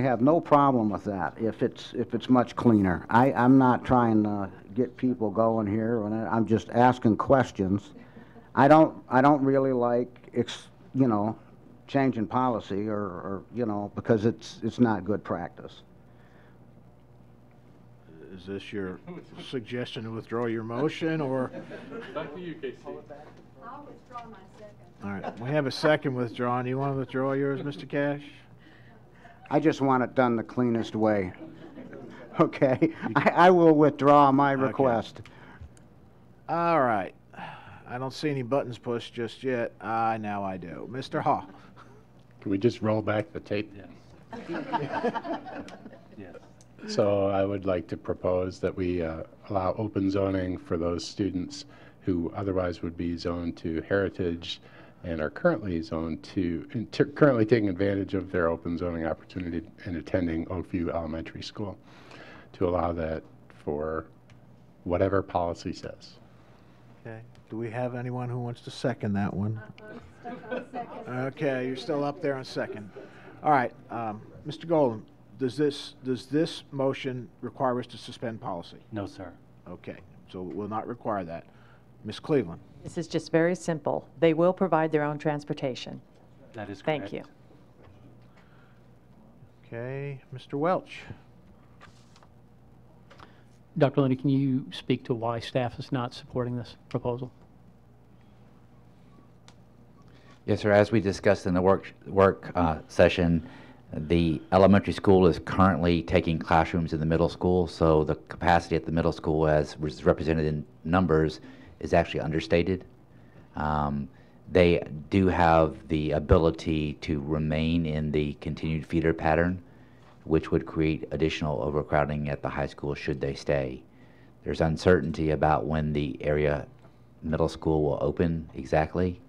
have no problem with that if it's much cleaner. I'm not trying to get people going here, and I'm just asking questions. I don't really like changing policy or because it's not good practice. Is this your suggestion to withdraw your motion, or? Back to you, Casey. I'll withdraw my second. All right, we have a second withdrawn. You want to withdraw yours, Mr. Cash? I just want it done the cleanest way. Okay, I will withdraw my request. All right. I don't see any buttons pushed just yet. Now I do. Mr. Haw. Can we just roll back the tape? Yes. So I would like to propose that we allow open zoning for those students who otherwise would be zoned to Heritage and are currently zoned to, currently taking advantage of their open zoning opportunity and attending Oakview Elementary School, to allow that for whatever policy says. Okay. Do we have anyone who wants to second that one? Okay, you're still up there on second. All right, Mr. Golden, does this motion require us to suspend policy? No, sir. Okay, so it will not require that. Ms. Cleveland? This is just very simple. They will provide their own transportation. That is Thank correct. you. Okay, Mr. Welch? Dr. Lundy, can you speak to why staff is not supporting this proposal? Yes, sir. As we discussed in the work session, the elementary school is currently taking classrooms in the middle school, so the capacity at the middle school, as represented in numbers, is actually understated. They do have the ability to remain in the continued feeder pattern, which would create additional overcrowding at the high school should they stay. There's uncertainty about when the area middle school will open exactly.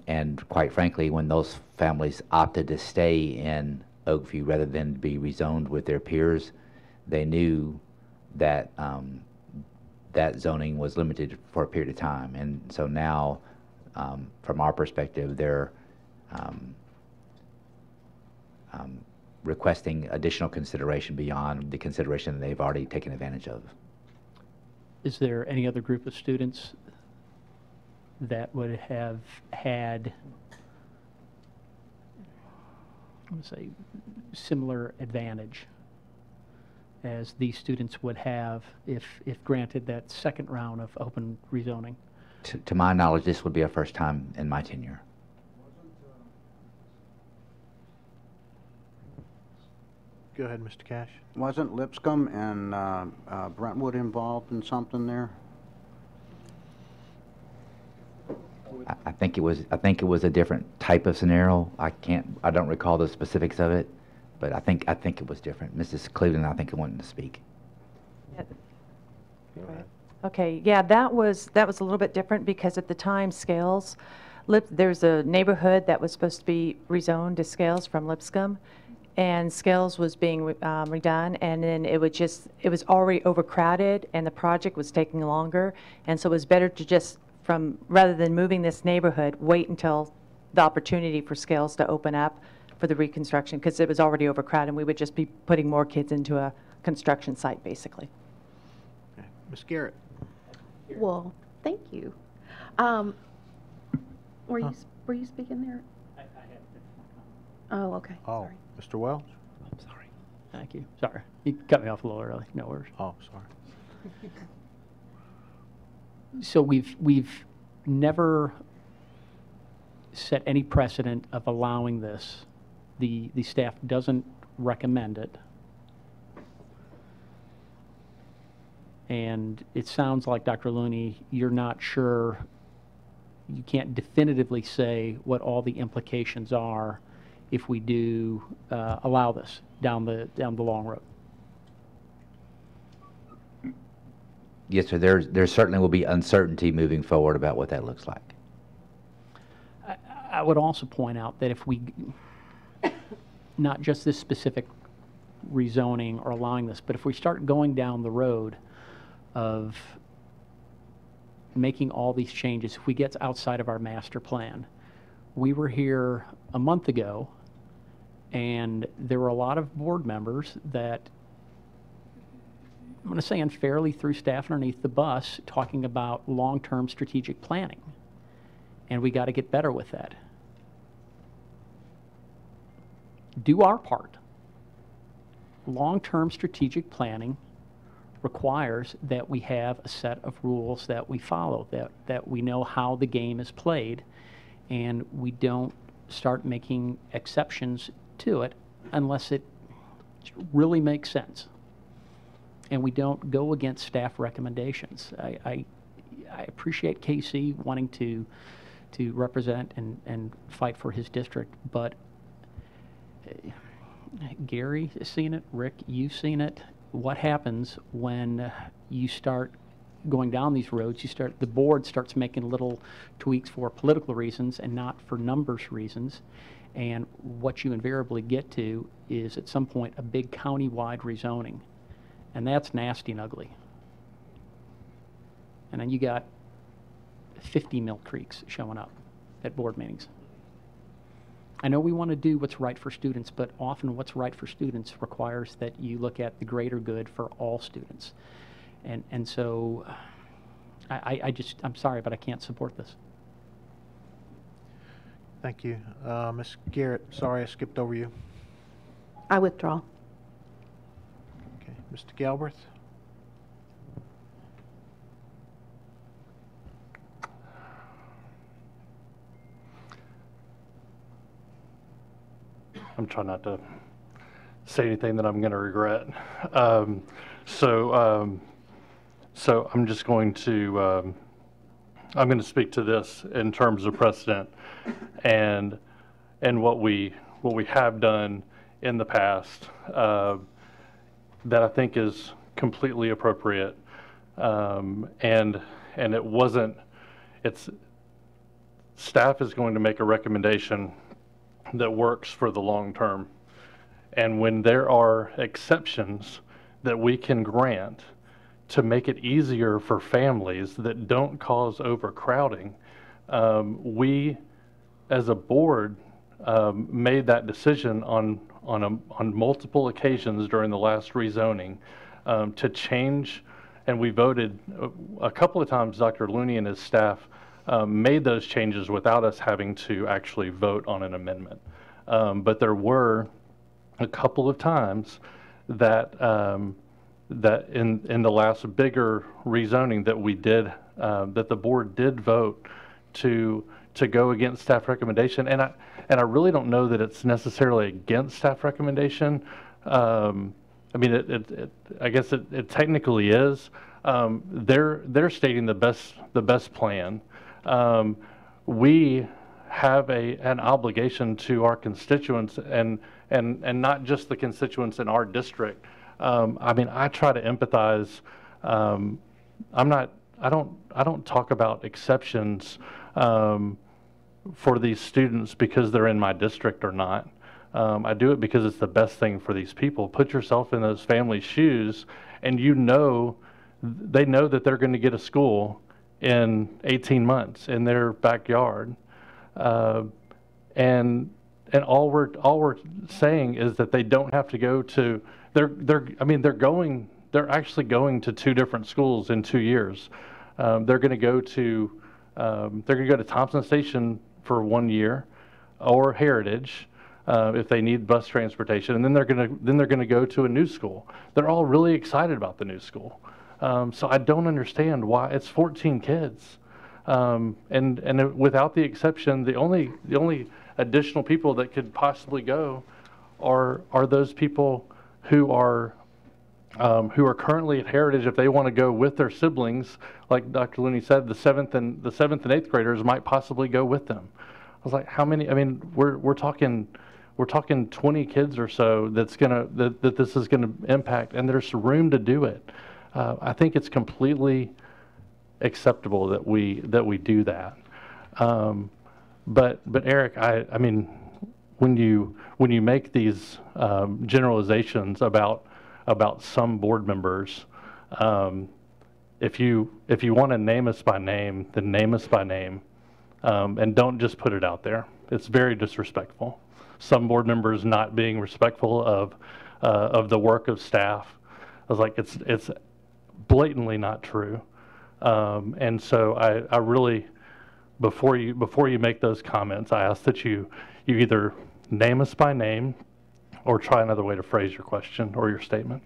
And quite frankly, when those families opted to stay in Oakview rather than be rezoned with their peers, they knew that that zoning was limited for a period of time. And so now, from our perspective, they're requesting additional consideration beyond the consideration that they've already taken advantage of. Is there any other group of students that would have had, let's say, similar advantage as these students would have if granted that second round of open rezoning? To my knowledge, this would be a first time in my tenure. Go ahead, Mr. Cash. Wasn't Lipscomb and Brentwood involved in something there? I think it was a different type of scenario. I don't recall the specifics of it, but I think it was different. Mrs. Cleveland, I think, wanted to speak. Okay, yeah, that was a little bit different because at the time Scales, there's a neighborhood that was supposed to be rezoned to Scales from Lipscomb, and Scales was being redone, and then it was already overcrowded, and the project was taking longer, and so it was better to just, rather than moving this neighborhood, wait until the opportunity for Scales to open up for the reconstruction, because it was already overcrowded, and we would just be putting more kids into a construction site, basically. Okay. Ms. Garrett? Well, thank you. Were you speaking there? I have Oh, okay. Oh, Sorry. Mr. Welch? I'm sorry. Thank you. Sorry. You cut me off a little early. No worries. Oh, sorry. So we've never set any precedent of allowing this. The staff doesn't recommend it. And it sounds like, Dr. Looney, you're not sure, you can't definitively say what all the implications are if we do allow this down the long road. Yes, sir. There certainly will be uncertainty moving forward about what that looks like. I would also point out that if we, not just this specific rezoning or allowing this, but if we start going down the road of making all these changes, if we get outside of our master plan. We were here a month ago, and there were a lot of board members that, I'm going to say unfairly, threw staff underneath the bus talking about long-term strategic planning. And we got to get better with that. Do our part. Long-term strategic planning requires that we have a set of rules that we follow, that we know how the game is played, and we don't start making exceptions to it unless it really makes sense. And we don't go against staff recommendations. I appreciate Casey wanting to represent and fight for his district, but Gary has seen it, Rick, you've seen it. What happens when you start going down these roads? The board starts making little tweaks for political reasons and not for numbers reasons. And what you invariably get to is at some point a big county-wide rezoning. And that's nasty and ugly. And then you got 50 Mill Creeks showing up at board meetings. I know we want to do what's right for students, but often what's right for students requires that you look at the greater good for all students. And so I'm sorry, but I can't support this. Thank you. Ms. Garrett, sorry I skipped over you. I withdraw. Okay. Mr. Galbraith? I'm trying not to say anything that I'm going to regret. So I'm just going to speak to this in terms of precedent and what we have done in the past that I think is completely appropriate, and it wasn't. Staff is going to make a recommendation that works for the long term. And when there are exceptions that we can grant to make it easier for families that don't cause overcrowding, we as a board made that decision on multiple occasions during the last rezoning to change, and we voted a couple of times. Dr. Looney and his staff made those changes without us having to actually vote on an amendment. But there were a couple of times that that in the last bigger rezoning that we did, that the board did vote to go against staff recommendation. And I really don't know that it's necessarily against staff recommendation. I mean, I guess it technically is. They're stating the best plan. We have an obligation to our constituents and not just the constituents in our district. I mean, I try to empathize. I don't talk about exceptions for these students because they're in my district or not. I do it because it's the best thing for these people. Put yourself in those families' shoes, and they know that they're going to get a school in 18 months in their backyard, and all we're saying is that they don't have to go to. They're actually going to two different schools in 2 years. They're going to go to Thompson Station for 1 year, or Heritage if they need bus transportation, and then they're going to go to a new school. They're all really excited about the new school. So I don't understand why it's 14 kids, and without the exception, the only additional people that could possibly go are those people who are who are currently at Heritage, if they want to go with their siblings, like Dr. Looney said, the seventh and eighth graders might possibly go with them. I was like, how many? I mean, we're talking 20 kids or so that this is gonna impact, and there's room to do it. I think it's completely acceptable that we do that. But Eric, I mean, when you make these generalizations about some board members, if you want to name us by name, then name us by name, and don't just put it out there. It's very disrespectful. Some board members not being respectful of the work of staff. I was like, it's blatantly not true. And so I really, before you make those comments, I ask that you either name us by name or try another way to phrase your question or your statement.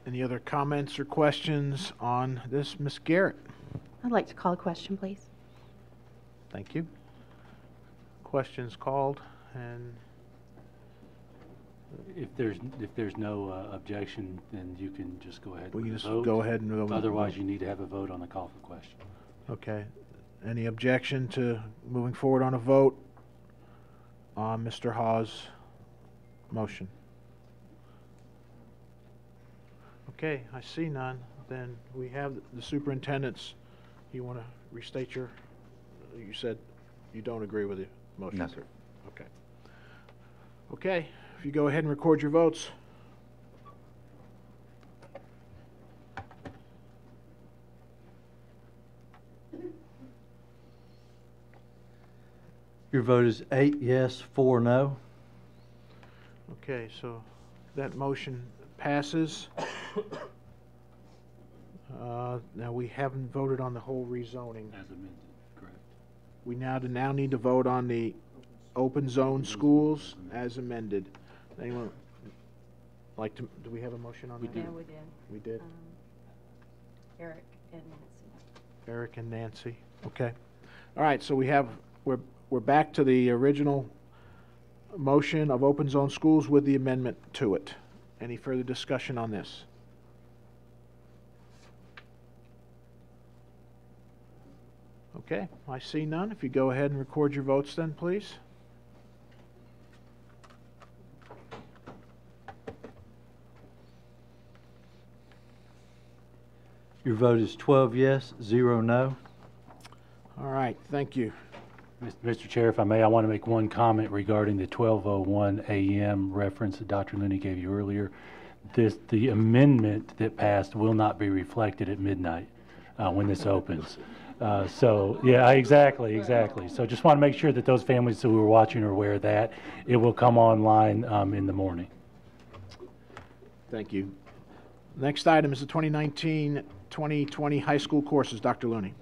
Any other comments or questions on this, Ms. Garrett? I'd like to call a question, please. Thank you. Questions called, and if there's no objection, then you can just go ahead. we can and just vote. go ahead and vote. Otherwise, you need to have a vote on the call for question. Okay. Any objection to moving forward on a vote on Mr. Hawes' motion? Okay, I see none. Then we have the superintendents. You want to restate you said you don't agree with the motion? No, sir. Okay. Okay, if you go ahead and record your votes. Your vote is 8 yes, 4 no. Okay, so that motion passes. Now, we haven't voted on the whole rezoning. As amended, correct. We now need to vote on the open zone schools as amended. Anyone like to, do we have a motion on that? Yeah, we did. We did? Eric and Nancy. Eric and Nancy, okay. All right, so we're back to the original motion of open zone schools with the amendment to it. Any further discussion on this? Okay, I see none. If you go ahead and record your votes then, please. Your vote is 12 yes, 0 no. All right, thank you. Mr. Chair, if I may, I want to make one comment regarding the 12:01 a.m. reference that Dr. Looney gave you earlier. The amendment that passed will not be reflected at midnight when this opens. So, yeah, exactly. So just want to make sure that those families who are watching are aware of that. It will come online in the morning. Thank you. Next item is the 2019-2020 high school courses. Dr. Looney.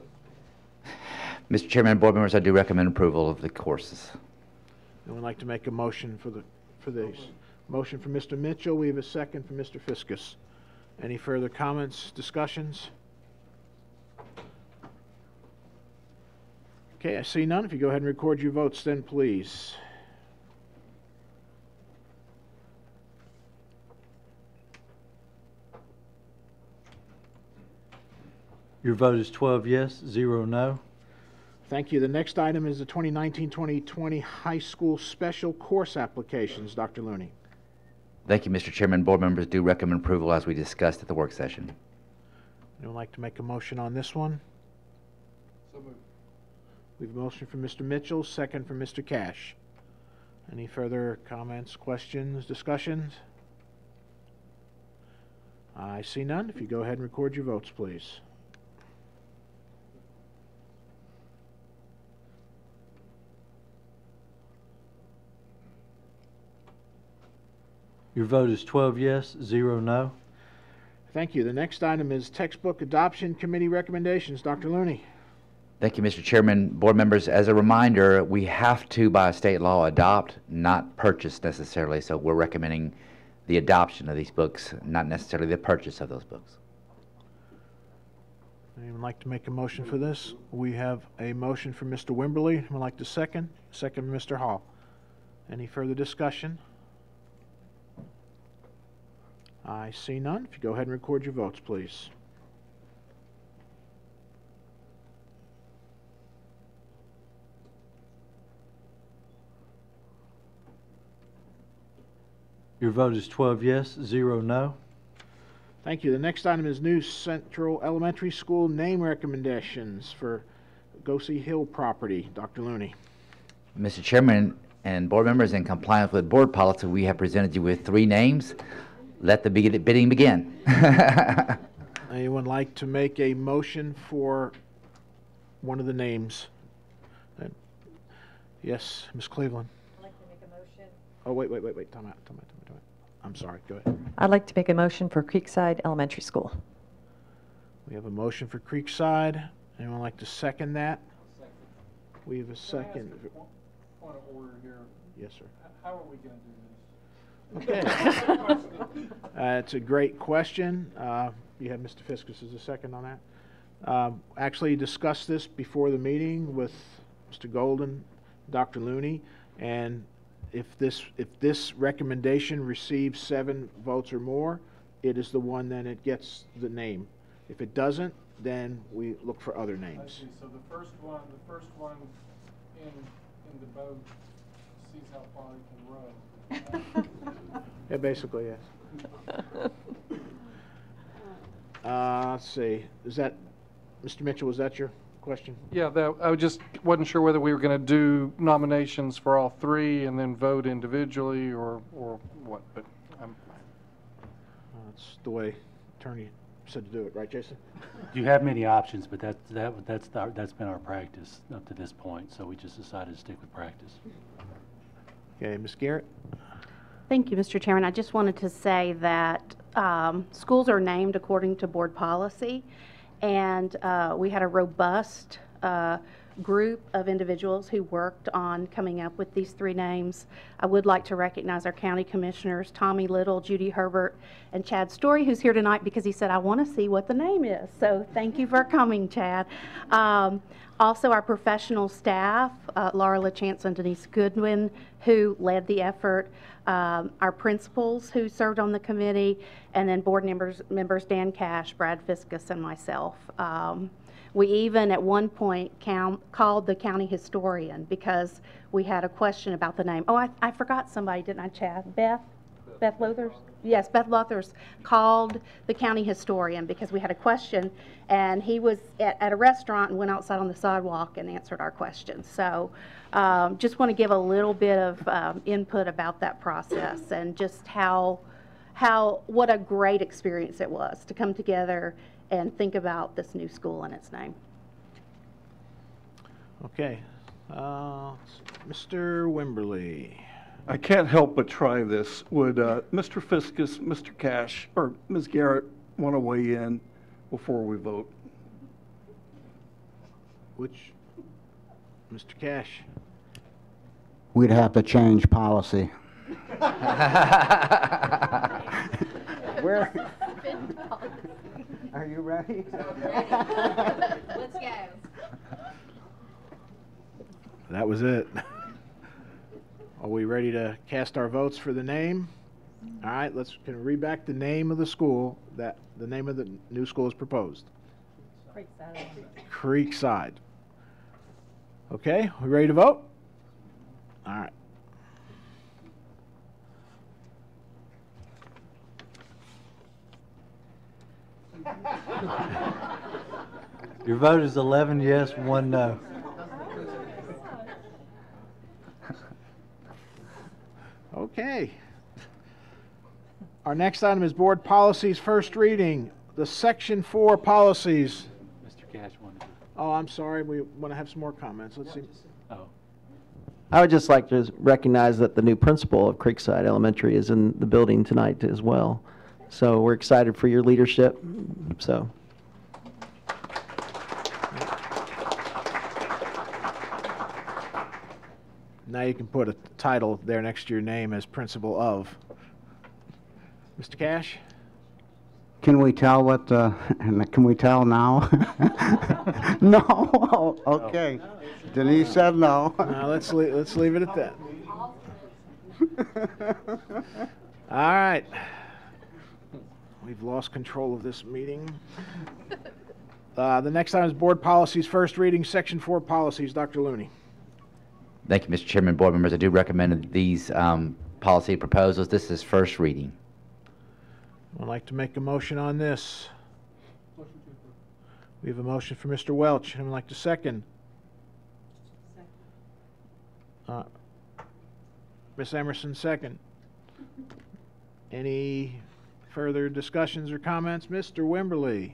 Mr. Chairman and board members, I do recommend approval of the courses. Anyone like to make a motion for these? Motion from Mr. Mitchell. We have a second from Mr. Fiskus. Any further comments, discussions? Okay, I see none. If you go ahead and record your votes then, please. Your vote is 12 yes, 0 no. Thank you. The next item is the 2019-2020 high school special course applications. Dr. Looney. Thank you, Mr. Chairman. Board members do recommend approval as we discussed at the work session. Anyone like to make a motion on this one? So moved. We have a motion from Mr. Mitchell, second from Mr. Cash. Any further comments, questions, discussions? I see none. If you go ahead and record your votes, please. Your vote is 12 yes, 0 no. Thank you. The next item is textbook adoption committee recommendations. Dr. Looney. Thank you, Mr. Chairman. Board members, as a reminder, we have to, by state law, adopt, not purchase necessarily. So we're recommending the adoption of these books, not necessarily the purchase of those books. Anyone like to make a motion for this? We have a motion from Mr. Wimberly. Anyone like to second? Second from Mr. Hall. Any further discussion? I see none. If you go ahead and record your votes, please. Your vote is 12 yes, 0 no. Thank you. The next item is New Central Elementary School name recommendations for Goosey Hill property. Dr. Looney. Mr. Chairman and board members, in compliance with board policy, we have presented you with 3 names. Let the bidding begin. Anyone like to make a motion for one of the names? Yes, Ms. Cleveland. I'd like to make a motion. Oh, wait. Time out. I'm sorry. Go ahead. I'd like to make a motion for Creekside Elementary School. We have a motion for Creekside. Anyone like to second that? We have a second. Point of order here. Yes, sir. How are we going to do this? Okay. It's a great question. You have Mr. Fiskus as a second on that. Actually discussed this before the meeting with Mr. Golden, Dr. Looney, and if this recommendation receives 7 votes or more, it is the one then it gets the name. If it doesn't, then we look for other names. I see. So the first one in the boat sees how far he can row. Yeah, basically, yes. Let's see. Is that, Mr. Mitchell, was that your question? Yeah, I just wasn't sure whether we were going to do nominations for all 3 and then vote individually or what, but that's the way attorney said to do it, right, Jason? You have many options, but that's been our practice up to this point, so we just decided to stick with practice. Okay, Ms. Garrett? Thank you, Mr. Chairman. I just wanted to say that schools are named according to board policy, and we had a robust group of individuals who worked on coming up with these 3 names. I would like to recognize our county commissioners, Tommy Little, Judy Herbert, and Chad Story, who's here tonight because he said, I want to see what the name is. So thank you for coming, Chad. Also, our professional staff, Laura LaChance and Denise Goodwin, who led the effort, our principals who served on the committee, and then board members Dan Cash, Brad Fiskus, and myself. We even at one point called the county historian because we had a question about the name. Oh, I forgot somebody, didn't I, Chad? Beth Lothers? Yes, Beth Lothers called the county historian because we had a question, and he was at a restaurant and went outside on the sidewalk and answered our questions. So just want to give a little bit of input about that process and just what a great experience it was to come together and think about this new school and its name. Okay. Mr. Wimberly. I can't help but try this. Would Mr. Fiskus, Mr. Cash, or Ms. Garrett want to weigh in before we vote? Which? Mr. Cash? We'd have to change policy. Where? Are you ready? Let's go. That was it. Are we ready to cast our votes for the name? All right, can we read back the name of the school, that the name of the new school is proposed? Creekside. Creekside. Okay, we ready to vote? All right. Your vote is 11 yes, 1 no. Okay. Our next item is board policies, first reading. The section 4 policies. Mr. Cash wanted to. Oh, I'm sorry. We want to have some more comments. Let's see. Oh. I would just like to recognize that the new principal of Creekside Elementary is in the building tonight as well. So we're excited for your leadership. So. Now you can put a title there next to your name as principal of. Mr. Cash? Can we tell what can we tell now? No? Okay. Denise said no. No, let's leave it at that. All right. We've lost control of this meeting. The next item is board policies, first reading, section 4 policies. Dr. Looney. Thank you, Mr. Chairman, board members. I do recommend these policy proposals. This is first reading. I'd like to make a motion on this. We have a motion for Mr. Welch. I'd like to second. Ms. Emerson, second. Any further discussions or comments? Mr. Wimberly.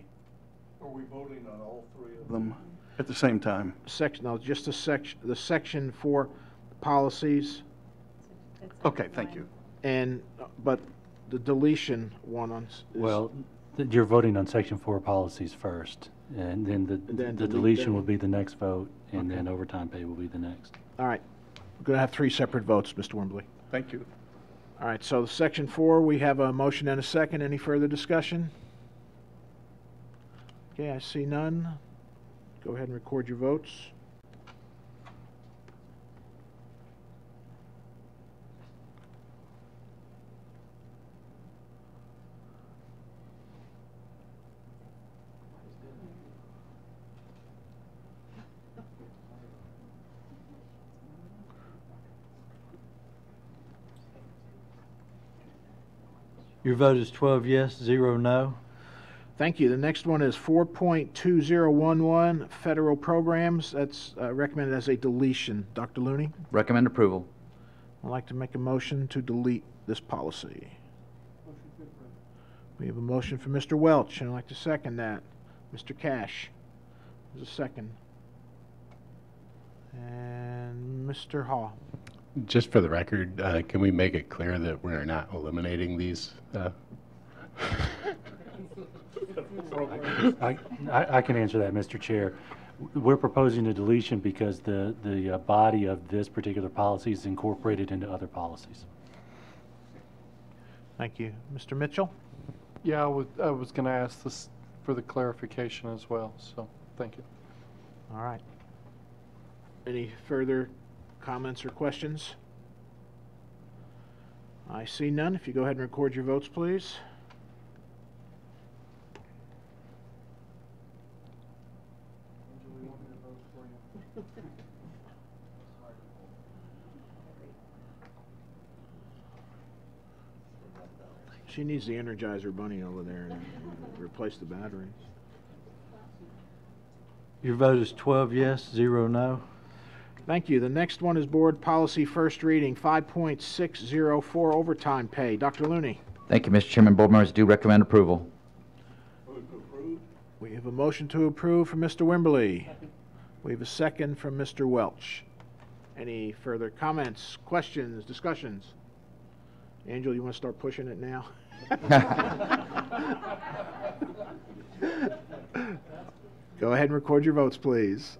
Are we voting on all three of them at the same time? No, just the section 4 policies. Okay, thank you. But the deletion one on. Well, you're voting on section 4 policies first, and then the deletion will be the next vote, and then overtime pay will be the next. All right. We're going to have 3 separate votes, Mr. Wimberly. Thank you. All right, so section 4, we have a motion and a second. Any further discussion? Okay, I see none. Go ahead and record your votes. Your vote is 12 yes, 0 no. Thank you. The next one is 4.2011, federal programs. That's recommended as a deletion. Dr. Looney? Recommend approval. I'd like to make a motion to delete this policy. We have a motion for Mr. Welch, and I'd like to second that. Mr. Cash, there's a second. And Mr. Hall. Just for the record, can we make it clear that we're not eliminating these? I can answer that, Mr. Chair. We're proposing a deletion because the body of this particular policy is incorporated into other policies. Thank you. Mr. Mitchell? Yeah, I was going to ask this for the clarification as well, so thank you. All right. Any further comments or questions? I see none. If you go ahead and record your votes, please. She needs the Energizer Bunny over there and replace the batteries. Your vote is 12 yes, 0 no. Thank you. The next one is board policy first reading, 5.604 overtime pay. Dr. Looney. Thank you, Mr. Chairman. Board members do recommend approval. We have a motion to approve from Mr. Wimberly. We have a second from Mr. Welch. Any further comments, questions, discussions? Angel, you want to start pushing it now? Go ahead and record your votes, please.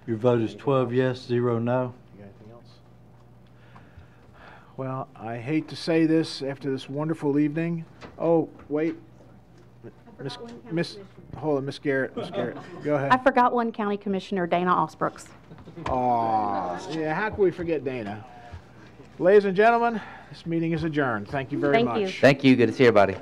Your vote is 12 yes, 0 no. You got anything else? Well, I hate to say this after this wonderful evening. Oh, wait. Hold on, Miss Garrett. Go ahead. I forgot one county commissioner, Dana Osbrooks. Aw, yeah, how can we forget Dana? Ladies and gentlemen, this meeting is adjourned. Thank you very much. Thank you. Good to see everybody.